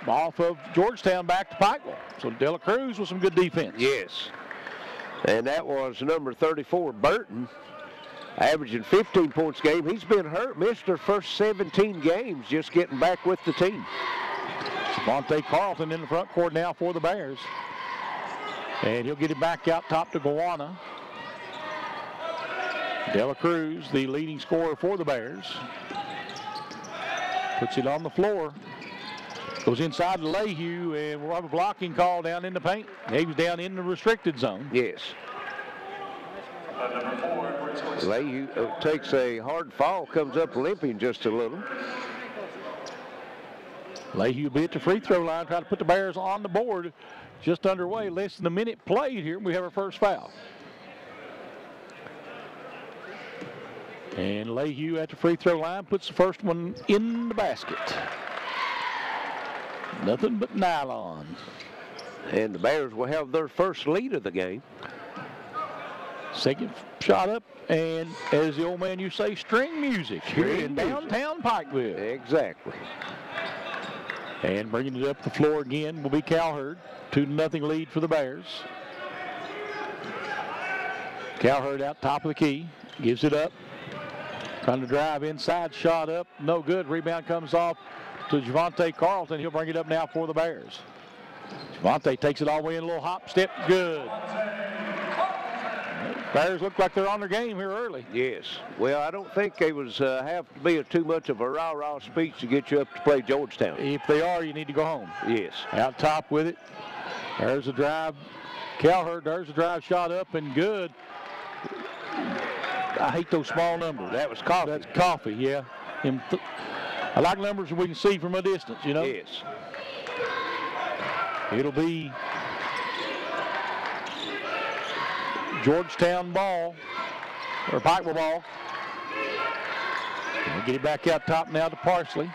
off of Georgetown back to Pikeville. So De La Cruz with some good defense. Yes. And that was number 34, Burton, averaging 15 points a game. He's been hurt, missed their first 17 games, just getting back with the team. Javante Carlton in the front court now for the Bears. And he'll get it back out top to Gowana. De La Cruz, the leading scorer for the Bears. Puts it on the floor. Goes inside to Lehue, and we'll have a blocking call down in the paint. He was down in the restricted zone. Yes. Lehue takes a hard fall, comes up limping just a little. Lehue will be at the free throw line, trying to put the Bears on the board. Just underway, less than a minute played here, and we have our first foul. And Lehue at the free throw line puts the first one in the basket. Nothing but nylon. And the Bears will have their first lead of the game. Second shot up, and as the old man used to say, string music here in downtown Pikeville. Exactly. And bringing it up the floor again will be Cowherd. 2-0 lead for the Bears. Cowherd out top of the key, gives it up. Trying to drive inside, shot up, no good. Rebound comes off to Javante Carlton. He'll bring it up now for the Bears. Javante takes it all the way in, a little hop step, good. Bears look like they're on their game here early. Yes. Well, I don't think they was have to be too much of a rah-rah speech to get you up to play Georgetown. If they are, you need to go home. Yes. Out top with it. There's a drive. Cowherd, there's a drive shot up and good. I hate those small numbers. That was Coffee. That's Coffee, yeah. I like numbers that we can see from a distance, you know? Yes. It'll be Georgetown ball, or Pikeville ball. We'll get it back out top now to Parsley.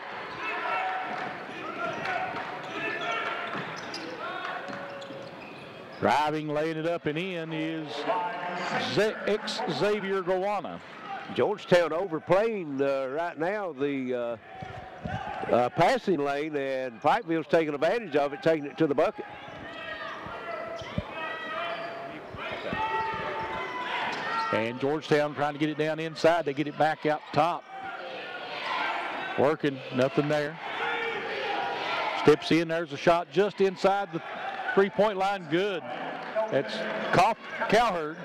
Driving, laying it up and in is Xavier Gowana. Georgetown overplaying right now the passing lane, and Pikeville's taking advantage of it, taking it to the bucket. And Georgetown trying to get it down inside. They get it back out top. Working, nothing there. Steps in, there's a shot just inside the three-point line, good. That's Cowherd.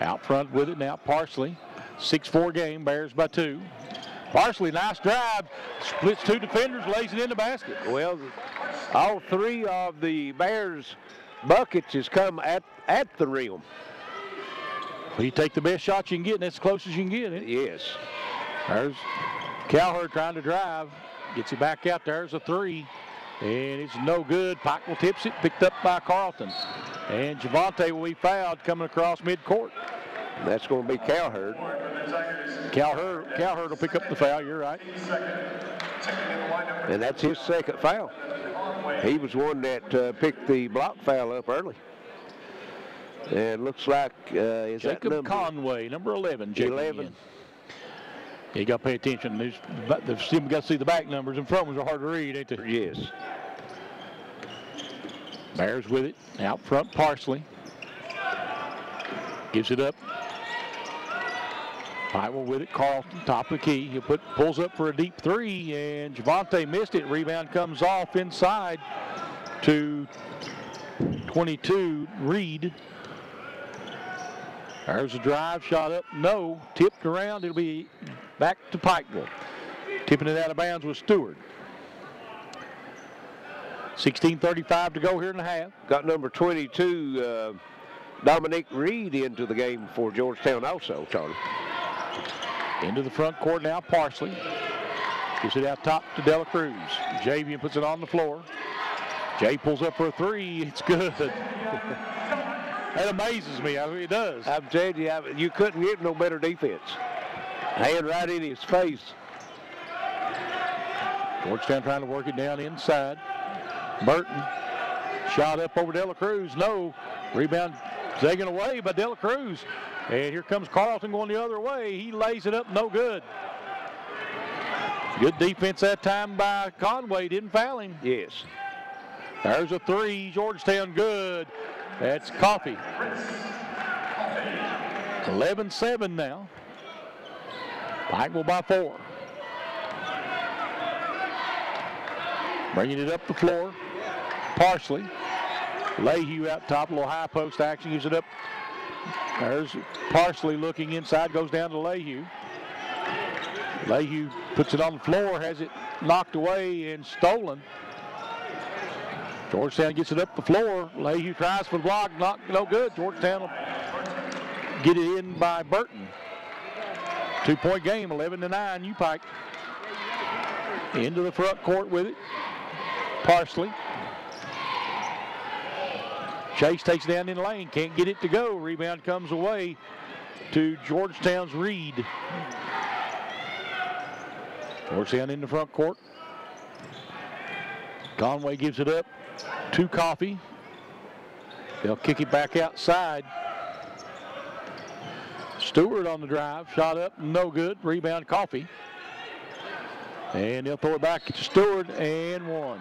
Out front with it now, Parsley. 6-4 game, Bears by 2. Parsley, nice drive. Splits two defenders, lays it in the basket. Well, all three of the Bears' buckets has come at the rim. Well, you take the best shot you can get, and that's as close as you can get it. Yes. There's Cowherd trying to drive. Gets it back out. There's a three. And it's no good. Pikeville tips it. Picked up by Carlton. And Javante will be fouled coming across midcourt. That's going to be Cowherd. Cowherd will pick up the foul. You're right. And that's his second foul. He was one that picked the block foul up early. And looks like is Jacob that number Conway, number 11. 11. You got to pay attention. They've still got to see the back numbers. In front ones are hard to read, ain't they? Yes. Bears with it. Out front, Parsley. Gives it up. Pikeville with it. Carlton, top of the key. He pulls up for a deep three, and Javante missed it. Rebound comes off inside to 22, Reed. There's a drive, shot up, no. Tipped around, it'll be back to Pikeville. Tipping it out of bounds with Stewart. 16:35 to go here in the half. Got number 22, Dominic Reed, into the game for Georgetown also, Charlie. Into the front court now, Parsley. Gives it out top to Dela Cruz. Javian puts it on the floor. Jay pulls up for a three. It's good. That amazes me. I mean, it does. I'm telling you, you couldn't get no better defense. Hand right in his face. Georgetown trying to work it down inside. Burton shot up over Dela Cruz. No. Rebound taken away by Dela Cruz. And here comes Carlton going the other way. He lays it up, no good. Good defense that time by Conway. Didn't foul him. Yes. There's a three. Georgetown good. That's Coffee. 11-7 now. Pikeville by 4. Bringing it up the floor. Parsley. Lehue out top, a little high post action, gives it up. There's Parsley looking inside, goes down to Lehue. Lehue puts it on the floor, has it knocked away and stolen. Georgetown gets it up the floor. Lehue tries for the block, no good. Georgetown will get it in by Burton. 2-point game, 11-9, UPIKE. Into the front court with it. Parsley. Chase takes down in the lane, can't get it to go. Rebound comes away to Georgetown's Reed. Georgetown in the front court. Conway gives it up to Coffee. They'll kick it back outside. Stewart on the drive, shot up, no good. Rebound Coffee. And they'll throw it back to Stewart and one.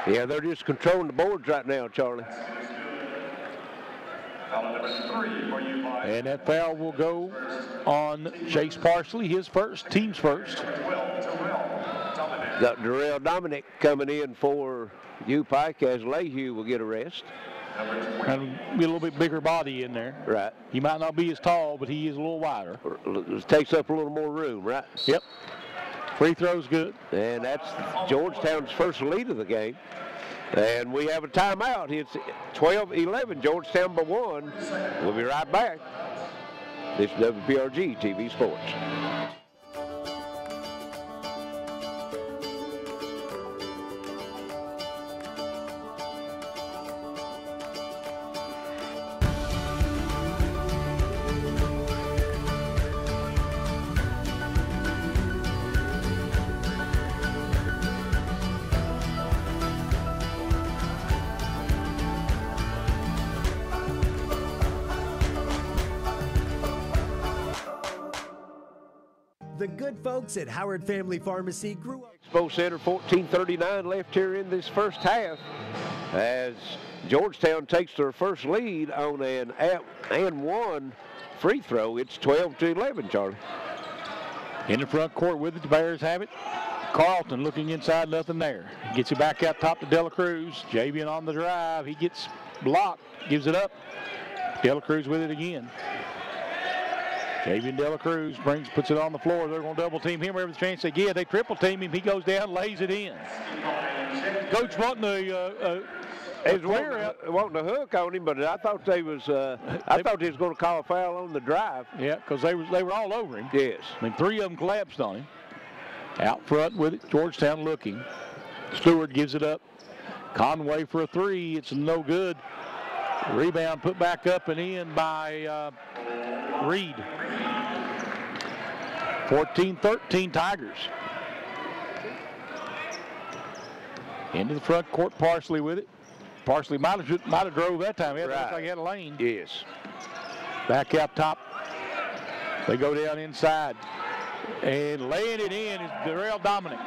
Yeah, they're just controlling the boards right now, Charlie. And that foul will go on Chase Parsley, his first, team's first. Got Darrell Dominic coming in for UPIKE as Lehue will get a rest. And be a little bit bigger body in there. Right. He might not be as tall, but he is a little wider. Takes up a little more room, right? Yep. Free throw's good. And that's Georgetown's first lead of the game. And we have a timeout. It's 12-11, Georgetown by 1. We'll be right back. This is WPRG TV Sports. The good folks at Howard Family Pharmacy grew up. Expo Center, 14:39 left here in this first half as Georgetown takes their first lead on an and one free throw. It's 12-11, Charlie. In the front court with it, the Bears have it. Carlton looking inside, nothing there. Gets it back out top to Dela Cruz. Javian on the drive. He gets blocked, gives it up. Dela Cruz with it again. Javian Dela Cruz puts it on the floor. They're going to double team him every chance they get. They triple team him. He goes down, lays it in. Coach wanting a wanting a hook on him, but I thought they was I thought he was going to call a foul on the drive. Yeah, because they were all over him. Yes. I mean, 3 of them collapsed on him. Out front with it, Georgetown looking. Stewart gives it up. Conway for a 3. It's no good. Rebound put back up and in by Reed. 14-13 Tigers. Into the front court, Parsley with it. Parsley might have drove that time. It looks like he had a lane. Yes. Back out top. They go down inside. And laying it in is Darrell Dominic.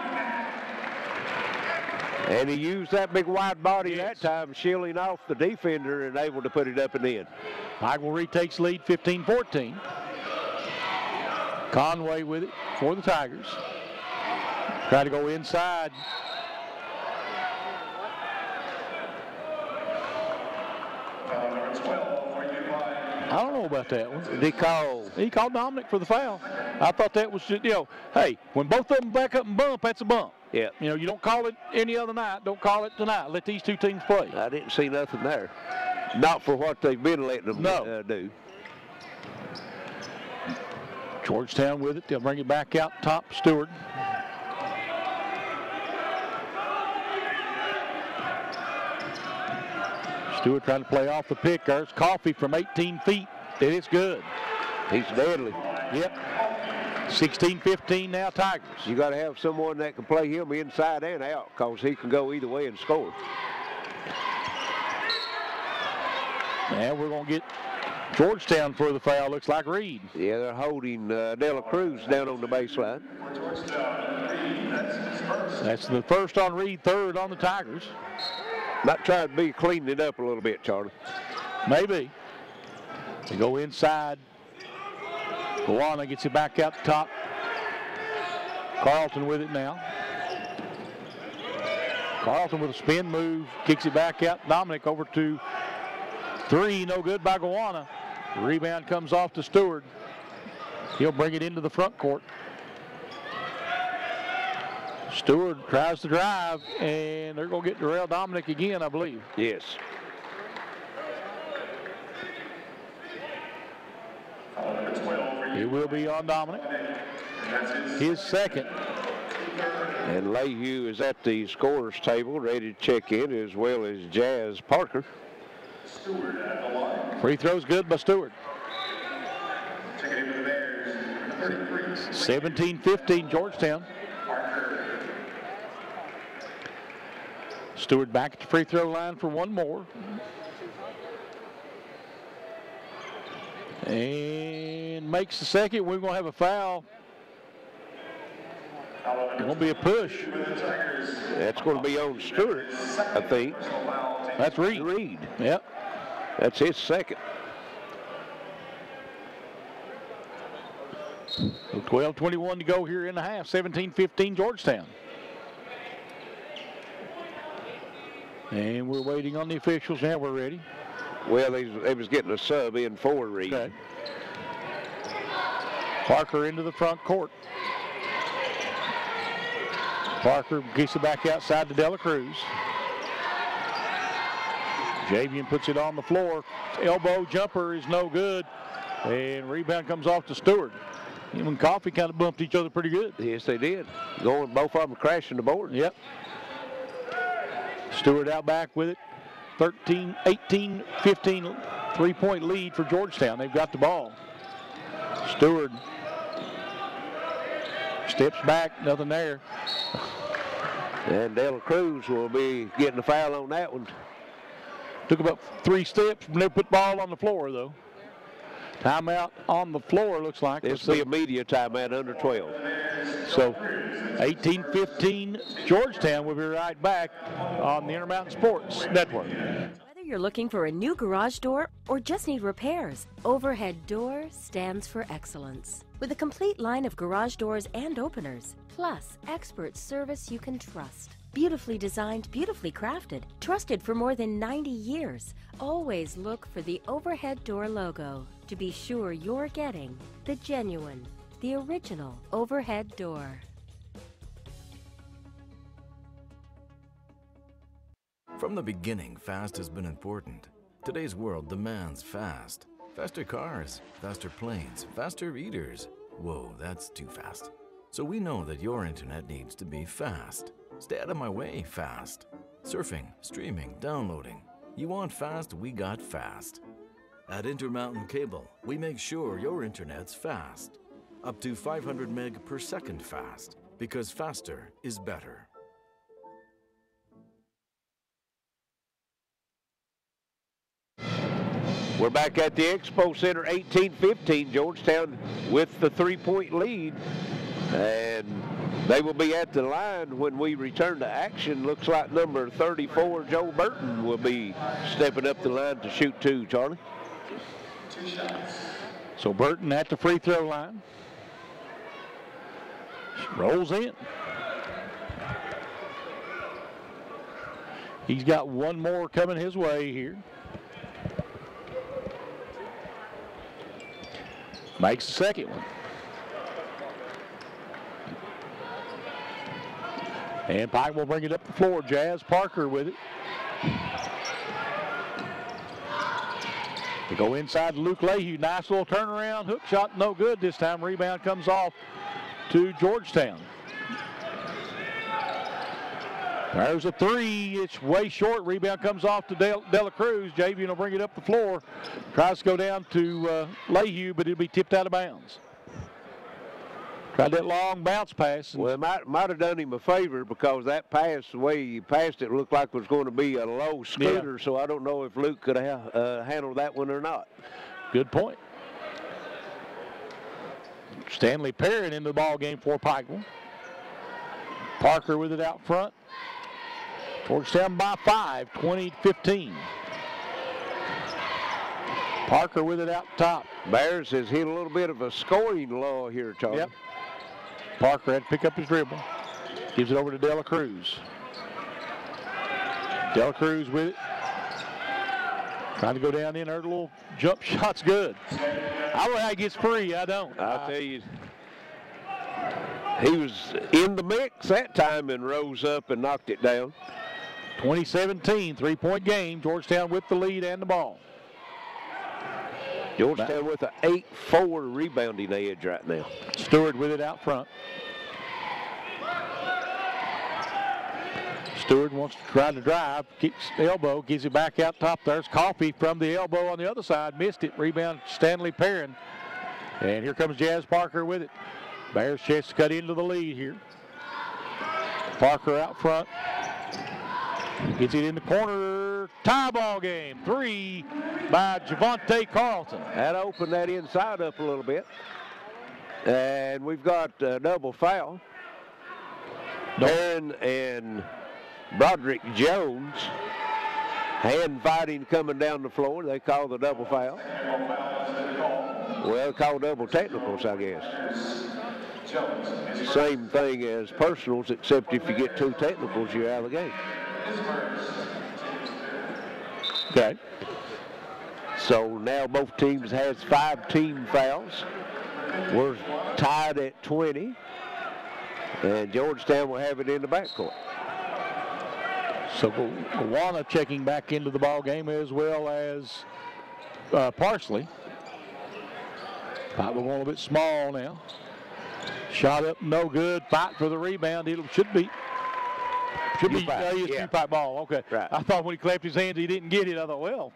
And he used that big wide body that time, shielding off the defender and able to put it up and in. Pikeville retakes lead 15-14. Conway with it for the Tigers. Try to go inside. I don't know about that one. He called Dominic for the foul. I thought that was just, hey, when both of them back up and bump, that's a bump. Yeah. You don't call it any other night. Don't call it tonight. Let these two teams play. I didn't see nothing there. Not for what they've been letting them do. Georgetown with it. They'll bring it back out top. Stewart. Stewart trying to play off the pick. There's Coffee from 18 feet. It is good. He's deadly. Yep. 16-15 now, Tigers. You got to have someone that can play him inside and out because he can go either way and score. And we're going to get Georgetown for the foul. Looks like Reed. Yeah, they're holding Dela Cruz down on the baseline. That's the first on Reed, third on the Tigers. Not trying to be cleaning it up a little bit, Charlie. Maybe. They go inside. Guana gets it back out the top. Carlton with it now. Carlton with a spin move. Kicks it back out. Dominic over to three. No good by Guana. Rebound comes off to Stewart. He'll bring it into the front court. Stewart tries to drive, and they're going to get Darrell Dominic again, I believe. Yes. It will be on Dominic. His second. And Lehue is at the scorer's table, ready to check in, as well as Jazz Parker. Free throw's good by Stewart. 17-15 Georgetown. Stewart back at the free throw line for one more. And makes the second. We're going to have a foul. It's going to be a push. That's going to be on Stewart, I think. That's Reed. Reed. Yep. That's his second. 12:21 to go here in the half. 17-15 Georgetown. And we're waiting on the officials. Now we're ready. Well, they was getting a sub in for Reed. Okay. Parker into the front court. Parker gets it back outside to Dela Cruz. Javian puts it on the floor. Elbow jumper is no good. And rebound comes off to Stewart. Him and Coffee kind of bumped each other pretty good. Yes, they did. Both of them crashing the board. Yep. Stewart out back with it. 18-15 three-point lead for Georgetown. They've got the ball. Stewart steps back, nothing there. And Dela Cruz will be getting the foul on that one. Took about 3 steps, never put the ball on the floor, though. Timeout on the floor, looks like. This will be a media timeout under 12. So 18-15 Georgetown. We'll be right back on the Intermountain Sports Network. Whether you're looking for a new garage door or just need repairs, Overhead Door stands for excellence. With a complete line of garage doors and openers, plus expert service you can trust. Beautifully designed, beautifully crafted, trusted for more than 90 years. Always look for the Overhead Door logo to be sure you're getting the genuine, the original Overhead Door. From the beginning, fast has been important. Today's world demands fast. Faster cars, faster planes, faster eaters. Whoa, that's too fast. So we know that your internet needs to be fast. Stay out of my way, fast. Surfing, streaming, downloading. You want fast, we got fast. At Intermountain Cable, we make sure your internet's fast. Up to 500 meg per second fast, because faster is better. We're back at the Expo Center, 18-15, Georgetown with the three-point lead. And they will be at the line when we return to action. Looks like number 34, Joe Burton, will be stepping up the line to shoot two, Charlie. So Burton at the free throw line. Rolls in. He's got one more coming his way here. Makes the second one. And Pike will bring it up the floor. Jazz Parker with it. They go inside to Luke Leahy. Nice little turnaround. Hook shot, no good this time. Rebound comes off to Georgetown. There's a three. It's way short. Rebound comes off to Dela Cruz. Javian will bring it up the floor. Tries to go down to Leahy, but it'll be tipped out of bounds. Tried that long bounce pass. Well, it might have done him a favor because that pass, the way he passed it, looked like it was going to be a low scooter, so I don't know if Luke could have handled that one or not. Good point. Stanley Perrin in the ball game for Pikeville. Parker with it out front. Georgetown by 5, 20-15. Parker with it out top. Bears has hit a little bit of a scoring lull here, Charlie. Yep. Parker had to pick up his dribble. Gives it over to Dela Cruz. Dela Cruz with it. Trying to go down in there. A little jump shot's good. I don't know how he gets free. I don't. I'll tell you. He was in the mix that time and rose up and knocked it down. 2017, three-point game. Georgetown with the lead and the ball. Georgetown with an 8-4 rebounding edge right now. Stewart with it out front. Stewart wants to try to drive, kicks the elbow, gives it back out top. There's Coffey from the elbow on the other side. Missed it. Rebound Stanley Perrin. And here comes Jazz Parker with it. Bears chance to cut into the lead here. Parker out front. Gets it in the corner. Tie ball game. 3 by Javante Carlton. That opened that inside up a little bit. And we've got a double foul. Perrin and Broderick Jones. Hand fighting coming down the floor. They call the double foul. Well, call double technicals, I guess. Same thing as personals, except if you get 2 technicals, you're out of the game. Okay. So now both teams has 5 team fouls. We're tied at 20. And Georgetown will have it in the backcourt. So Gawana checking back into the ball game as well as Parsley. Fight will go a little bit small now. Shot up, no good. Fight for the rebound. It should be UPIKE ball. Okay. Right. I thought when he clapped his hands, he didn't get it. I thought, well,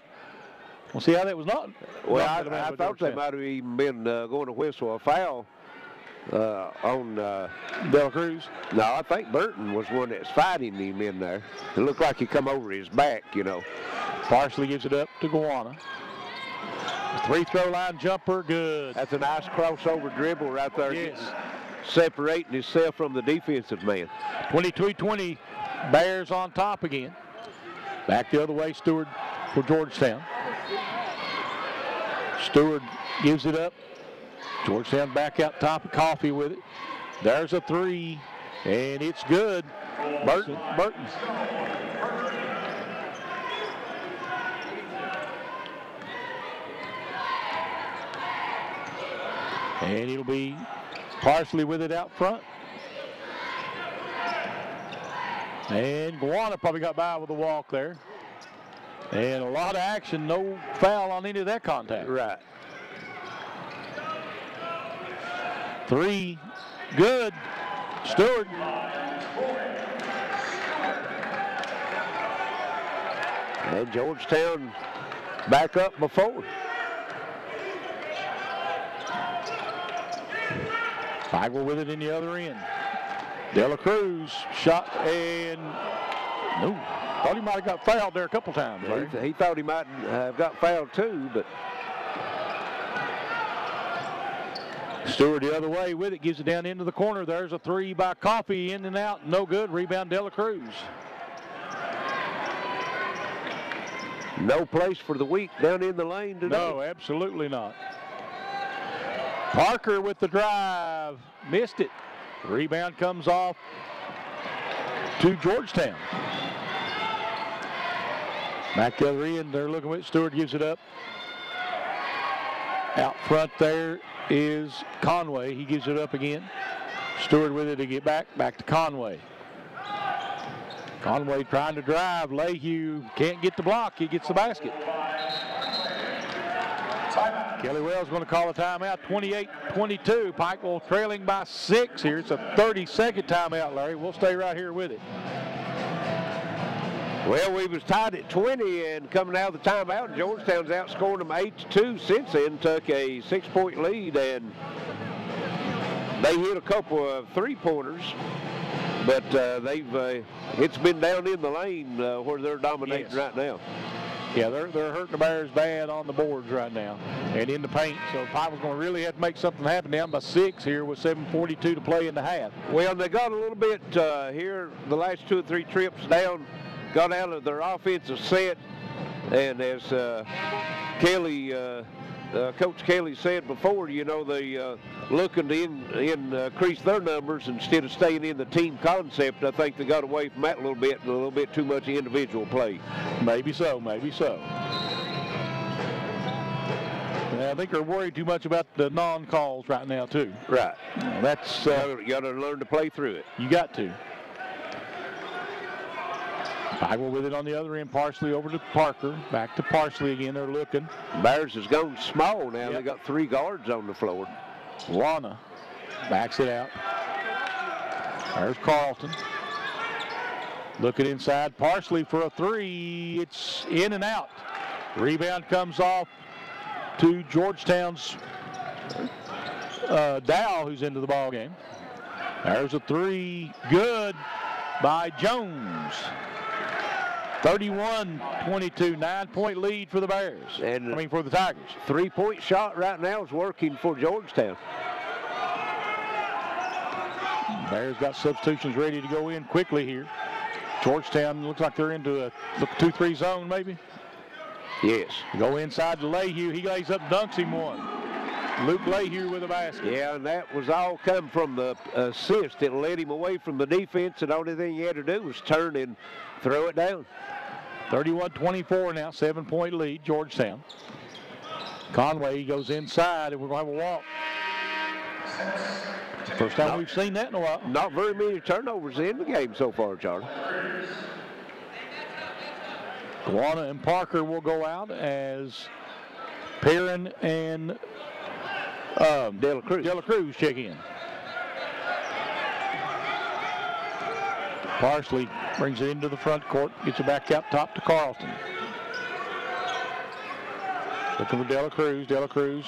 we'll see how that was not. Well, I thought they might have even been going to whistle a foul on Dela Cruz. No, I think Burton was one that's fighting him in there. It looked like he come over his back, you know. Parsley gives it up to Gawana. Three-throw line jumper, good. That's a nice crossover dribble right there. Yes. Separating himself from the defensive man. 22-20, Bears on top again. Back the other way, Stewart for Georgetown. Stewart gives it up. Georgetown back out top of Coffey with it. There's a 3, and it's good. Burton. And it'll be Parsley with it out front. And Gawana probably got by with a walk there. And a lot of action, no foul on any of that contact. Right. 3, good. Stewart. And Georgetown back up before. Feigl with it in the other end. Dela Cruz shot and no. Thought he might have got fouled there a couple times. Yeah, he thought he might have got fouled too, but Stewart the other way with it, gives it down into the corner. There's a 3 by Coffey, in and out, no good. Rebound Dela Cruz. No place for the weak down in the lane today. No, absolutely not. Parker with the drive, missed it. Rebound comes off to Georgetown. Back the other end, they're looking at Stewart, gives it up. Out front there is Conway. He gives it up again. Stewart with it to get back to Conway. Conway trying to drive. Lehue can't get the block. He gets the basket. Kelly Wells going to call a timeout. 28-22. Pikeville trailing by 6 here. It's a 30-second timeout, Larry. We'll stay right here with it. Well, we was tied at 20, and coming out of the timeout, Georgetown's outscored them 8-2 since then. Took a 6-point lead, and they hit a couple of three-pointers, but it's been down in the lane where they're dominating right now. Yeah, they're hurting the Bears bad on the boards right now and in the paint. So Pikeville's going to really have to make something happen, down by 6 here with 7:42 to play in the half. Well, they got a little bit here the last 2 or 3 trips down, got out of their offensive set, and as Coach Kelly said before, you know, they looking to increase their numbers instead of staying in the team concept. I think they got away from that a little bit too much individual play. Maybe so, maybe so. I think they're worried too much about the non-calls right now, too. Right. That's you got to learn to play through it. You got to. Pikeville with it on the other end, Parsley over to Parker. Back to Parsley again, they're looking. Bears has gone small now. Yep. They got 3 guards on the floor. Wana backs it out. There's Carlton. Looking inside, Parsley for a 3. It's in and out. Rebound comes off to Georgetown's Dow, who's into the ball game. There's a 3, good by Jones. 31-22, 9-point lead for the Bears. And for the Tigers. 3-point shot right now is working for Georgetown. Bears got substitutions ready to go in quickly here. Georgetown looks like they're into a 2-3 zone maybe. Yes. Go inside to Lehue. He lays up, dunks him one. Luke Lehue with a basket. Yeah, and that was all come from the assist. It led him away from the defense, and the only thing he had to do was turn and throw it down. 31-24 now, 7-point lead, Georgetown. Conway goes inside, and we're going to have a walk. First time we've seen that in a while. Not very many turnovers in the game so far, Charlie. Guana and Parker will go out as Perrin and De La Cruz check in. Parsley brings it into the front court, gets it back out top to Carlton. Looking for De La Cruz. De La Cruz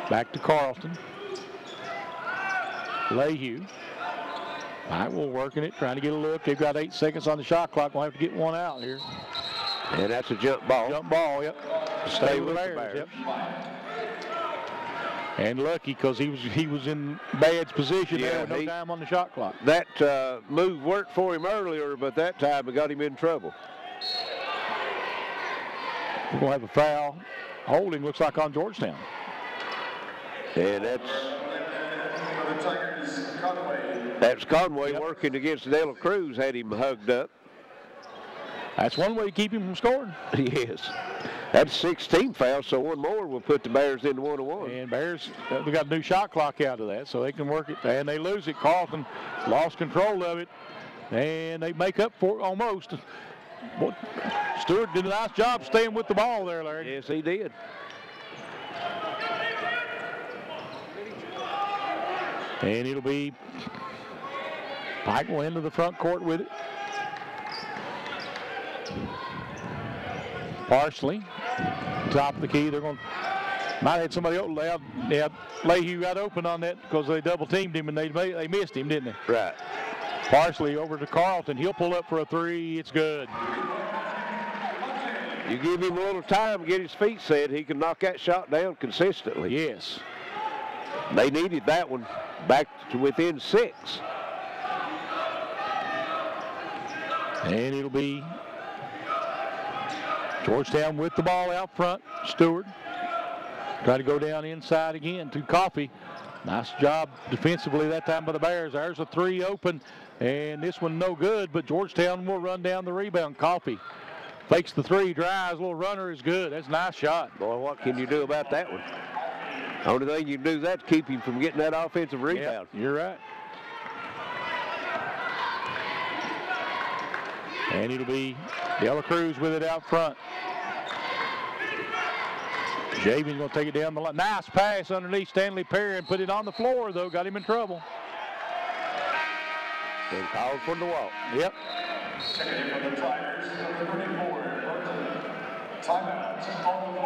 back to Carlton. Lehue. Pikeville working it, trying to get a look. They've got 8 seconds on the shot clock. We'll have to get one out here. And that's a jump ball. Jump ball, yep. Stay with the Bears. Yep. And lucky because he was in Bad's position there with no time on the shot clock. That move worked for him earlier, but that time it got him in trouble. We're going to have a foul. Holding looks like on Georgetown. And that's Conway working against De La Cruz, had him hugged up. That's one way to keep him from scoring. Yes. That's 16 fouls, so one more will put the Bears into 1-1. And Bears, we got a new shot clock out of that, so they can work it. And they lose it. Carlton lost control of it, and they make up for it almost. Stewart did a nice job staying with the ball there, Larry. Yes, he did. And it'll be Pikeville into the front court with it. Parsley, top of the key. They're going to might have had somebody open. They had Lehue got open on that because they double teamed him and they missed him, didn't they? Right. Parsley over to Carlton. He'll pull up for a 3. It's good. You give him a little time to get his feet set, he can knock that shot down consistently. Yes. They needed that one back to within 6. And it'll be Georgetown with the ball out front. Stewart try to go down inside again to Coffey. Nice job defensively that time by the Bears. There's a three open, and this one no good, but Georgetown will run down the rebound. Coffee fakes the three, drives, little runner is good. That's a nice shot. Boy, what can you do about that one? Only thing you can do is that to keep him from getting that offensive rebound. Yep, you're right. And it'll be Dela Cruz with it out front. Javian's going to take it down the line. Nice pass underneath Stanley Perry and put it on the floor, though. Got him in trouble. And called for the walk. Yep.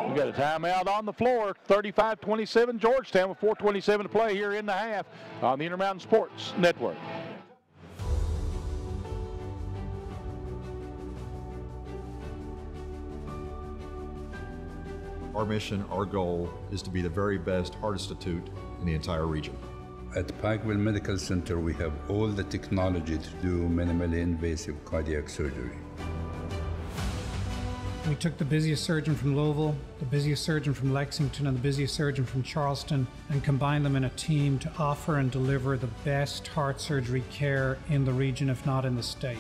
We got a timeout on the floor. 35-27 Georgetown with 4:27 to play here in the half on the Intermountain Sports Network. Our mission, our goal is to be the very best heart institute in the entire region. At Pikeville Medical Center, we have all the technology to do minimally invasive cardiac surgery. We took the busiest surgeon from Louisville, the busiest surgeon from Lexington, and the busiest surgeon from Charleston and combined them in a team to offer and deliver the best heart surgery care in the region, if not in the state.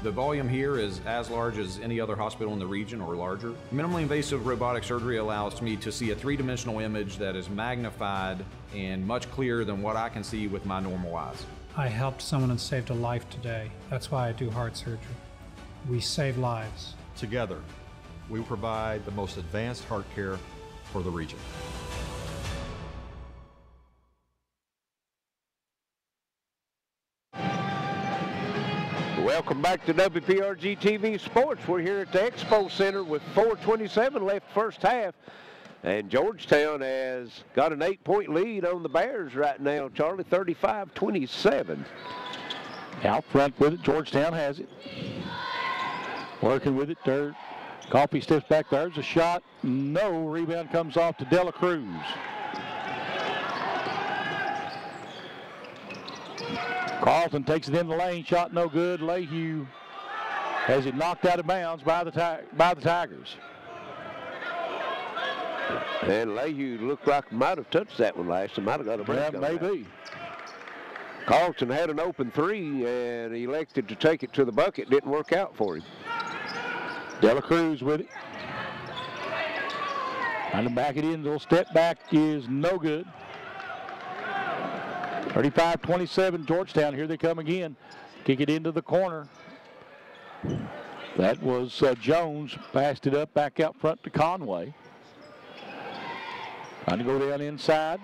The volume here is as large as any other hospital in the region or larger. Minimally invasive robotic surgery allows me to see a three-dimensional image that is magnified and much clearer than what I can see with my normal eyes. I helped someone and saved a life today. That's why I do heart surgery. We save lives. Together, we provide the most advanced heart care for the region. Welcome back to WPRG TV Sports. We're here at the Expo Center with 4:27 left first half. And Georgetown has got an 8-point lead on the Bears right now, Charlie, 35-27. Out front with it, Georgetown has it. Working with it, there. Coffee steps back, there's a shot. No, rebound comes off to Dela Cruz. Carlton takes it in the lane, shot no good. Lehue has it knocked out of bounds by the Tigers. And Lehue looked like might have touched that one last time. Might have got a break. Yeah, maybe. Carlton had an open three and he elected to take it to the bucket. Didn't work out for him. Dela Cruz with it. Trying to back it in. The little step back is no good. 35-27 Georgetown. Here they come again. Kick it into the corner. That was Jones. Passed it up back out front to Conway. Trying to go down inside.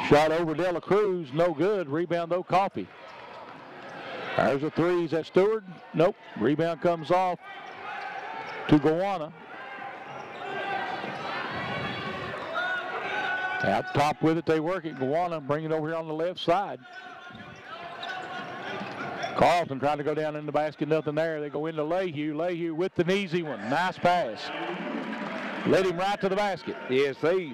Shot over Dela Cruz. No good. Rebound though, Coffee. There's a three. Is that Stewart? Nope. Rebound comes off to Gowana. Out top with it, they work it. Gowana bring it over here on the left side. Carlton trying to go down in the basket, nothing there. They go into Lehue. Lehue with an easy one. Nice pass. Led him right to the basket. Yes, they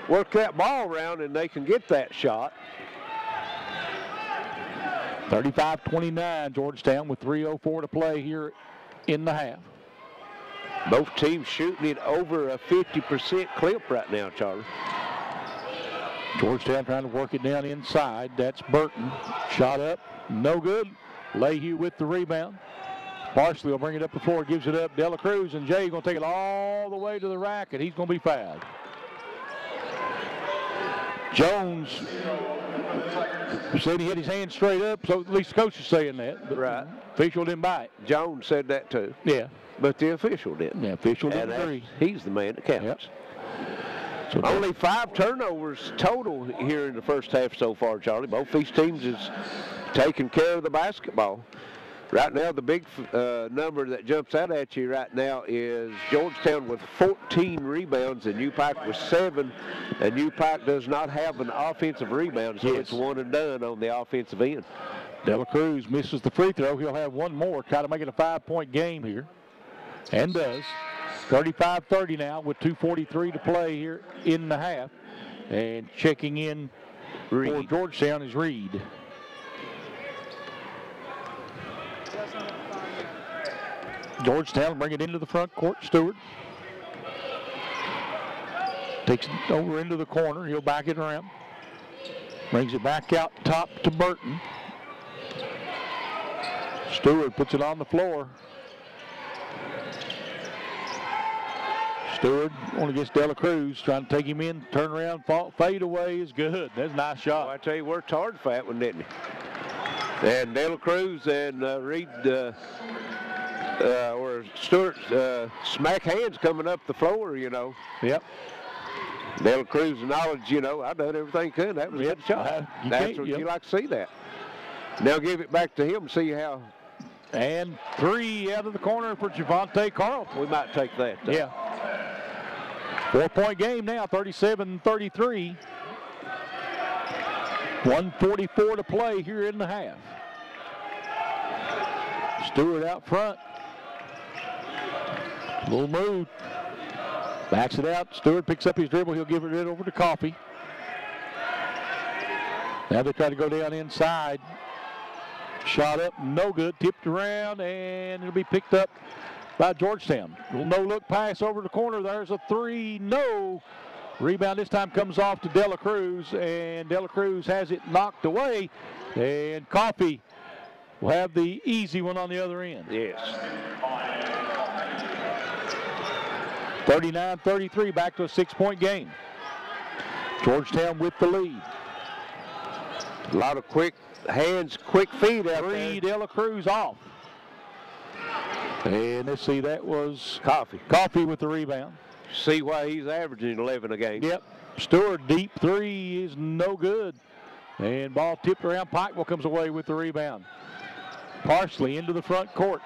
work that ball around and they can get that shot. 35-29 Georgetown with 3:04 to play here in the half. Both teams shooting it over a 50% clip right now, Charlie. Georgetown trying to work it down inside. That's Burton. Shot up. No good. Lehue with the rebound. Parsley will bring it up the floor. Gives it up. Dela Cruz and Jay going to take it all the way to the rack, and he's going to be fouled. Jones said he had his hand straight up, so at least the coach is saying that. But right. Official didn't buy it. Jones said that too. Yeah. But the official didn't. Yeah, official didn't agree. He's the man that counts. Yep. So only 5 turnovers total here in the first half so far, Charlie. Both these teams is taking care of the basketball. Right now, the big number that jumps out at you right now is Georgetown with 14 rebounds and UPIKE with 7. And UPIKE does not have an offensive rebound, so it's one and done on the offensive end. Dela Cruz misses the free throw. He'll have one more, try to make it a 5-point game here. And does. 35-30 now with 2:43 to play here in the half. And checking in for Georgetown is Reed. Georgetown bring it into the front court. Stewart. Takes it over into the corner. He'll back it around. Brings it back out top to Burton. Stewart puts it on the floor. Stewart only gets De La Cruz, trying to take him in, turn around, fade away is good. That's a nice shot. Well, I tell you, worked hard for that one, didn't he? And De La Cruz and Reed, or Stewart, smack hands coming up the floor, you know. Yep. De La Cruz knowledge, you know, I done everything could. That was a good shot. That's what you like to see that. Now give it back to him, see how. And 3 out of the corner for Javante Carlton. We might take that, though. Yeah. 4-point game now, 37-33. 1:44 to play here in the half. Stewart out front. Little move. Backs it out. Stewart picks up his dribble. He'll give it over to Coffey. Now they try to go down inside. Shot up, no good. Tipped around, and it'll be picked up by Georgetown. No-look pass over the corner. There's a 3. No. Rebound this time comes off to De La Cruz, and De La Cruz has it knocked away. And Coffey will have the easy one on the other end. Yes. 39-33, back to a 6-point game. Georgetown with the lead. A lot of quick hands, quick feet out there. 3, De La Cruz off. And let's see, that was Coffey. Coffey with the rebound. See why he's averaging 11 a game. Yep. Stewart, deep 3 is no good. And ball tipped around. Pikeville comes away with the rebound. Parsley into the front court.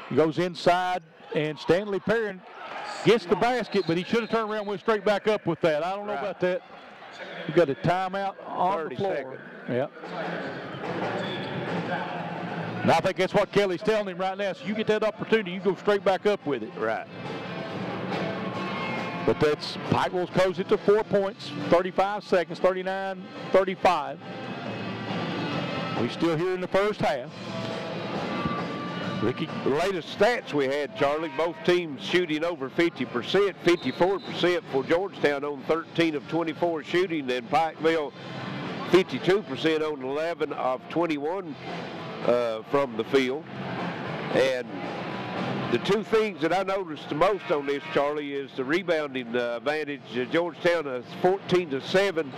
He goes inside, and Stanley Perrin gets the basket, but he should have turned around and went straight back up with that. I don't know about that. We got a timeout on the floor. Seconds. Yep. And I think that's what Kelly's telling him right now. So you get that opportunity, you go straight back up with it. Right. But that's Pikeville's closed it to 4 points, 35 seconds, 39-35. We're still here in the first half. Ricky, the latest stats we had, Charlie, both teams shooting over 50%, 54% for Georgetown on 13 of 24 shooting, and Pikeville 52% on 11 of 21 from the field. And the 2 things that I noticed the most on this, Charlie, is the rebounding advantage. Georgetown is 14-7,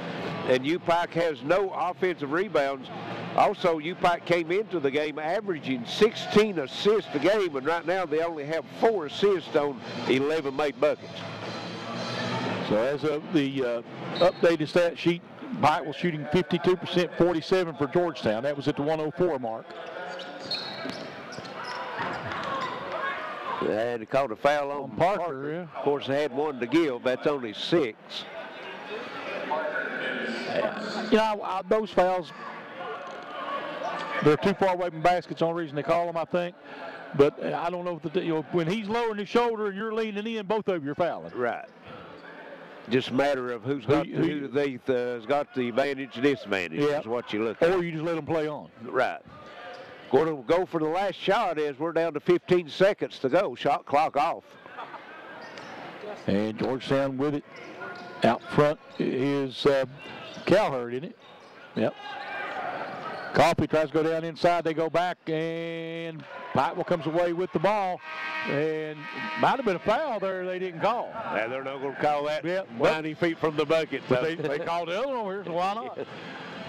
and UPIKE has no offensive rebounds. Also, UPIKE came into the game averaging 16 assists a game, and right now they only have 4 assists on 11 made buckets. So as of the updated stat sheet, Pikeville was shooting 52%, 47 for Georgetown. That was at the 104 mark. And he caught a foul on Parker. Yeah. Of course, they had 1 to give. That's only 6. You know, those fouls, they're too far away from baskets. The only reason they call them, I think. But I don't know if when he's lowering his shoulder and you're leaning in, both of you are fouling. Right. Just a matter of who has got the advantage and disadvantage is what you look at. Or you just let them play on. Right. Going to go for the last shot as we're down to 15 seconds to go. Shot clock off. And Georgetown with it. Out front is Calherd, isn't it? Yep. Coffey tries to go down inside. They go back, and Pikeville comes away with the ball. And might have been a foul there they didn't call. Yeah, they're not going to call that 90 feet from the bucket. But they called the other one over here, so why not?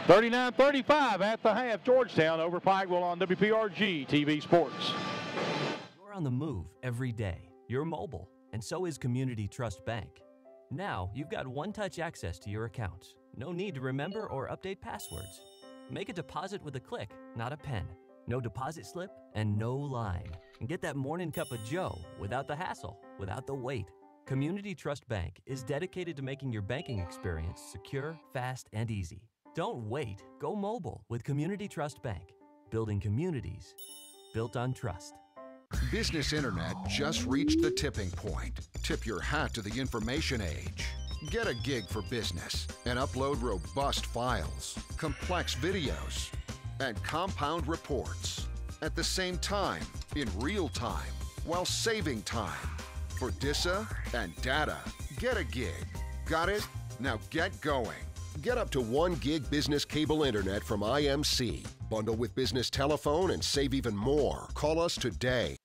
39-35 at the half. Georgetown over Pikeville on WPRG TV Sports. You're on the move every day. You're mobile, and so is Community Trust Bank. Now you've got one-touch access to your accounts. No need to remember or update passwords. Make a deposit with a click, not a pen. No deposit slip and no line. And get that morning cup of joe without the hassle, without the wait. Community Trust Bank is dedicated to making your banking experience secure, fast, and easy. Don't wait. Go mobile with Community Trust Bank. Building communities built on trust. Business Internet just reached the tipping point. Tip your hat to the information age. Get a gig for business and upload robust files, complex videos, and compound reports at the same time, in real time, while saving time. For DISA and data, get a gig. Got it? Now get going. Get up to 1 gig business cable internet from IMC. Bundle with business telephone and save even more. Call us today.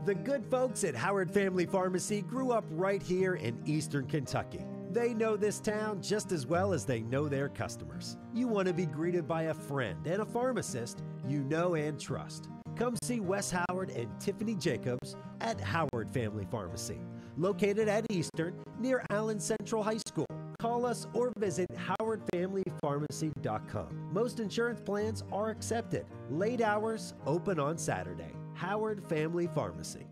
The good folks at Howard Family Pharmacy grew up right here in Eastern Kentucky. They know this town just as well as they know their customers. You want to be greeted by a friend and a pharmacist you know and trust. Come see Wes Howard and Tiffany Jacobs at Howard Family Pharmacy, located at Eastern near Allen Central High School. Call us or visit howardfamilypharmacy.com. Most insurance plans are accepted. Late hours, open on Saturday. Howard Family Pharmacy.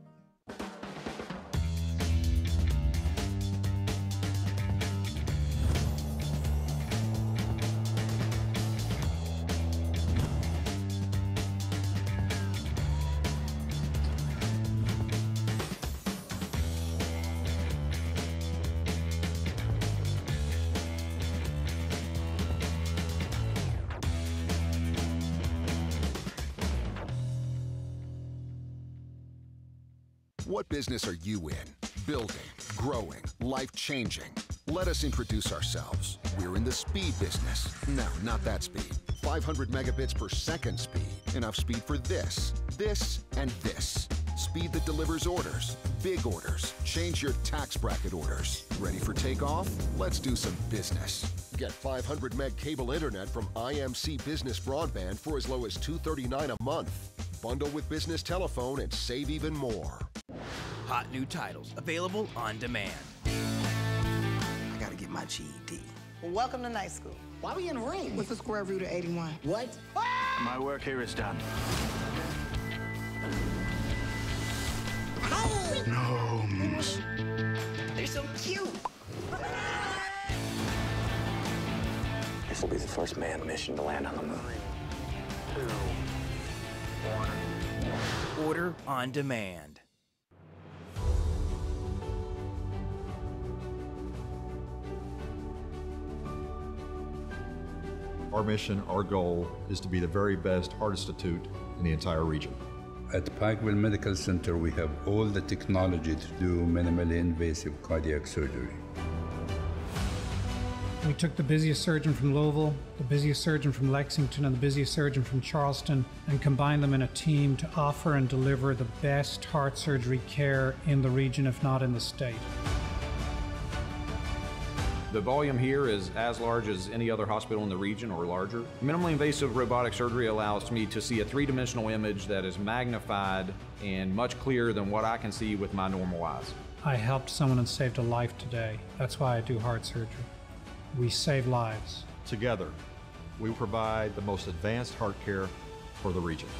What business are you in? Building, growing, life-changing. Let us introduce ourselves. We're in the speed business. No, not that speed. 500 megabits per second speed. Enough speed for this, and this. Speed that delivers orders, big orders. Change your tax bracket orders. Ready for takeoff? Let's do some business. Get 500 meg cable internet from IMC Business Broadband for as low as $239 a month. Bundle with business telephone and save even more. Hot new titles available on demand. I gotta get my GED. Well, welcome to night school. Why are we in the ring? What's the square root of 81? What? My work here is done. Gnomes. They're so cute. This will be the first manned mission to land on the moon. 2, 1. Order on demand. Our mission, our goal, is to be the very best heart institute in the entire region. At Pikeville Medical Center, we have all the technology to do minimally invasive cardiac surgery. We took the busiest surgeon from Louisville, the busiest surgeon from Lexington, and the busiest surgeon from Charleston, and combined them in a team to offer and deliver the best heart surgery care in the region, if not in the state. The volume here is as large as any other hospital in the region or larger. Minimally invasive robotic surgery allows me to see a three-dimensional image that is magnified and much clearer than what I can see with my normal eyes. I helped someone and saved a life today. That's why I do heart surgery. We save lives. Together, we provide the most advanced heart care for the region.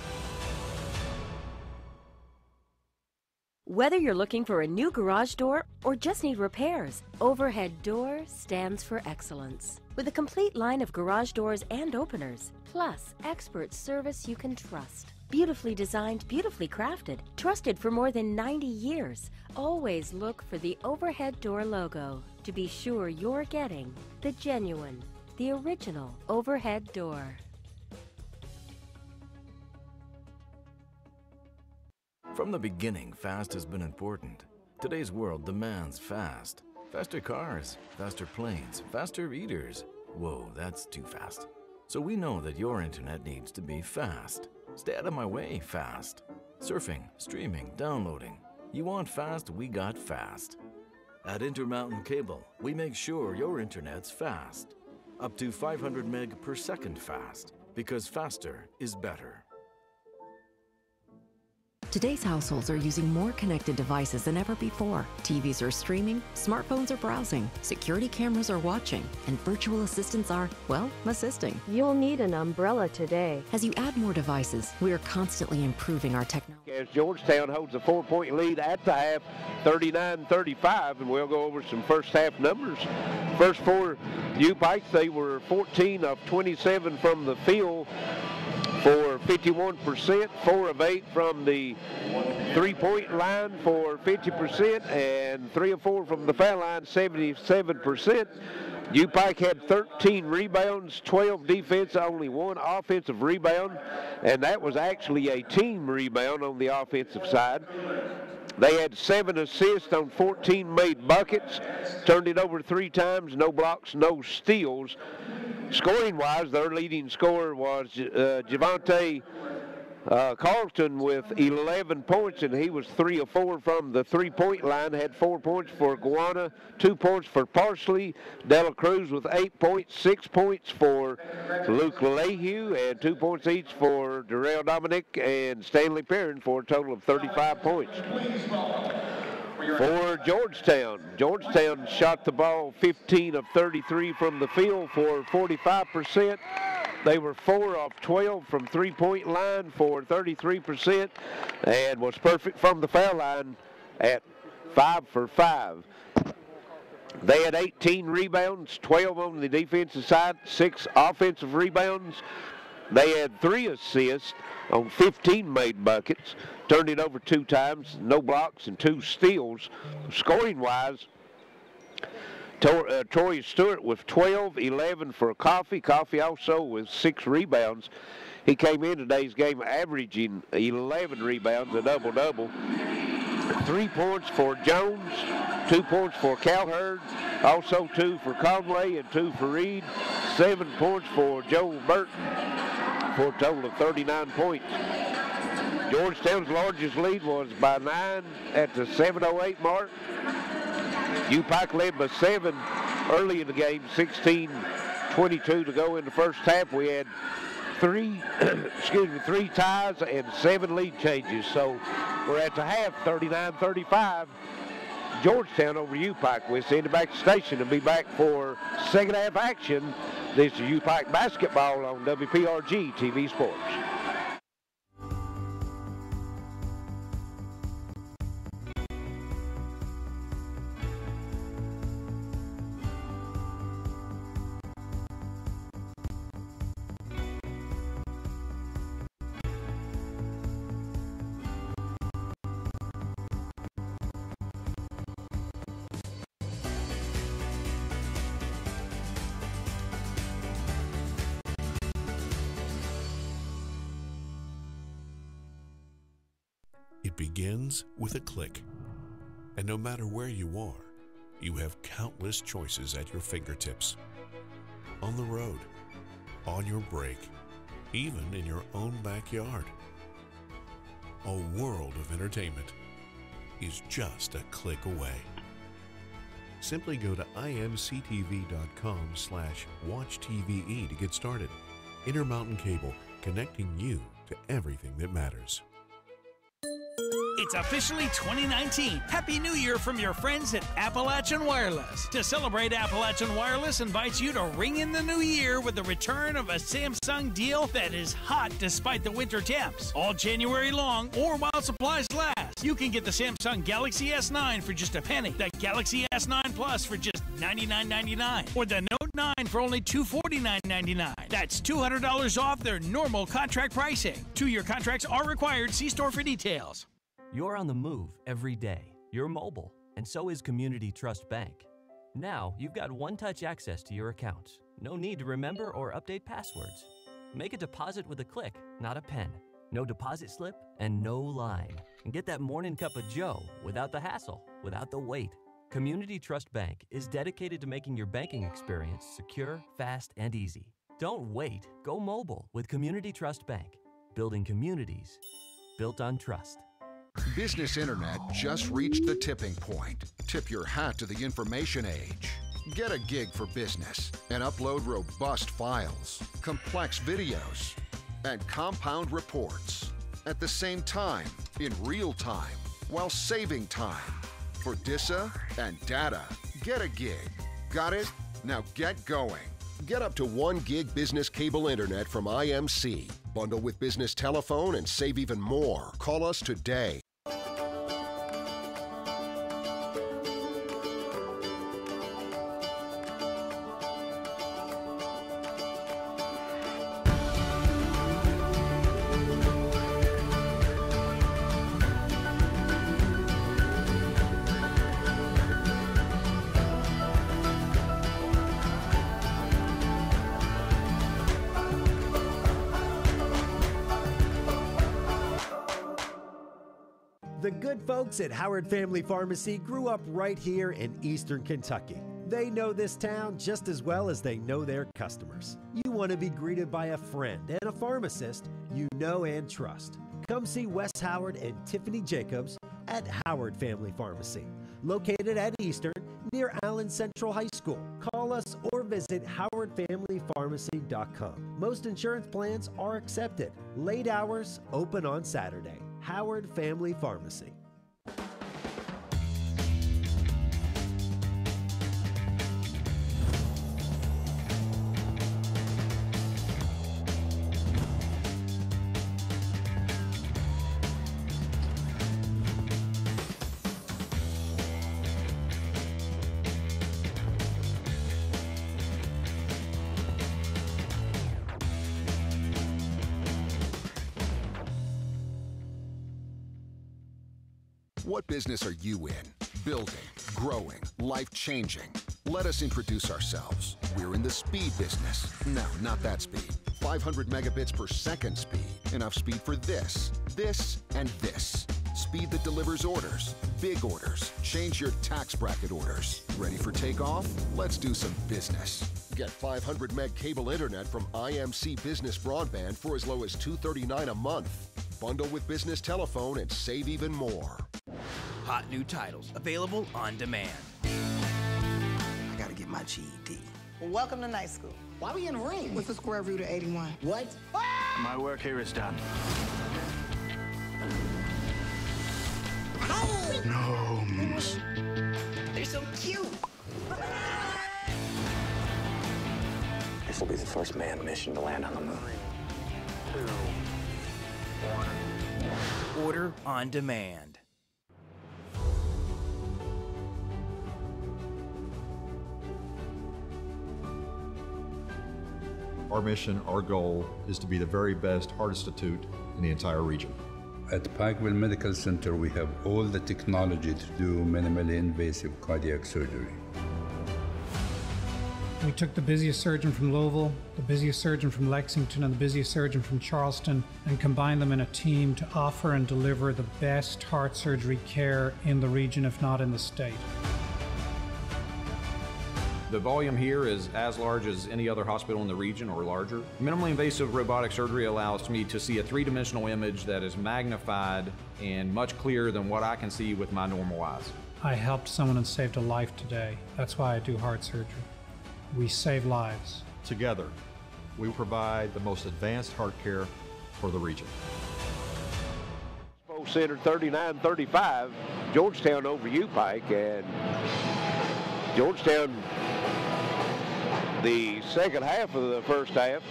Whether you're looking for a new garage door or just need repairs, Overhead Door stands for excellence. With a complete line of garage doors and openers, plus expert service you can trust. Beautifully designed, beautifully crafted, trusted for more than 90 years. Always look for the Overhead Door logo to be sure you're getting the genuine, the original Overhead Door. From the beginning, fast has been important. Today's world demands fast. Faster cars, faster planes, faster eaters. Whoa, that's too fast. So we know that your internet needs to be fast. Stay out of my way, fast. Surfing, streaming, downloading. You want fast, we got fast. At Intermountain Cable, we make sure your internet's fast. Up to 500 meg per second fast, because faster is better. Today's households are using more connected devices than ever before. TVs are streaming, smartphones are browsing, security cameras are watching, and virtual assistants are, well, assisting. You'll need an umbrella today. As you add more devices, we are constantly improving our technology. As Georgetown holds a 4-point lead at the half, 39-35, and we'll go over some first half numbers. First for UPIKE, they were 14 of 27 from the field for 51%, 4 of 8 from the three-point line for 50%, and 3 of 4 from the foul line, 77%. UPIKE had 13 rebounds, 12 defense, only 1 offensive rebound, and that was actually a team rebound on the offensive side. They had 7 assists on 14 made buckets, turned it over 3 times, no blocks, no steals. Scoring-wise, their leading scorer was Javante Carlton with 11 points, and he was 3 of 4 from the three-point line, had 4 points for Guana, 2 points for Parsley, Dela Cruz with 8 points, 6 points for Luke Lehue, and 2 points each for Darrell Dominic and Stanley Perrin for a total of 35 points. For Georgetown, Georgetown shot the ball 15 of 33 from the field for 45%. They were 4 of 12 from three-point line for 33% and was perfect from the foul line at 5 for 5. They had 18 rebounds, 12 on the defensive side, 6 offensive rebounds. They had 3 assists on 15 made buckets, turned it over 2 times, no blocks, and 2 steals. Scoring-wise, Troy Stewart with 12, 11 for Coffee. Coffee also with 6 rebounds. He came in today's game averaging 11 rebounds, a double-double. 3 points for Jones, 2 points for Calherd, also 2 for Conway and 2 for Reed, 7 points for Joel Burton for a total of 39 points. Georgetown's largest lead was by 9 at the 7:08 mark. UPIKE led by 7 early in the game, 16:22 to go in the first half. We had 3 ties and 7 lead changes. So we're at the half, 39-35. Georgetown over UPIKE. We'll send it back to the station and be back for second half action. This is UPIKE basketball on WPRG TV Sports. It begins with a click. And no matter where you are, you have countless choices at your fingertips. On the road, on your break, even in your own backyard. A world of entertainment is just a click away. Simply go to imctv.com/watchtve to get started. Intermountain Cable, connecting you to everything that matters. It's officially 2019. Happy New Year from your friends at Appalachian Wireless. To celebrate, Appalachian Wireless invites you to ring in the new year with the return of a Samsung deal that is hot despite the winter temps. All January long or while supplies last. You can get the Samsung Galaxy S9 for just a penny, the Galaxy S9 Plus for just $99.99, or the Note 9 for only $249.99. That's $200 off their normal contract pricing. 2-year contracts are required. See store for details. You're on the move every day. You're mobile, and so is Community Trust Bank. Now, you've got one-touch access to your accounts. No need to remember or update passwords. Make a deposit with a click, not a pen. No deposit slip and no line. And get that morning cup of joe without the hassle, without the wait. Community Trust Bank is dedicated to making your banking experience secure, fast, and easy. Don't wait. Go mobile with Community Trust Bank. Building communities built on trust. Business Internet just reached the tipping point. Tip your hat to the information age. Get a gig for business and upload robust files, complex videos, and compound reports. at the same time, in real time, while saving time. For DISA and data, get a gig. Got it? Now get going. Get up to 1 gig business cable internet from IMC. Bundle with business telephone and save even more. Call us today. The good folks at Howard Family Pharmacy grew up right here in Eastern Kentucky. They know this town just as well as they know their customers. You want to be greeted by a friend and a pharmacist you know and trust. Come see Wes Howard and Tiffany Jacobs at Howard Family Pharmacy, located at Eastern near Allen Central High School. Call us or visit howardfamilypharmacy.com. Most insurance plans are accepted. Late hours, open on Saturday. Howard Family Pharmacy. What business are you in? Building, growing, life-changing. Let us introduce ourselves. We're in the speed business. No, not that speed. 500 megabits per second speed. Enough speed for this, and this. Speed that delivers orders, big orders. Change your tax bracket orders. Ready for takeoff? Let's do some business. Get 500 meg cable internet from IMC Business Broadband for as low as $239 a month. Bundle with business telephone and save even more. Hot new titles available on demand. I gotta get my GED. Well, welcome to night school. Why are we in a ring? What's the square root of 81? What? My work here is done. Gnomes. They're so cute. This will be the first manned mission to land on the moon. 3, 2, 1. Order on demand. Our mission, our goal, is to be the very best heart institute in the entire region. At Pikeville Medical Center, we have all the technology to do minimally invasive cardiac surgery. We took the busiest surgeon from Louisville, the busiest surgeon from Lexington, and the busiest surgeon from Charleston, and combined them in a team to offer and deliver the best heart surgery care in the region, if not in the state. The volume here is as large as any other hospital in the region or larger. Minimally invasive robotic surgery allows me to see a three-dimensional image that is magnified and much clearer than what I can see with my normal eyes. I helped someone and saved a life today. That's why I do heart surgery. We save lives. Together, we provide the most advanced heart care for the region. Expo Center 39-35, Georgetown over UPIKE, and Georgetown, the second half of the first half,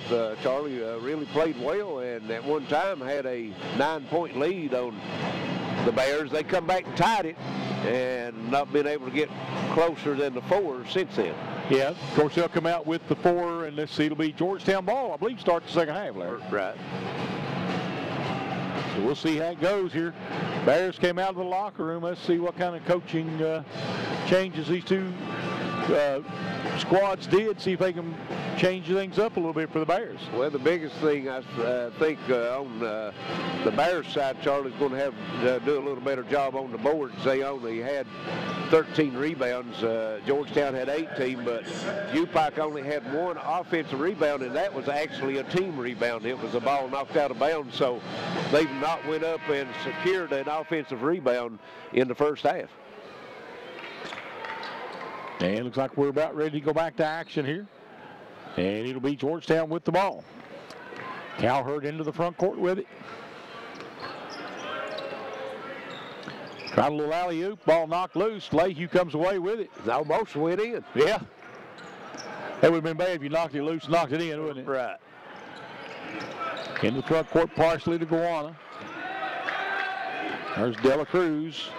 Charlie really played well, and at one time had a 9-point lead on the Bears. They come back and tied it, and not been able to get closer than the 4 since then. Yeah, of course they'll come out with the 4, and let's see, it'll be Georgetown ball, I believe, start the second half, Larry. Right. So we'll see how it goes here. Bears came out of the locker room. Let's see what kind of coaching changes these two squads did, see if they can change things up a little bit for the Bears. Well, the biggest thing I think on the Bears side, Charlie's going to have to do a little better job on the boards. They only had 13 rebounds. Georgetown had 18, but UPIKE only had 1 offensive rebound, and that was actually a team rebound. It was a ball knocked out of bounds, so they've not went up and secured an offensive rebound in the first half. And it looks like we're about ready to go back to action here. And it'll be Georgetown with the ball. Cowherd into the front court with it. Tried a little alley-oop, ball knocked loose. Lehue comes away with it. It almost went in. Yeah. That would have been bad if you knocked it loose and knocked it in, wouldn't it? Right. In the front court, partially to Gowanna. There's Dela Cruz.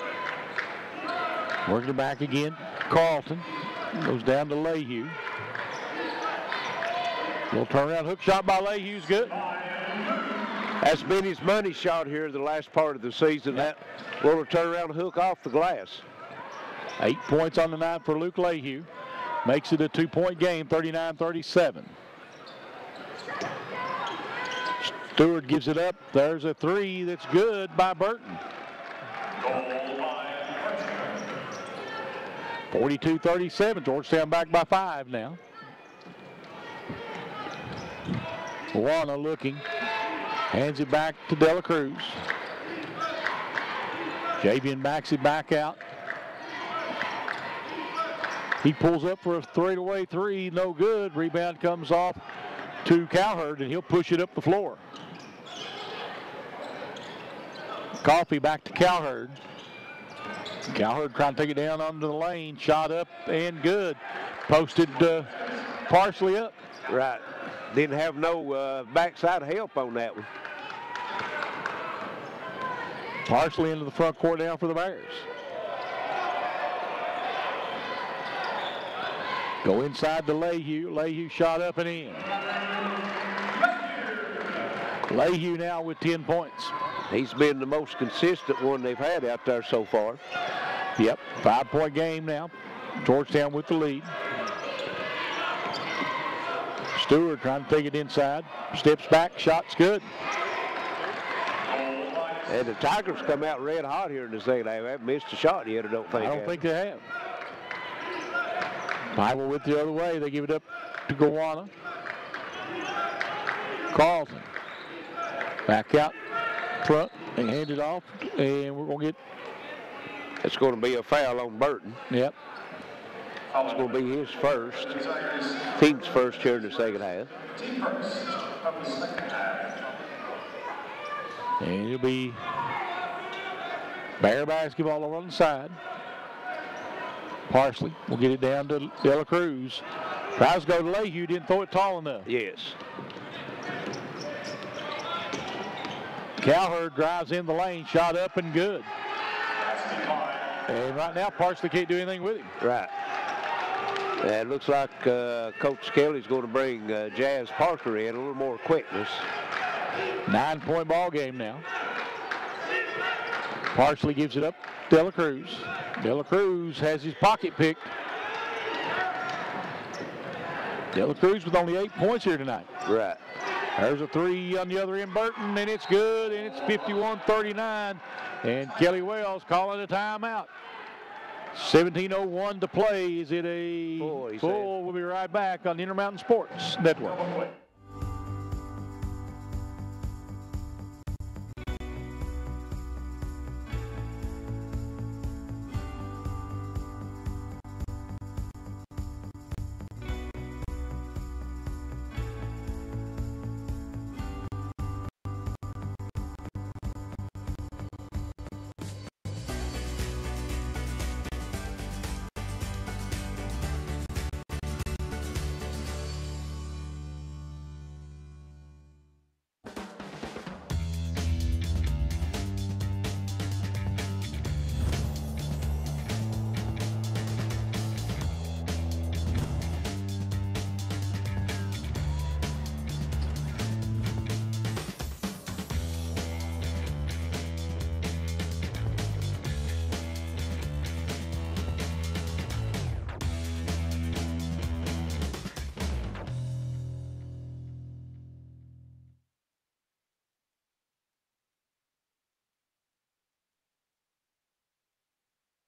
Working it back again. Carlton goes down to Lehue. Little turnaround hook shot by Lehue's good. That's been his money shot here the last part of the season. That little turnaround hook off the glass. 8 points on the night for Luke Lehue. Makes it a 2-point game, 39-37. Stewart gives it up. There's a three that's good by Burton. 42-37. Georgetown back by 5 now. Gowanna looking. Hands it back to Dela Cruz. Javian backs it back out. He pulls up for a straightaway three. No good. Rebound comes off to Cowherd, and he'll push it up the floor. Coffee back to Cowherd. Cowherd trying to take it down onto the lane. Shot up and good. Posted partially up. Right. Didn't have no backside help on that one. Partially into the front court now for the Bears. Go inside to Lehue. Lehue shot up and in. Lehue now with 10 points. He's been the most consistent one they've had out there so far. Yep, 5-point game now. Georgetown with the lead. Stewart trying to take it inside. Steps back, shot's good. And the Tigers come out red hot here in the second half. They haven't missed a shot yet, I don't think. I don't think they have. Bible with the other way. They give it up to Gowanna. Carlton. Back out front. They hand it off. And we're going to get... It's going to be a foul on Burton. Yep. It's going to be his first. Team's first here in the second half. And it'll be Bear basketball over on the side. Parsley will get it down to Dela Cruz. Tries to go to Lehue, didn't throw it tall enough. Yes. Cowherd drives in the lane, shot up and good. And right now, Parsley can't do anything with him. Right. It looks like Coach Kelly's going to bring Jazz Parker in, a little more quickness. 9-point ball game now. Parsley gives it up. Dela Cruz. Dela Cruz has his pocket picked. Dela Cruz with only 8 points here tonight. Right. There's a three on the other end, Burton, and it's good, and it's 51-39. And Kelly Wells calling a timeout. 17:01 to play. Is it a full? We'll be right back on the Intermountain Sports Network.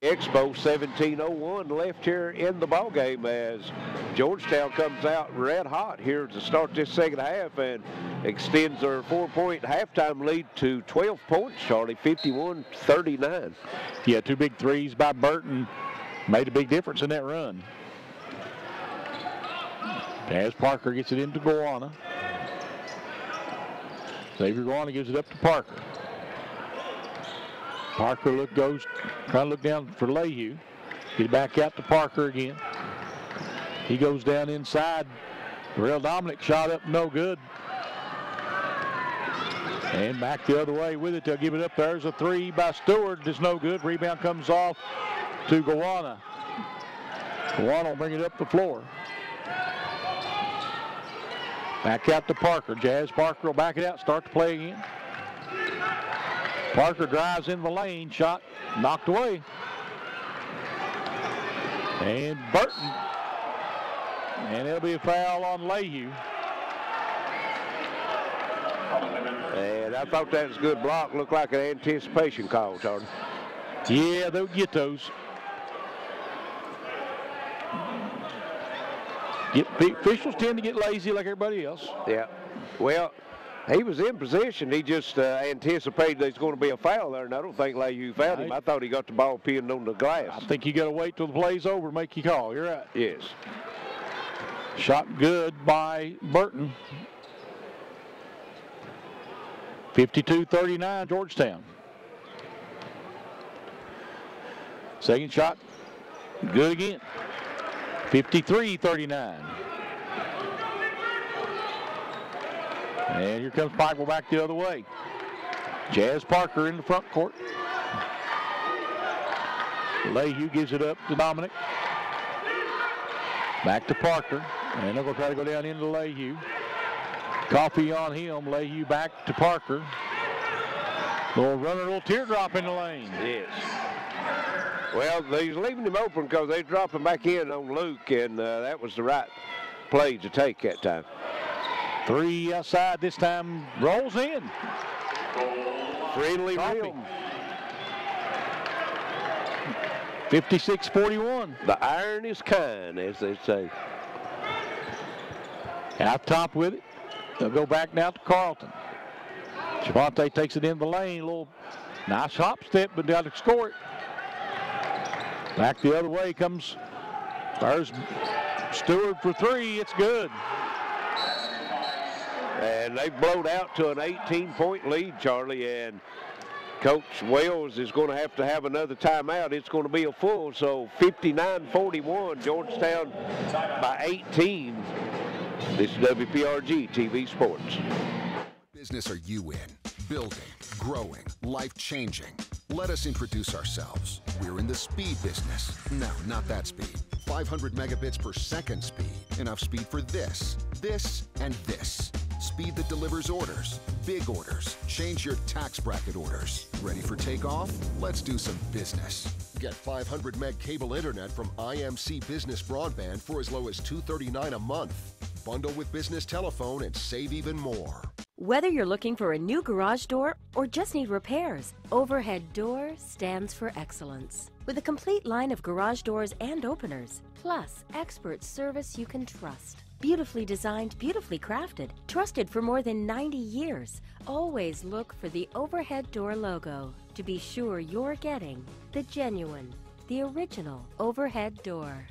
Expo 17:01 left here in the ball game as Georgetown comes out red hot here to start this second half and extends their 4-point halftime lead to 12 points, Charlie, 51-39. Yeah, 2 big threes by Burton made a big difference in that run. As Parker gets it into Gowanna. Xavier Gowanna gives it up to Parker. Parker goes, trying to look down for Leyhew. Get it back out to Parker again. He goes down inside. Real Dominic shot up, no good. And back the other way with it. They'll give it up. There's a three by Stewart. It's no good. Rebound comes off to Gowana. Gowana will bring it up the floor. Back out to Parker. Jazz Parker will back it out, start to play again. Parker drives in the lane. Shot knocked away. And Burton. And it'll be a foul on Leyhew. And I thought that was a good block. Looked like an anticipation call, Charlie. Yeah, they'll get those. Officials tend to get lazy like everybody else. Yeah. Well, he was in position. He just anticipated there's going to be a foul there, and I don't think Leyhew fouled him. I thought he got the ball pinned on the glass. I think you got to wait till the play's over to make your call. You're right. Yes. Shot good by Burton. 52-39, Georgetown. Second shot, good again. 53-39. And here comes Pikeville back the other way. Jazz Parker in the front court. Leyhew gives it up to Dominic. Back to Parker. And they're going to try to go down into Leyhew. Coffee on him. Leyhew back to Parker. Little runner, little teardrop in the lane. Yes. Well, he's leaving him open because they're dropping back in on Luke, and that was the right play to take that time. Three outside this time. Rolls in. Friendly rim. 56-41. The iron is kind, as they say. Out top with it. They'll go back now to Carlton. Javante takes it in the lane. A little nice hop step, but down to score it. Back the other way comes. There's Stewart for three. It's good. And they've blown out to an 18-point lead, Charlie, and Coach Wells is going to have another timeout. It's going to be a full, so 59-41, Georgetown by 18. This is WPRG TV Sports. What business are you in? Building, growing, life-changing. Let us introduce ourselves. We're in the speed business. No, not that speed. 500 megabits per second speed. Enough speed for this, and this. Speed that delivers orders, big orders. Change your tax bracket orders. Ready for takeoff? Let's do some business. Get 500 meg cable internet from IMC Business Broadband for as low as $239 a month. Bundle with business telephone and save even more. Whether you're looking for a new garage door or just need repairs, Overhead Door stands for excellence. With a complete line of garage doors and openers, plus expert service you can trust. Beautifully designed, beautifully crafted, trusted for more than 90 years. Always look for the Overhead Door logo to be sure you're getting the genuine, the original Overhead Door.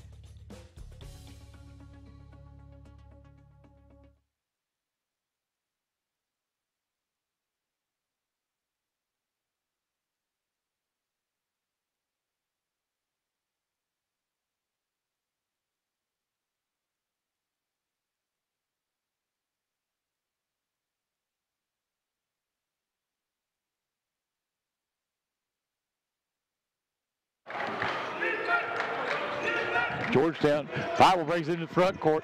Georgetown, Pikeville brings it into the front court.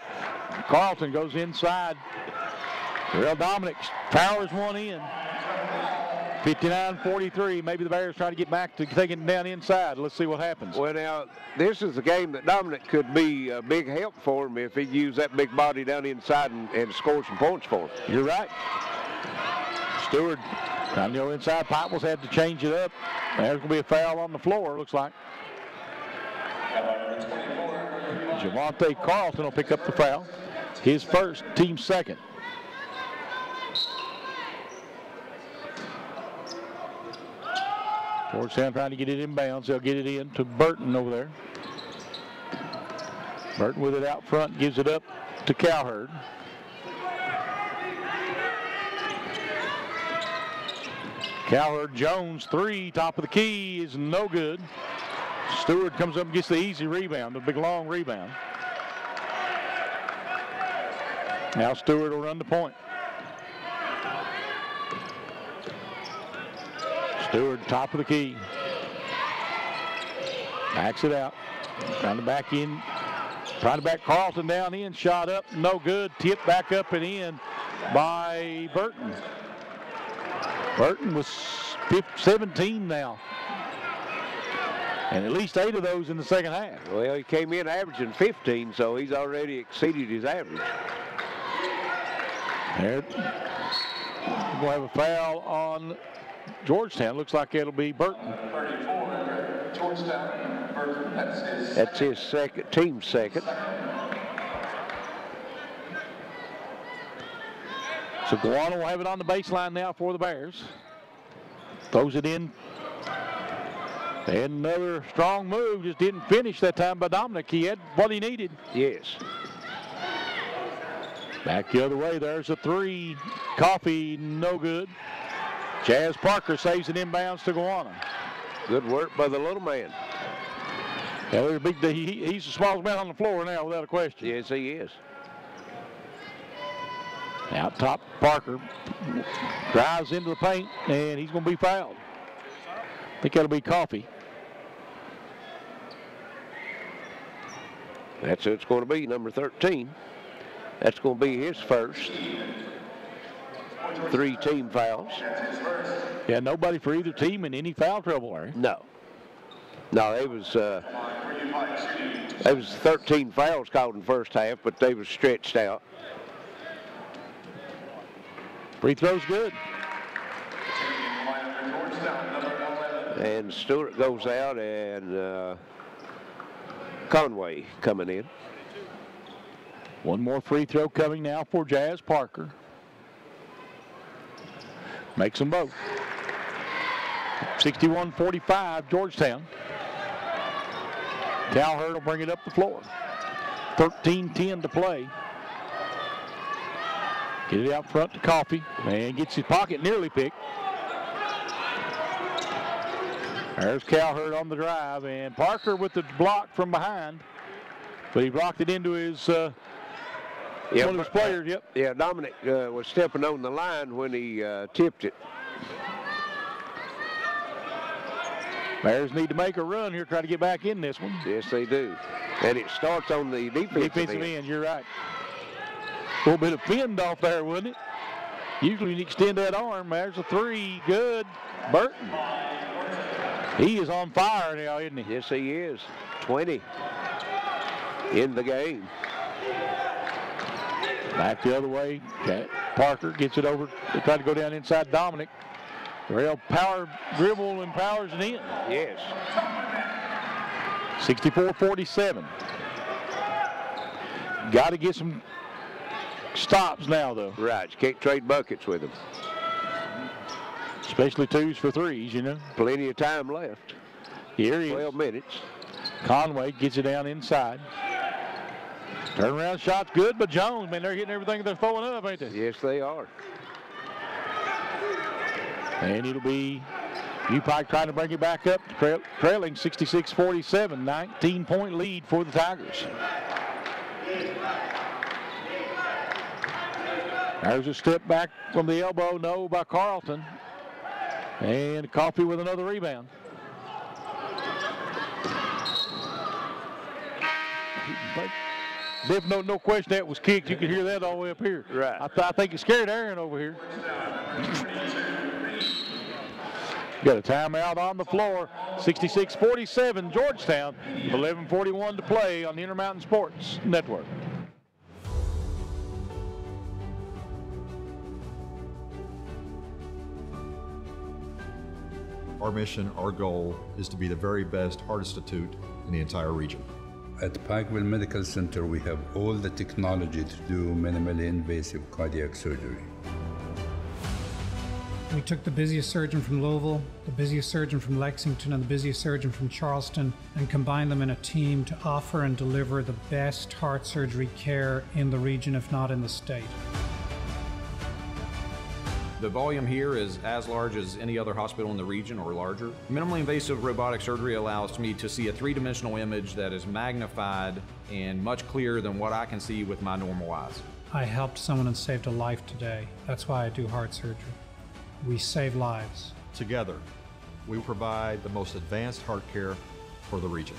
Carlton goes inside. Real Dominic powers one in. 59-43. Maybe the Bears try to get back to taking it down inside. Let's see what happens. Well, now, this is a game that Dominic could be a big help for him if he used that big body down inside and score some points for him. You're right. Stewart trying to go inside. Pikeville's had to change it up. There's going to be a foul on the floor, looks like. Javante Carlton will pick up the foul. His first, team second. Georgetown trying to get it inbounds. They'll get it in to Burton over there. Burton with it out front, gives it up to Cowherd. Cowherd-Jones, 3, top of the key is no good. Stewart comes up and gets the easy rebound, the big long rebound. Now Stewart will run the point. Stewart, top of the key. Backs it out. Trying to back in. Trying to back Carlton down in. Shot up, no good. Tip back up and in by Burton. Burton was 17 now. And at least 8 of those in the second half. Well, he came in averaging 15, so he's already exceeded his average. There. We're going to have a foul on Georgetown. Looks like it'll be Burton. 34, Georgetown, Burton. That's his second, team second. So Guano will have it on the baseline now for the Bears. Throws it in. And another strong move. Just didn't finish that time by Dominic. He had what he needed. Yes. Back the other way. There's a 3. Coffee, no good. Jazz Parker saves it inbounds to Guano. Good work by the little man. Yeah, they're big. He's the smallest man on the floor now, without a question. Yes, he is. Out top, Parker drives into the paint, and he's going to be fouled. I think that'll be Coffee. That's who it's going to be, number 13. That's going to be his first. 3 team fouls. Yeah, nobody for either team in any foul trouble, Larry. No. No, it was 13 fouls called in the first half, but they was stretched out. Free throw's good. And Stewart goes out, and Conway coming in. One more free throw coming now for Jazz Parker. Makes them both. 61-45, Georgetown. Cowherd will bring it up the floor. 13-10 to play. Get it out front to Coffee, and gets his pocket nearly picked. There's Cowherd on the drive, and Parker with the block from behind, but he blocked it into his one of his players. Yep. Yeah, Dominic was stepping on the line when he tipped it. Bears need to make a run here, try to get back in this one. Yes, they do. And it starts on the defensive end. You're right. A little bit of fend off there, wouldn't it? Usually you extend that arm. There's a 3. Good. Burton. He is on fire now, isn't he? Yes, he is. 20 in the game. Back the other way. Parker gets it over. They try to go down inside Dominic. Real power dribble and powers it in. Yes. 64-47. Got to get some stops now, though. Right. You can't trade buckets with them. Especially 2s for 3s, you know. Plenty of time left. Here he is. 12 minutes. Conway gets it down inside. Turnaround shot's good, but Jones, man, they're hitting everything they're throwing up, ain't they? Yes, they are. And it'll be UPIKE trying to bring it back up, trailing 66-47, 19-point lead for the Tigers. There's a step back from the elbow, no, by Carlton. And Coffee with another rebound. Biff, no question that was kicked. You could hear that all the way up here. Right. I think it scared Aaron over here. Got a timeout on the floor. 66-47, Georgetown. 11:41 to play on the Intermountain Sports Network. Our mission, our goal, is to be the very best heart institute in the entire region. At Pikeville Medical Center, we have all the technology to do minimally invasive cardiac surgery. We took the busiest surgeon from Louisville, the busiest surgeon from Lexington, and the busiest surgeon from Charleston, and combined them in a team to offer and deliver the best heart surgery care in the region, if not in the state. The volume here is as large as any other hospital in the region or larger. Minimally invasive robotic surgery allows me to see a three-dimensional image that is magnified and much clearer than what I can see with my normal eyes. I helped someone and saved a life today. That's why I do heart surgery. We save lives. Together, we provide the most advanced heart care for the region.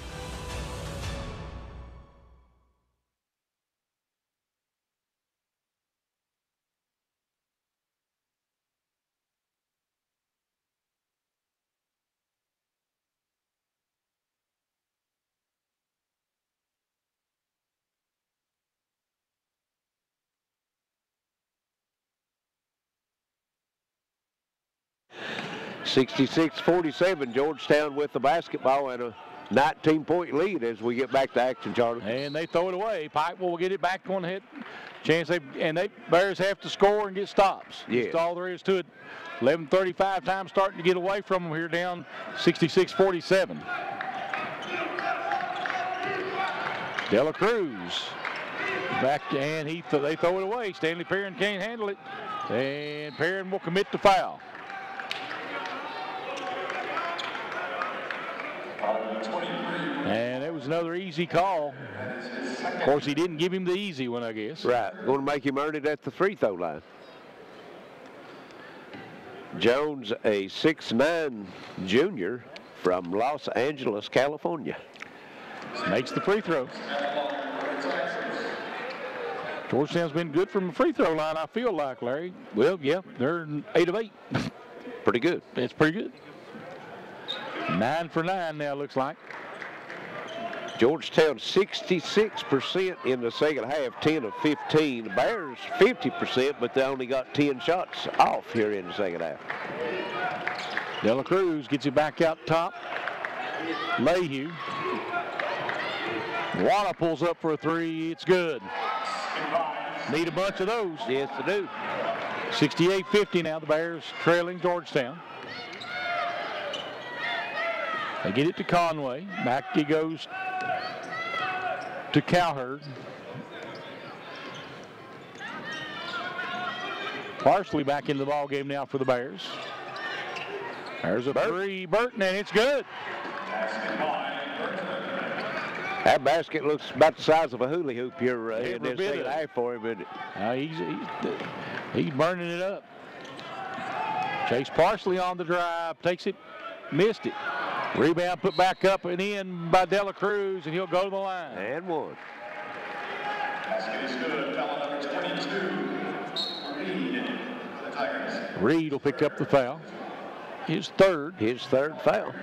(66-47), Georgetown with the basketball and a 19-point lead as we get back to action, Charlie. And they throw it away. Pike will get it back on the hit. Bears have to score and get stops. Yeah. That's all there is to it. 11:35 time starting to get away from them here, down 66-47. Dela Cruz back, and they throw it away. Stanley Perrin can't handle it, and Perrin will commit the foul. And it was another easy call. Of course, he didn't give him the easy one, I guess. Right. Going to make him earn it at the free throw line. Jones, a 6'9" junior from Los Angeles, California. Makes the free throw. Georgetown's been good from the free throw line, I feel like, Larry. Well, yeah, they're 8 of 8. Pretty good. It's pretty good. 9 for 9 now, looks like. Georgetown 66% in the second half, 10 of 15. The Bears 50%, but they only got 10 shots off here in the second half. Dela Cruz gets it back out top. Mayhew. Wada pulls up for a three. It's good. Need a bunch of those. Yes, they do. 68-50 now, the Bears trailing Georgetown. They get it to Conway. Back he goes to Cowherd. Parsley back into the ball game now for the Bears. There's a three, Burton, and it's good. That basket looks about the size of a hula hoop here in this second half for him, isn't it? He's burning it up. Chase Parsley on the drive, takes it, missed it. Rebound put back up and in by Dela Cruz, and he'll go to the line. And one. Basket is good. Foul number 22, Reed, the Tigers. Reed will pick up the foul. His third. His third foul.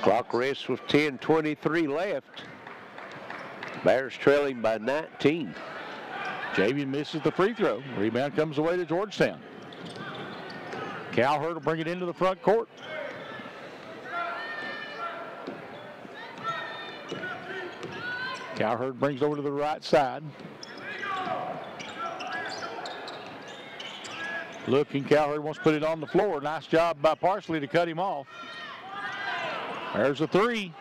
Clock rests with 10:23 left. Bears trailing by 19. Javian misses the free throw. Rebound comes away to Georgetown. Cowherd will bring it into the front court. Cowherd brings over to the right side. Looking, Cowherd wants to put it on the floor. Nice job by Parsley to cut him off. There's a three,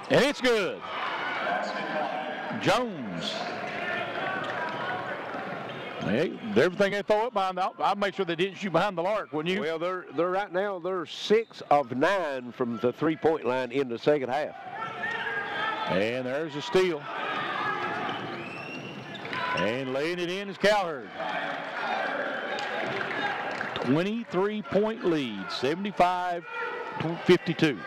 and it's good. Jones. Hey, everything they throw it behind, I'll make sure they didn't shoot behind the arc, wouldn't you? Well, they're right now, they're 6 of 9 from the three-point line in the second half. And there's a steal. And laying it in is Cowherd. 23-point lead, 75-52.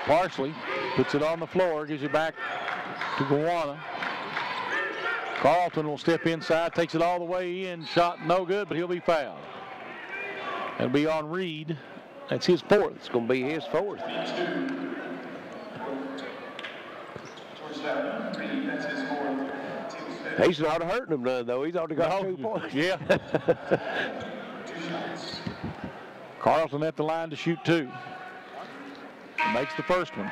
Parsley puts it on the floor, gives it back to Gawana. Carlton will step inside, takes it all the way in. Shot no good, but he'll be fouled. That'll be on Reed. That's his fourth. It's going to be his fourth. He's not hurting him none, though. He's already got 2 points. Yeah. Carlton at the line to shoot 2. Makes the first one.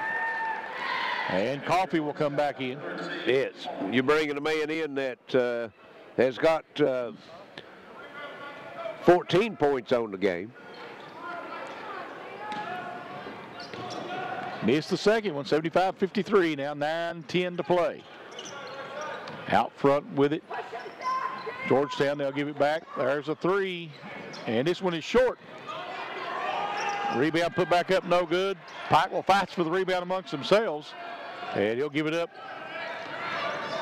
And Coffey will come back in. Yes, you're bringing a man in that has got 14 points on the game. Missed the second one, 75-53. Now 9-10 to play. Out front with it. Georgetown, they'll give it back. There's a three. And this one is short. Rebound put back up, no good. Pikeville fights for the rebound amongst themselves. And he'll give it up.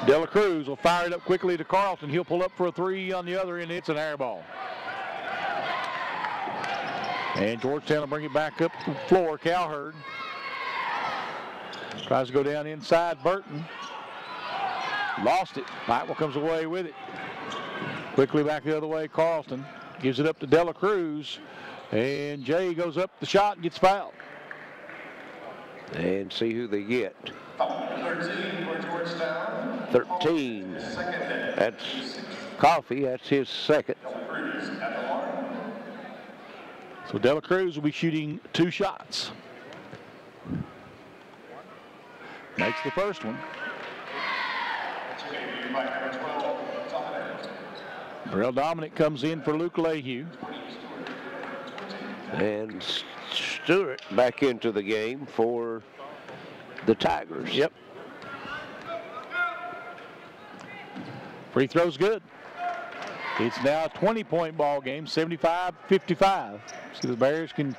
De La Cruz will fire it up quickly to Carlton. He'll pull up for a three on the other end. It's an air ball. And Georgetown will bring it back up the floor. Cowherd tries to go down inside. Burton lost it. Pikeville comes away with it. Quickly back the other way. Carlton gives it up to De La Cruz. And Jay goes up the shot and gets fouled. And see who they get. 13 for Georgetown. 13. That's Coffee. That's his second. So De La Cruz will be shooting 2 shots. Makes the first one. Burrell Dominic comes in for Luke Lehue. And Stewart back into the game for the Tigers. Yep. Free throw's good. It's now a 20-point ball game, 75-55. See, the Bears can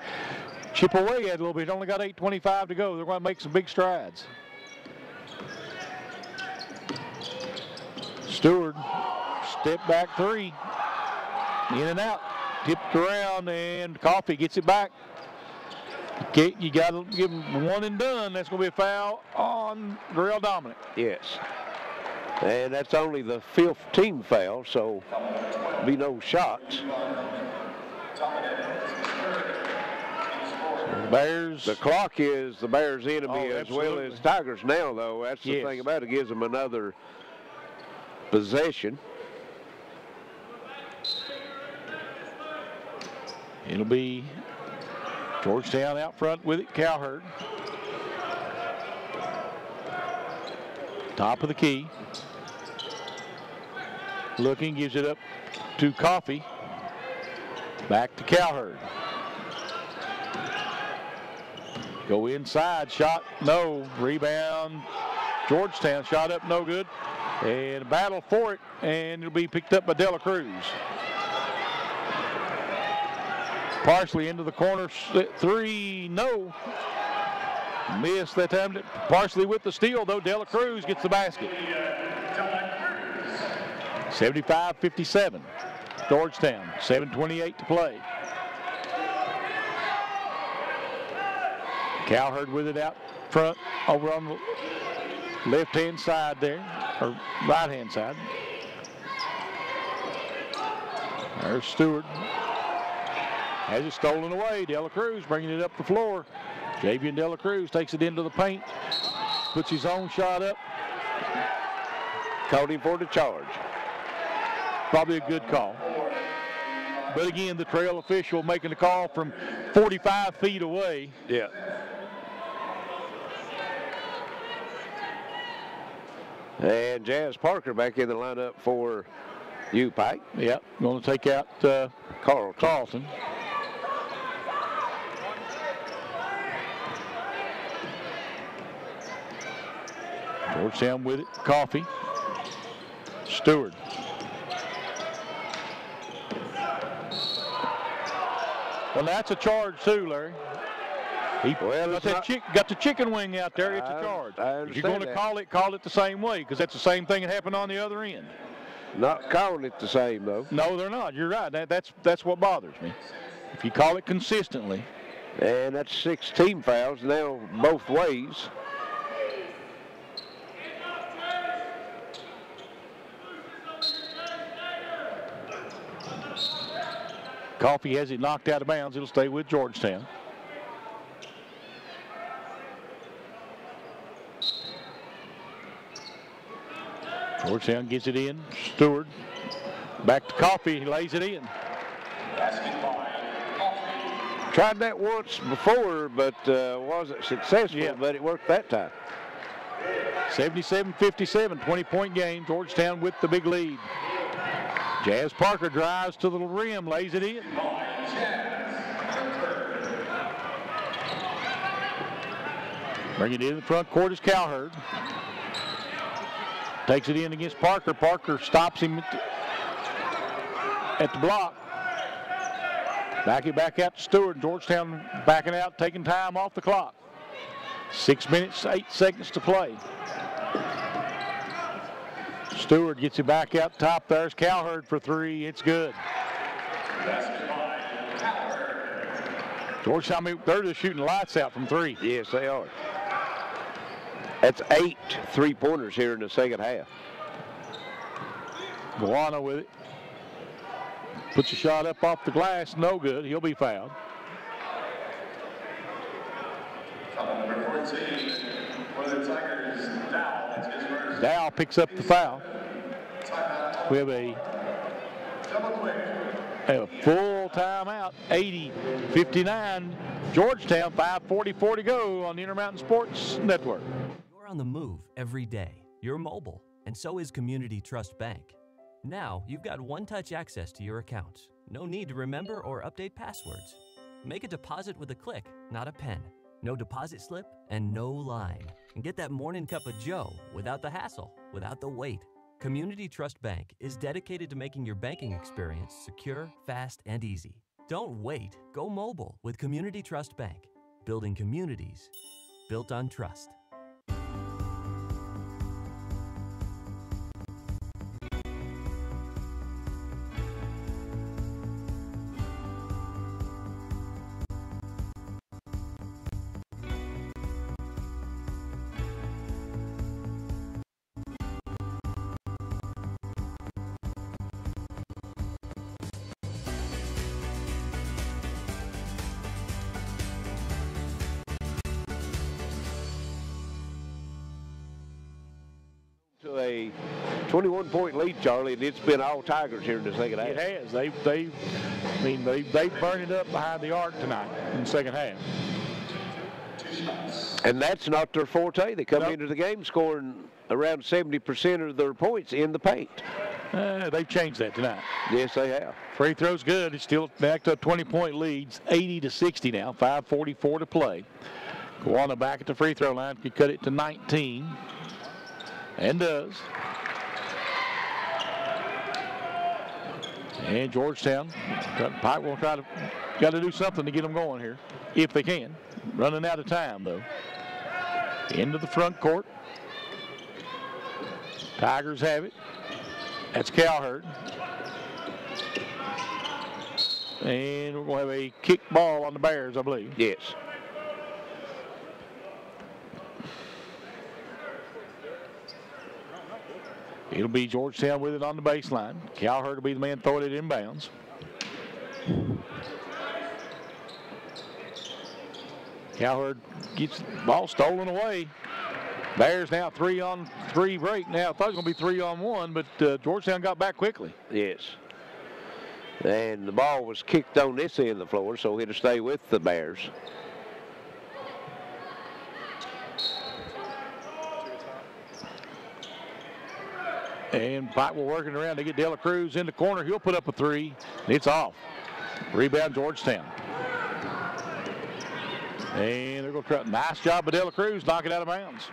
chip away at it a little bit. Only got 8:25 to go. They're going to make some big strides. Stewart, step back three. In and out. Tipped around, and Coffee gets it back. Okay, you got to give him one and done. That's going to be a foul on Burrell Dominic. Yes. And that's only the 5th team foul, so be no shots. Bears. The clock is the Bears' enemy as absolutely. well as Tigers now, though. That's the thing about it. It gives them another possession. It'll be Georgetown out front with it. Cowherd. Top of the key. Looking, gives it up to Coffee. Back to Cowherd. Go inside, shot, no. Rebound, Georgetown, shot up, no good. And a battle for it, and it'll be picked up by De La Cruz. Parsley into the corner, three, no. Missed that time. Parsley with the steal, though. De La Cruz gets the basket. 75-57. Georgetown, 7:28 to play. Cowherd with it out front, over on the left-hand side there, or right-hand side. There's Stewart. Has it stolen away. De La Cruz bringing it up the floor. Javian De La Cruz takes it into the paint, puts his own shot up. Called him for the charge. Probably a good call. But again, the trail official making the call from 45 feet away. Yeah. And Jazz Parker back in the lineup for UPIKE. Yep, going to take out Carlton. Georgetown with it, Coffee. Stewart. Well, that's a charge too, Larry. He got the chicken wing out there. It's a charge. If you're going to call it the same way, because that's the same thing that happened on the other end. Not calling it the same, though. No, they're not. You're right. That's what bothers me. If you call it consistently. And that's 6 team fouls now both ways. Coffee has it knocked out of bounds. It'll stay with Georgetown. Georgetown gets it in. Stewart back to Coffee. He lays it in. Tried that once before, but wasn't successful, but it worked that time. 77-57, 20-point game. Georgetown with the big lead. Jazz Parker drives to the rim, lays it in. Bring it in the front court is Cowherd. Takes it in against Parker. Parker stops him at the block. Back it back out to Stewart. Georgetown backing out, taking time off the clock. 6 minutes, 8 seconds to play. Stewart gets it back out top. There's Cowherd for three. It's good. Georgetown, they're just shooting lights out from three. Yes, they are. That's 8 3-pointers here in the second half. Guana with it. Puts a shot up off the glass. No good. He'll be fouled. Dow picks up the foul. We have a full timeout. 80-59. Georgetown, 5:44 to go on the Intermountain Sports Network. You're on the move every day. You're mobile, and so is Community Trust Bank. Now, you've got one-touch access to your accounts. No need to remember or update passwords. Make a deposit with a click, not a pen. No deposit slip and no line. And get that morning cup of joe without the hassle, without the wait. Community Trust Bank is dedicated to making your banking experience secure, fast, and easy. Don't wait. Go mobile with Community Trust Bank. Building communities built on trust. To a 21-point lead, Charlie, and it's been all Tigers here in the second half. It has. They've burned it up behind the arc tonight in the second half. And that's not their forte. They come into the game scoring around 70% of their points in the paint. They've changed that tonight. Yes, they have. Free throw's good. It's still back to a 20-point lead. It's 80-60 now. 5:44 to play. Guana back at the free throw line. Could cut it to 19. And does. And Georgetown, Pike will got to do something to get them going here, if they can. Running out of time, though. Into the front court. Tigers have it. That's Cowherd. And we're going to have a kick ball on the Bears, I believe. Yes. It'll be Georgetown with it on the baseline. Cowherd will be the man throwing it inbounds. Cowherd gets the ball stolen away. Bears now 3-on-3 break. Now I thought it was going to be 3-on-1, but Georgetown got back quickly. Yes. And the ball was kicked on this end of the floor, so it'll stay with the Bears. And Pike will working around to get De La Cruz in the corner. He'll put up a three. It's off. Rebound Georgetown. And they're going to try. Nice job by De La Cruz. Knock it out of bounds.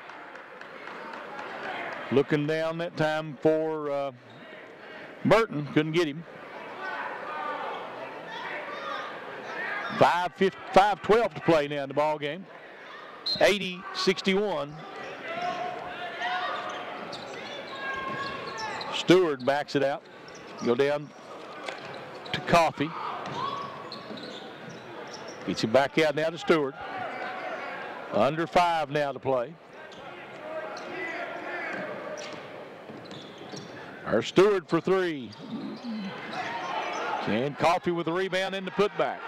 Looking down that time for Burton. Couldn't get him. 5:12 to play now in the ball game. 80-61. Stewart backs it out. Go down to Coffey. Gets it back out now to Stewart. Under 5 now to play. Our Stewart for 3. And Coffey with the rebound in the putback.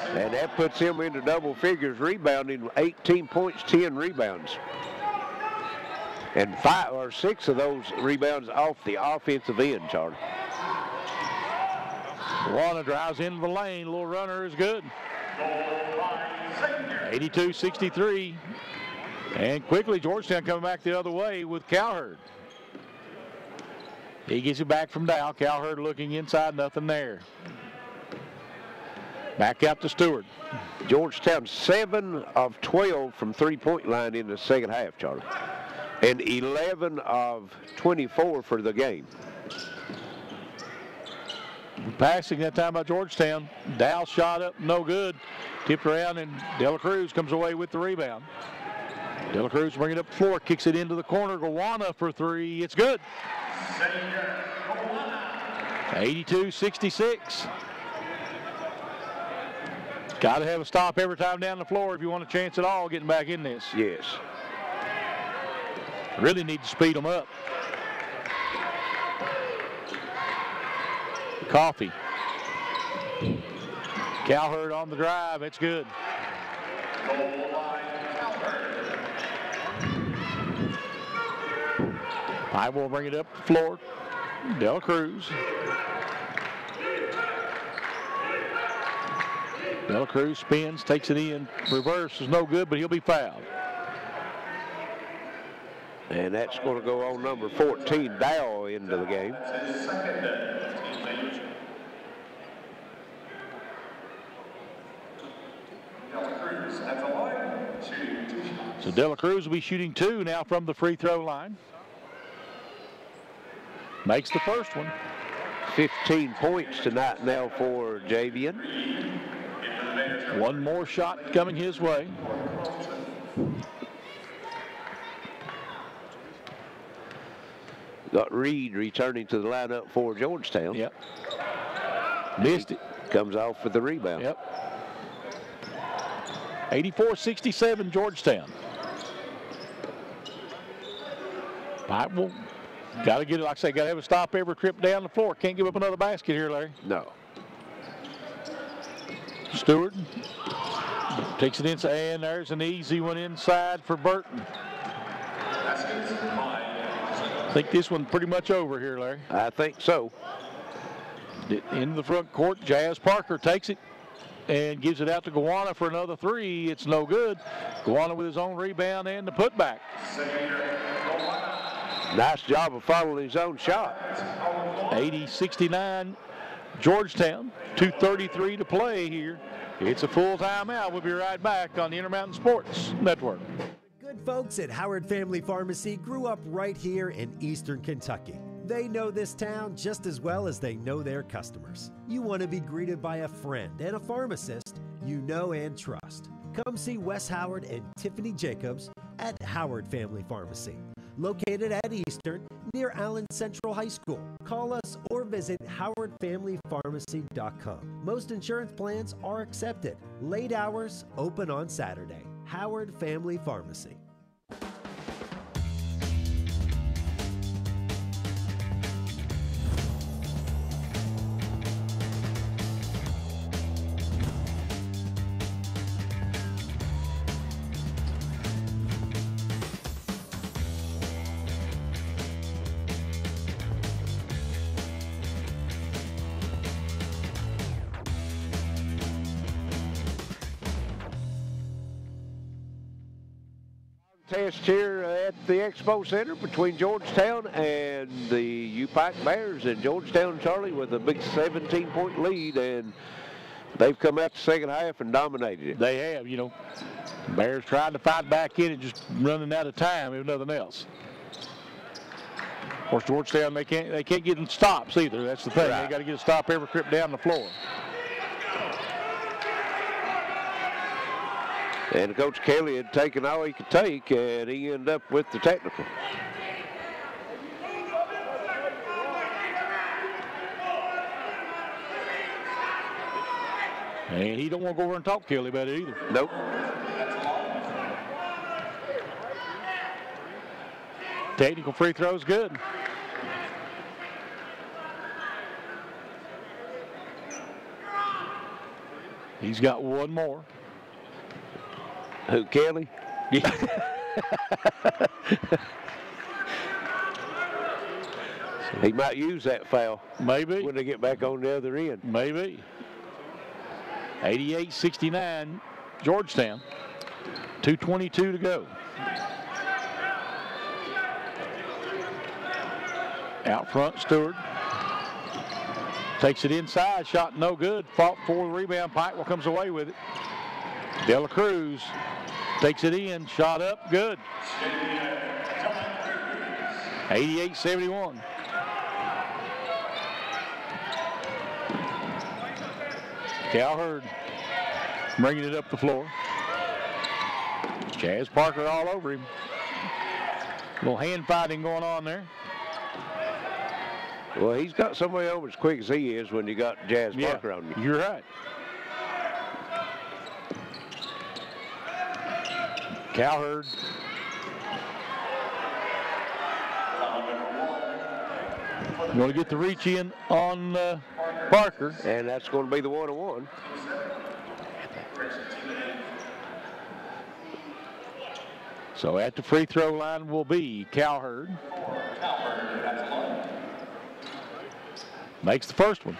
And that puts him into double figures, rebounding 18 points, 10 rebounds. And 5 or 6 of those rebounds off the offensive end, Charlie. Guana drives into the lane. Little runner is good. 82-63. And quickly, Georgetown coming back the other way with Cowherd. He gets it back from Dow. Cowherd looking inside, nothing there. Back out to Stewart. Georgetown 7 of 12 from three-point line in the second half, Charlie. And 11 of 24 for the game. Passing that time by Georgetown. Dow shot up, no good. Tipped around, and De La Cruz comes away with the rebound. De La Cruz bringing it up the floor, kicks it into the corner. Gowana for three. It's good. 82-66. Got to have a stop every time down the floor if you want a chance at all getting back in this. Yes. Really need to speed them up. Coffee. Cowherd on the drive. It's good. I will bring it up the floor. De La Cruz. De La Cruz spins, takes it in. Reverse is no good, but he'll be fouled. And that's going to go on number 14, Dow, into the game. So De La Cruz will be shooting 2 now from the free throw line. Makes the first one. 15 points tonight now for Javian. One more shot coming his way. Got Reed returning to the lineup for Georgetown. Yep. Missed it. Comes off with the rebound. Yep. 84-67 Georgetown. Pipe got to get it, like I say, got to have a stop every trip down the floor. Can't give up another basket here, Larry. No. Stewart takes it inside, and there's an easy one inside for Burton. I think this one's pretty much over here, Larry. I think so. In the front court, Jazz Parker takes it and gives it out to Gowana for another three. It's no good. Gowana with his own rebound and the putback. Nice job of following his own shot. 80-69 Georgetown. 2:33 to play here. It's a full timeout. We'll be right back on the Intermountain Sports Network. Good folks at Howard Family Pharmacy grew up right here in Eastern Kentucky. They know this town just as well as they know their customers. You want to be greeted by a friend and a pharmacist you know and trust. Come see Wes Howard and Tiffany Jacobs at Howard Family Pharmacy, located at Eastern near Allen Central High School. Call us or visit howardfamilypharmacy.com. Most insurance plans are accepted. Late hours, open on Saturday. Howard Family Pharmacy. Test here at the Expo Center between Georgetown and the UPIKE Bears, and Georgetown, Charlie, with a big 17-point lead, and they've come out the second half and dominated it. They have, you know. Bears trying to fight back in and just running out of time, if nothing else. Of course, Georgetown, they can't get in stops either. That's the thing. Right. They got to get a stop every trip down the floor. And Coach Kelly had taken all he could take, and he ended up with the technical. And he don't want to go over and talk to Kelly about it either. Nope. Technical free throw is good. He's got one more. Who, Kelly? Yeah. He might use that foul. Maybe. When they get back on the other end. Maybe. 88-69, Georgetown. 2:22 to go. Out front, Stewart. Takes it inside, shot no good. Fought for the rebound. Pikeville comes away with it. De La Cruz takes it in, shot up, good. 88-71. Cowherd bringing it up the floor. Chaz Parker all over him. A little hand fighting going on there. Well, he's got somebody over as quick as he is when you got Chaz Parker on you. You're right. Cowherd. Going to get the reach in on Parker. And that's going to be the 1-on-1. So at the free throw line will be Cowherd. Makes the first one.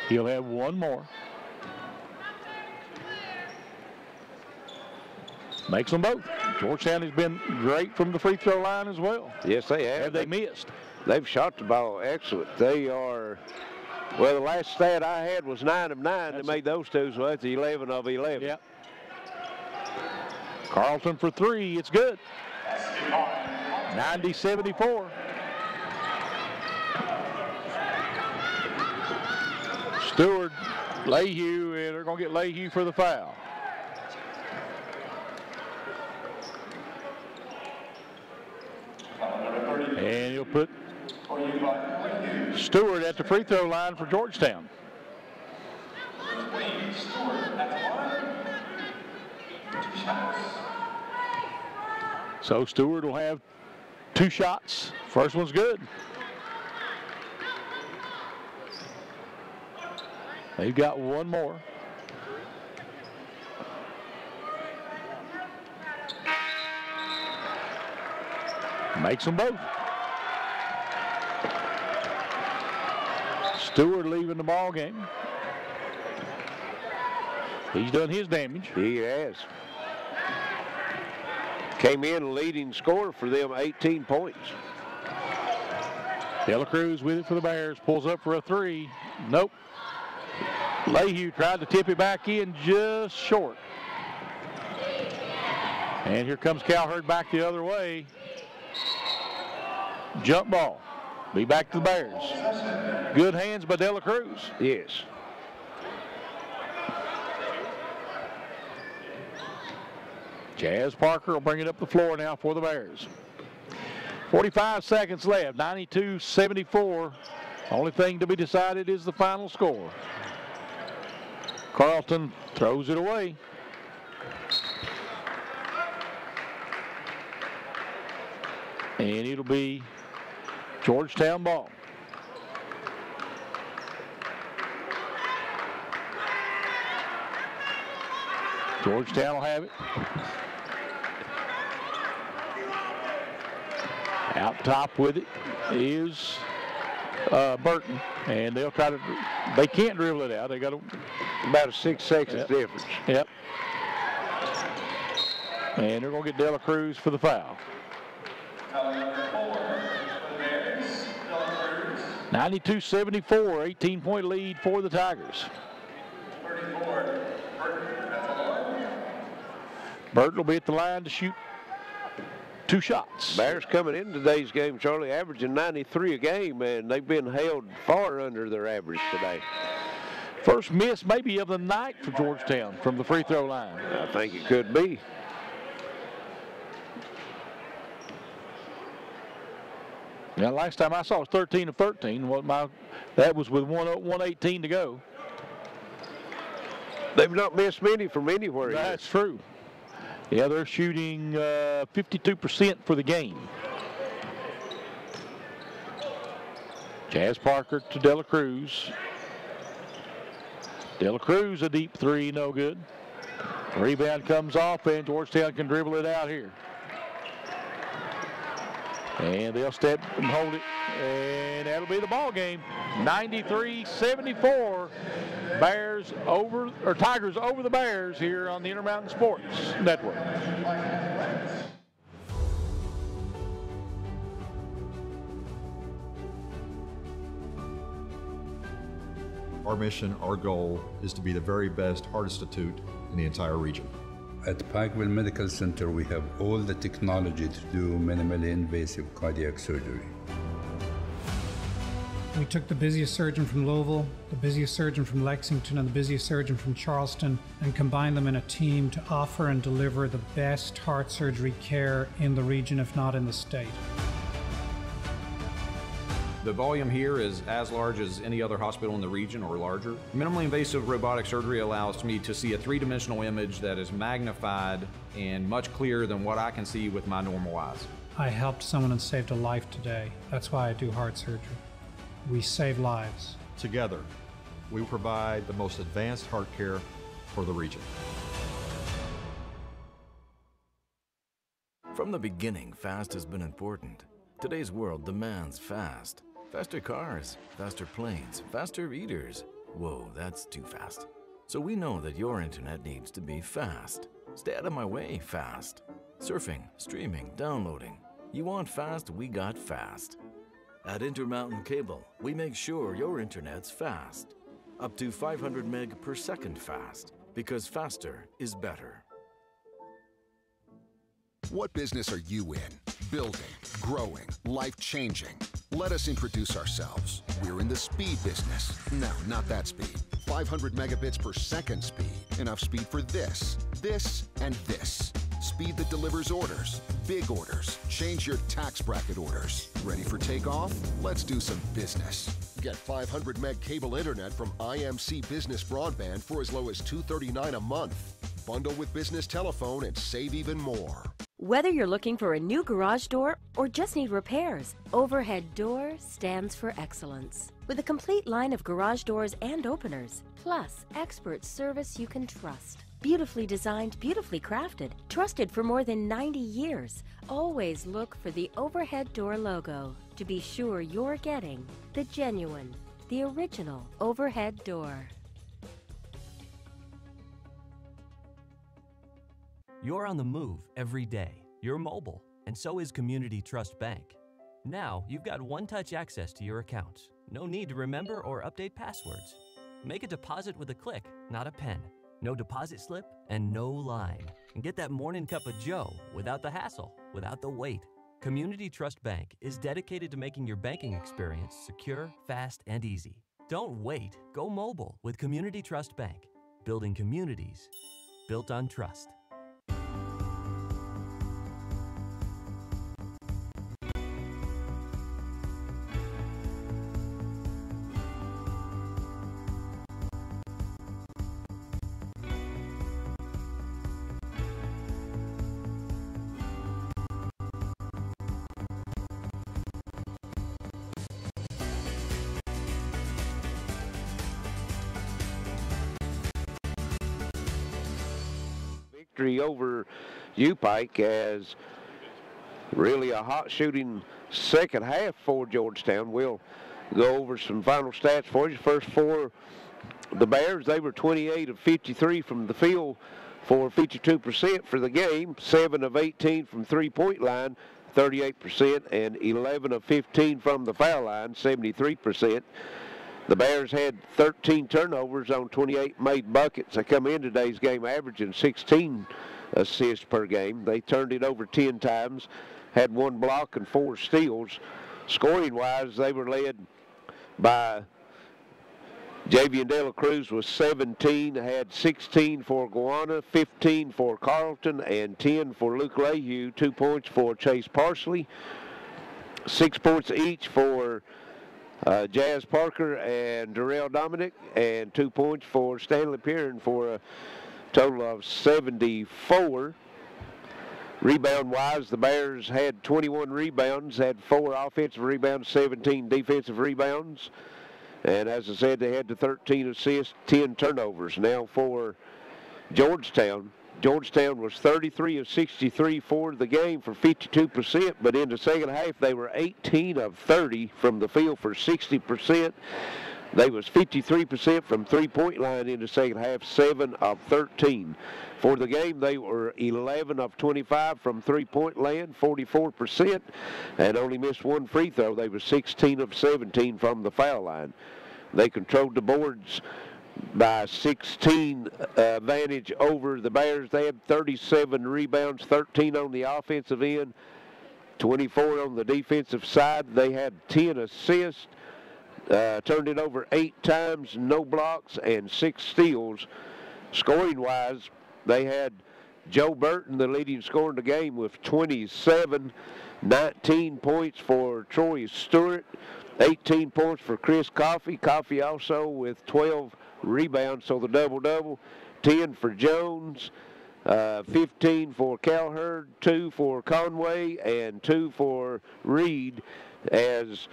He'll have one more. Makes them both. Georgetown has been great from the free throw line as well. Yes, they have. Have they missed? They've shot the ball excellent. They are, well, the last stat I had was 9 of 9. They made those two, so that's 11 of 11. Yep. Carlton for three. It's good. 90-74. Stewart, Lehue, and they're going to get Lehue for the foul. And he'll put Stewart at the free throw line for Georgetown. So Stewart will have 2 shots. First one's good. They've got one more. Makes them both. Stewart leaving the ball game. He's done his damage. He has. Came in leading scorer for them, 18 points. De La Cruz with it for the Bears. Pulls up for a three. Nope. Lehue tried to tip it back in just short. And here comes Cowherd back the other way. Jump ball. Be back to the Bears. Good hands by De La Cruz. Yes. Chaz Parker will bring it up the floor now for the Bears. 45 seconds left, 92-74. Only thing to be decided is the final score. Carlton throws it away. And it'll be Georgetown ball. Georgetown will have it. Out top with it is Burton, and they'll try to. They can't dribble it out. They got about a 6 seconds difference. Yep. And they're going to get De La Cruz for the foul. 92-74, 18-point lead for the Tigers. Burton will be at the line to shoot 2 shots. Bears coming in today's game, Charlie, averaging 93 a game, and they've been held far under their average today. First miss maybe of the night for Georgetown from the free throw line. I think it could be. Now, last time I saw it was 13 of 13. That was with 118 to go. They've not missed many from anywhere. That's true. Yeah, they're shooting 52% for the game. Chaz Parker to De La Cruz. De La Cruz, a deep three, no good. Rebound comes off, and Georgetown can dribble it out here. And they'll step and hold it, and that'll be the ball game. 93-74. Bears over, or Tigers over the Bears here on the Intermountain Sports Network. Our mission, our goal is to be the very best heart institute in the entire region. At Pikeville Medical Center, we have all the technology to do minimally invasive cardiac surgery. We took the busiest surgeon from Louisville, the busiest surgeon from Lexington, and the busiest surgeon from Charleston and combined them in a team to offer and deliver the best heart surgery care in the region, if not in the state. The volume here is as large as any other hospital in the region or larger. Minimally invasive robotic surgery allows me to see a three-dimensional image that is magnified and much clearer than what I can see with my normal eyes. I helped someone and saved a life today. That's why I do heart surgery. We save lives. Together, we provide the most advanced heart care for the region. From the beginning, fast has been important. Today's world demands fast. Faster cars, faster planes, faster eaters. Whoa, that's too fast. So we know that your internet needs to be fast. Stay out of my way, fast. Surfing, streaming, downloading. You want fast, we got fast. At Intermountain Cable, we make sure your internet's fast. Up to 500 meg per second fast, because faster is better. What business are you in? Building, growing, life-changing. Let us introduce ourselves. We're in the speed business. No, not that speed. 500 megabits per second speed. Enough speed for this, and this. Speed that delivers orders, big orders. Change your tax bracket orders. Ready for takeoff? Let's do some business. Get 500 meg cable internet from IMC Business Broadband for as low as $239 a month. Bundle with business telephone and save even more. Whether you're looking for a new garage door or just need repairs, Overhead Door stands for excellence. With a complete line of garage doors and openers, plus expert service you can trust. Beautifully designed, beautifully crafted, trusted for more than 90 years. Always look for the Overhead Door logo to be sure you're getting the genuine, the original Overhead Door. You're on the move every day. You're mobile, and so is Community Trust Bank. Now, you've got one-touch access to your accounts. No need to remember or update passwords. Make a deposit with a click, not a pen. No deposit slip and no line. And get that morning cup of joe without the hassle, without the wait. Community Trust Bank is dedicated to making your banking experience secure, fast, and easy. Don't wait. Go mobile with Community Trust Bank. Building communities built on trust. Victory over UPIKE as really a hot shooting second half for Georgetown. We'll go over some final stats for you. First for the Bears, they were 28 of 53 from the field for 52% for the game, 7 of 18 from three-point line, 38%, and 11 of 15 from the foul line, 73%. The Bears had 13 turnovers on 28 made buckets. They come in today's game averaging 16 assists per game. They turned it over 10 times, had 1 block and 4 steals. Scoring-wise, they were led by Javian De La Cruz with 17, had 16 for Guana, 15 for Carlton, and 10 for Luke Lehue, 2 points for Chase Parsley, 6 points each for Jazz Parker and Darrell Dominic, and 2 points for Stanley Pierron for a total of 74. Rebound-wise, the Bears had 21 rebounds, had 4 offensive rebounds, 17 defensive rebounds. And as I said, they had the 13 assists, 10 turnovers. Now for Georgetown. Georgetown was 33 of 63 for the game for 52%, but in the second half they were 18 of 30 from the field for 60%. They was 53% from three-point line in the second half, 7 of 13. For the game, they were 11 of 25 from three-point land, 44%, and only missed 1 free throw. They were 16 of 17 from the foul line. They controlled the boards by 16 advantage over the Bears. They had 37 rebounds, 13 on the offensive end, 24 on the defensive side. They had 10 assists, turned it over 8 times, no blocks, and 6 steals. Scoring-wise, they had Joe Burton, the leading scorer in the game, with 27, 19 points for Troy Stewart, 18 points for Chris Coffey. Coffey also with 12 rebounds, so the double-double. 10 for Jones, 15 for Calherd, 2 for Conway, and 2 for Reed, as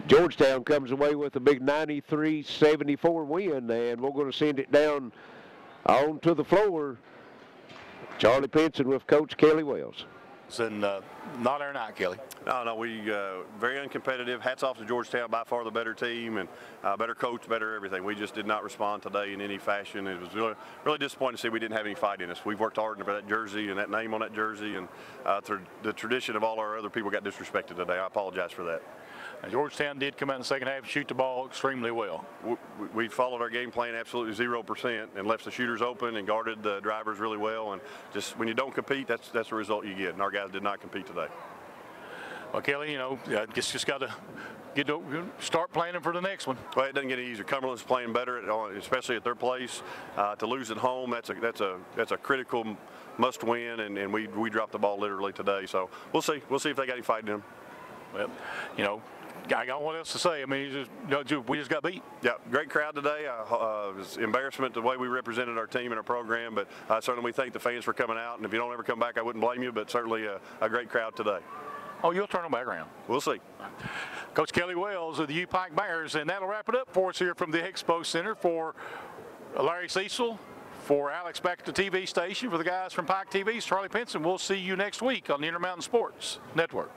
Georgetown comes away with a big 93-74 win, and we're going to send it down onto the floor. Charlie Pinson with Coach Kelly Wells. And not our night, Kelly. No, we very uncompetitive. Hats off to Georgetown, by far the better team and better coach, better everything. We just did not respond today in any fashion. It was really disappointing to see we didn't have any fight in us. We've worked hard for that jersey and that name on that jersey, and the tradition of all our other people got disrespected today. I apologize for that. And Georgetown did come out in the second half and shoot the ball extremely well. We followed our game plan absolutely 0% and left the shooters open and guarded the drivers really well. And just when you don't compete, that's the result you get. And our guys did not compete today. Well, Kelly, you know, just got to start planning for the next one. Well, it doesn't get any easier. Cumberland's playing better, especially at their place. To lose at home, that's a critical must-win, and we dropped the ball literally today. So we'll see. We'll see if they got any fight in them. Well, you know, I got what else to say. I mean, we just got beat. Yeah, great crowd today. It was embarrassment the way we represented our team and our program, but certainly we thank the fans for coming out. And if you don't ever come back, I wouldn't blame you, but certainly a great crowd today. Oh, you'll turn them back around. We'll see. Coach Kelly Wells of the UPIKE Bears, and that'll wrap it up for us here from the Expo Center. For Larry Cecil, for Alex back at the TV station, for the guys from Pike TV's Charlie Pinson. We'll see you next week on the Intermountain Sports Network.